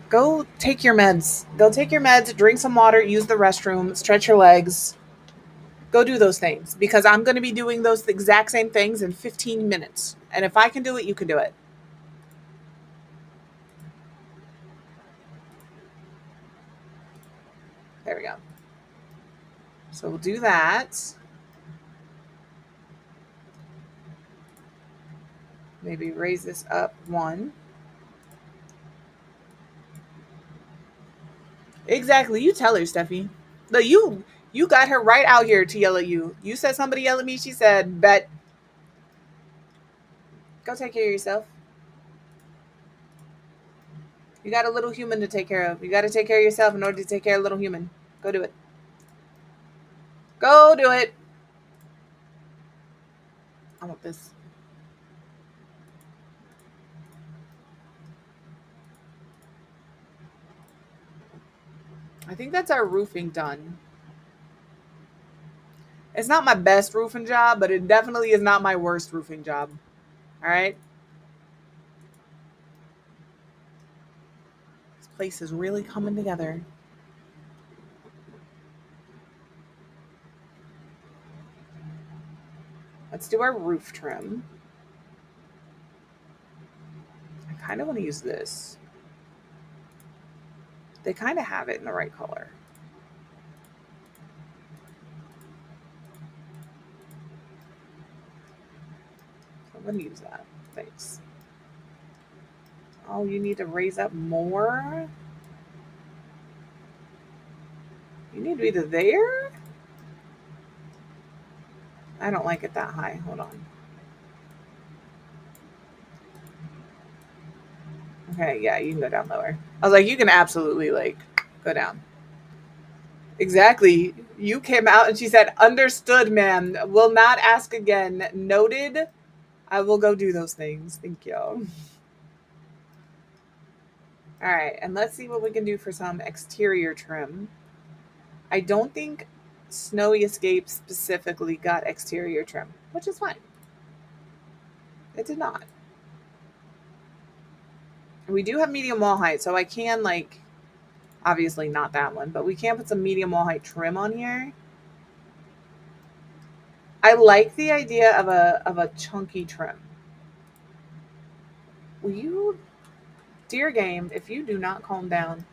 Go take your meds. Go take your meds, drink some water, use the restroom, stretch your legs. Go do those things because I'm going to be doing those exact same things in 15 minutes. And if I can do it, you can do it. There we go. So we'll do that. Maybe raise this up 1. Exactly. You tell her, Steffi. No, you got her right out here to yell at you. You said somebody yell at me. She said, bet. Go take care of yourself. You got a little human to take care of. You got to take care of yourself in order to take care of a little human. Go do it. Go do it. I want this. I think that's our roofing done. It's not my best roofing job, but it definitely is not my worst roofing job. All right? This place is really coming together. Let's do our roof trim. I kind of want to use this. They kind of have it in the right color. I'm going to use that. Thanks. Oh, you need to raise up more? You need to be there? I don't like it that high. Hold on. Okay, yeah, you can go down lower. I was like, you can absolutely like go down. Exactly. You came out and she said, understood, ma'am. Will not ask again. Noted. I will go do those things. Thank you. All right, and let's see what we can do for some exterior trim. I don't think Snowy Escape specifically got exterior trim, which is fine. It did not. We do have medium wall height, so I can like, obviously not that one, but we can put some medium wall height trim on here. I like the idea of a chunky trim. Will you, dear game, if you do not calm down,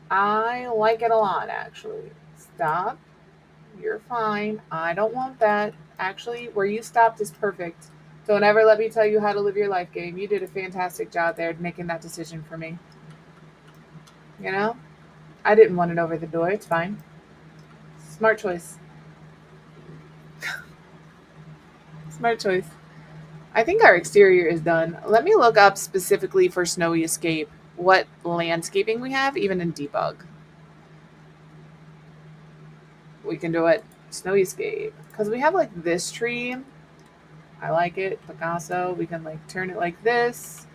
I like it a lot actually. Stop. You're fine. I don't want that. Actually, where you stopped is perfect. Don't ever let me tell you how to live your life, game. You did a fantastic job there making that decision for me. You know? I didn't want it over the door. It's fine. Smart choice. Smart choice. I think our exterior is done. Let me look up specifically for Snowy Escape what landscaping we have, even in debug. We can do it. Snowy Escape. Because we have like this tree. I like it. Picasso. We can like turn it like this.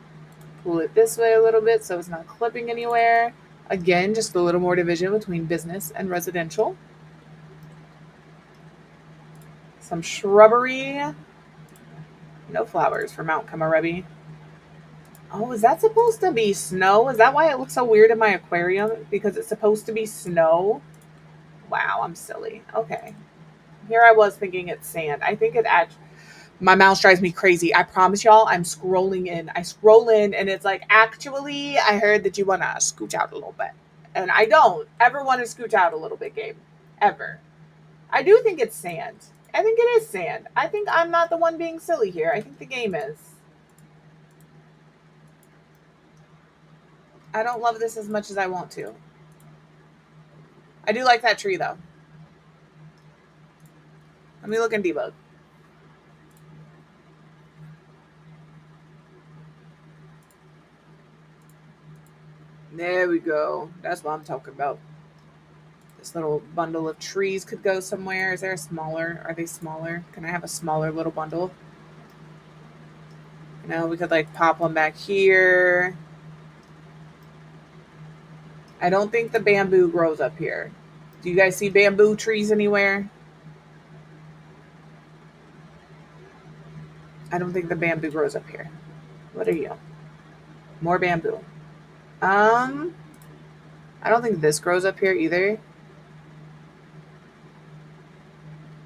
Pull it this way a little bit so it's not clipping anywhere. Again, just a little more division between business and residential. Some shrubbery. No flowers for Mount Kamarebi. Oh, is that supposed to be snow? Is that why it looks so weird in my aquarium? Because it's supposed to be snow? Wow, I'm silly. Okay. Here I was thinking it's sand. I think it actually... My mouse drives me crazy. I promise y'all, I'm scrolling in. I scroll in and it's like, actually, I heard that you want to scooch out a little bit. And I don't ever want to scooch out a little bit, Gabe. Ever. I do think it's sand. I think it is sand. I think I'm not the one being silly here. I think the game is. I don't love this as much as I want to. I do like that tree, though. Let me look in debug. There we go. That's what I'm talking about. This little bundle of trees could go somewhere. Is there a smaller? Are they smaller? Can I have a smaller little bundle? You know, we could like pop one back here. I don't think the bamboo grows up here. Do you guys see bamboo trees anywhere? I don't think the bamboo grows up here. What are you? More bamboo. I don't think this grows up here either.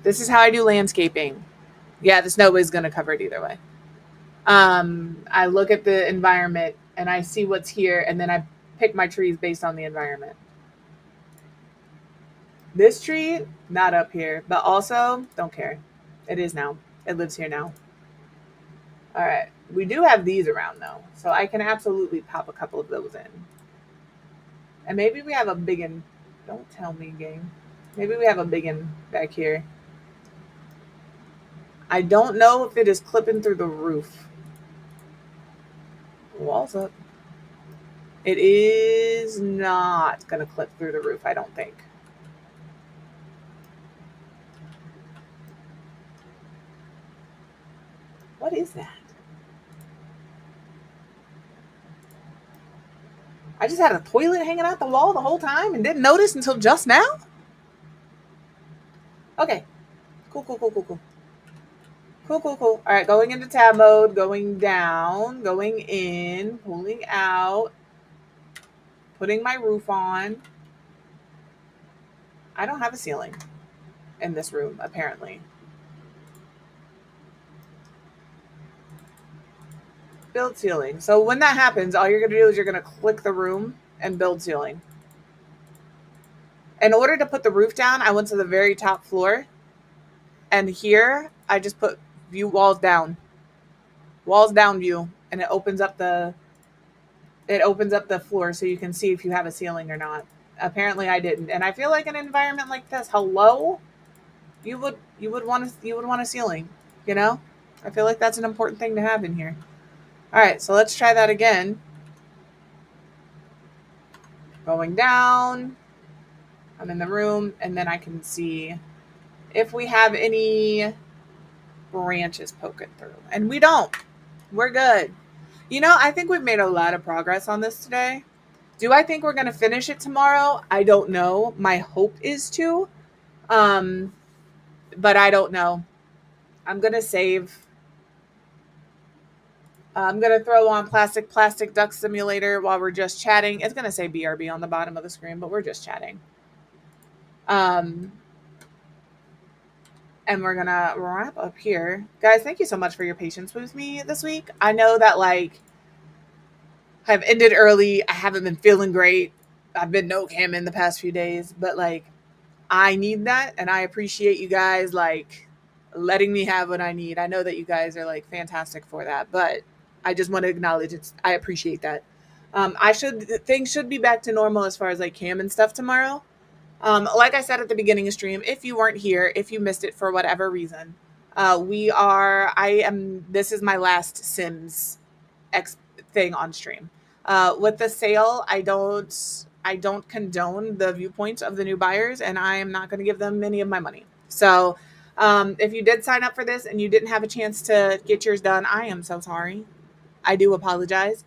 This is how I do landscaping. Yeah, the snow is going to cover it either way. I look at the environment and I see what's here, and then I pick my trees based on the environment. This tree, not up here, but also don't care. It is now. It lives here now. All right. We do have these around though, so I can absolutely pop a couple of those in. And maybe we have a big one. Don't tell me, game. Maybe we have a big one back here. I don't know if it is clipping through the roof. Walls up. It is not going to clip through the roof, I don't think. What is that? I just had a toilet hanging out the wall the whole time and didn't notice until just now? Okay. Cool. Cool. All right, going into tab mode, going down, going in, pulling out, putting my roof on. I don't have a ceiling in this room, apparently. Build ceiling. So when that happens, all you're going to do is you're going to click the room and build ceiling. In order to put the roof down, I went to the very top floor. And here, I just put view walls down. Walls down view. And it opens up the floor so you can see if you have a ceiling or not. Apparently I didn't. And I feel like an environment like this, hello, you would want a ceiling, you know? I feel like that's an important thing to have in here. All right, so let's try that again. Going down. I'm in the room, and then I can see if we have any branches poking through. And we don't. We're good. You know, I think we've made a lot of progress on this today. Do I think we're going to finish it tomorrow? I don't know. My hope is to. But I don't know. I'm going to save. I'm going to throw on Plastic Duck Simulator while we're just chatting. It's going to say BRB on the bottom of the screen, but we're just chatting. And we're going to wrap up here. Guys, thank you so much for your patience with me this week. I know that, like, I've ended early. I haven't been feeling great. I've been no cam in the past few days, but, like, I need that, and I appreciate you guys, like, letting me have what I need. I know that you guys are, like, fantastic for that, but I just want to acknowledge I appreciate that. Things should be back to normal as far as, like, cam and stuff tomorrow. Like I said at the beginning of stream, if you weren't here, if you missed it for whatever reason, this is my last Sims thing on stream. With the sale, I don't condone the viewpoints of the new buyers, and I am not going to give them any of my money. So if you did sign up for this and you didn't have a chance to get yours done, I am so sorry. I do apologize.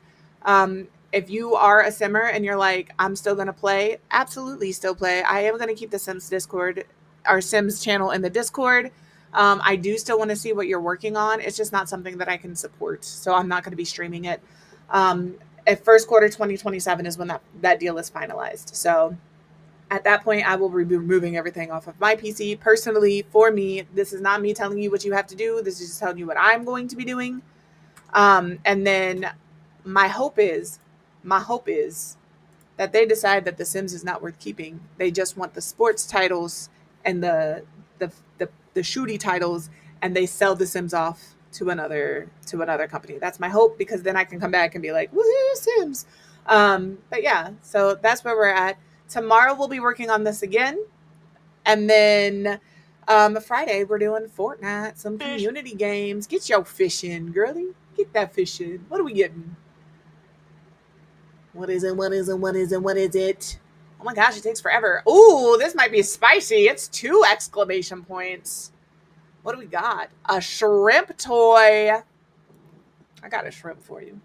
If you are a simmer and you're like, I'm still going to play, absolutely still play. I am going to keep the Sims Discord, our Sims channel in the Discord. I do still want to see what you're working on. It's just not something that I can support. So I'm not going to be streaming it. At first quarter 2027 is when that deal is finalized. So at that point, I will be removing everything off of my PC. Personally, for me, this is not me telling you what you have to do. This is just telling you what I'm going to be doing. And then my hope is that they decide that The Sims is not worth keeping. They just want the sports titles and the shooty titles, and they sell The Sims off to another company. That's my hope, because then I can come back and be like, woohoo, Sims. But yeah, so that's where we're at. Tomorrow we'll be working on this again. And then Friday we're doing Fortnite, some community games. Get your fish in, girlie. Get that fish in. What are we getting? What is it? Oh my gosh, it takes forever. Ooh, this might be spicy. It's 2 exclamation points. What do we got? A shrimp toy. I got a shrimp for you.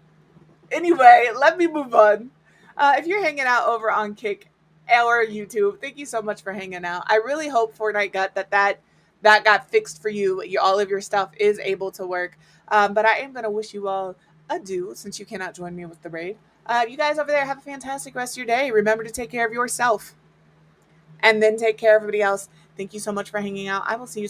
Anyway, let me move on. If you're hanging out over on Kick or YouTube, thank you so much for hanging out. I really hope Fortnite got that got fixed for you. All of your stuff is able to work. But I am going to wish you all adieu, since you cannot join me with the raid. You guys over there have a fantastic rest of your day. Remember to take care of yourself, and then take care of everybody else. Thank you so much for hanging out. I will see you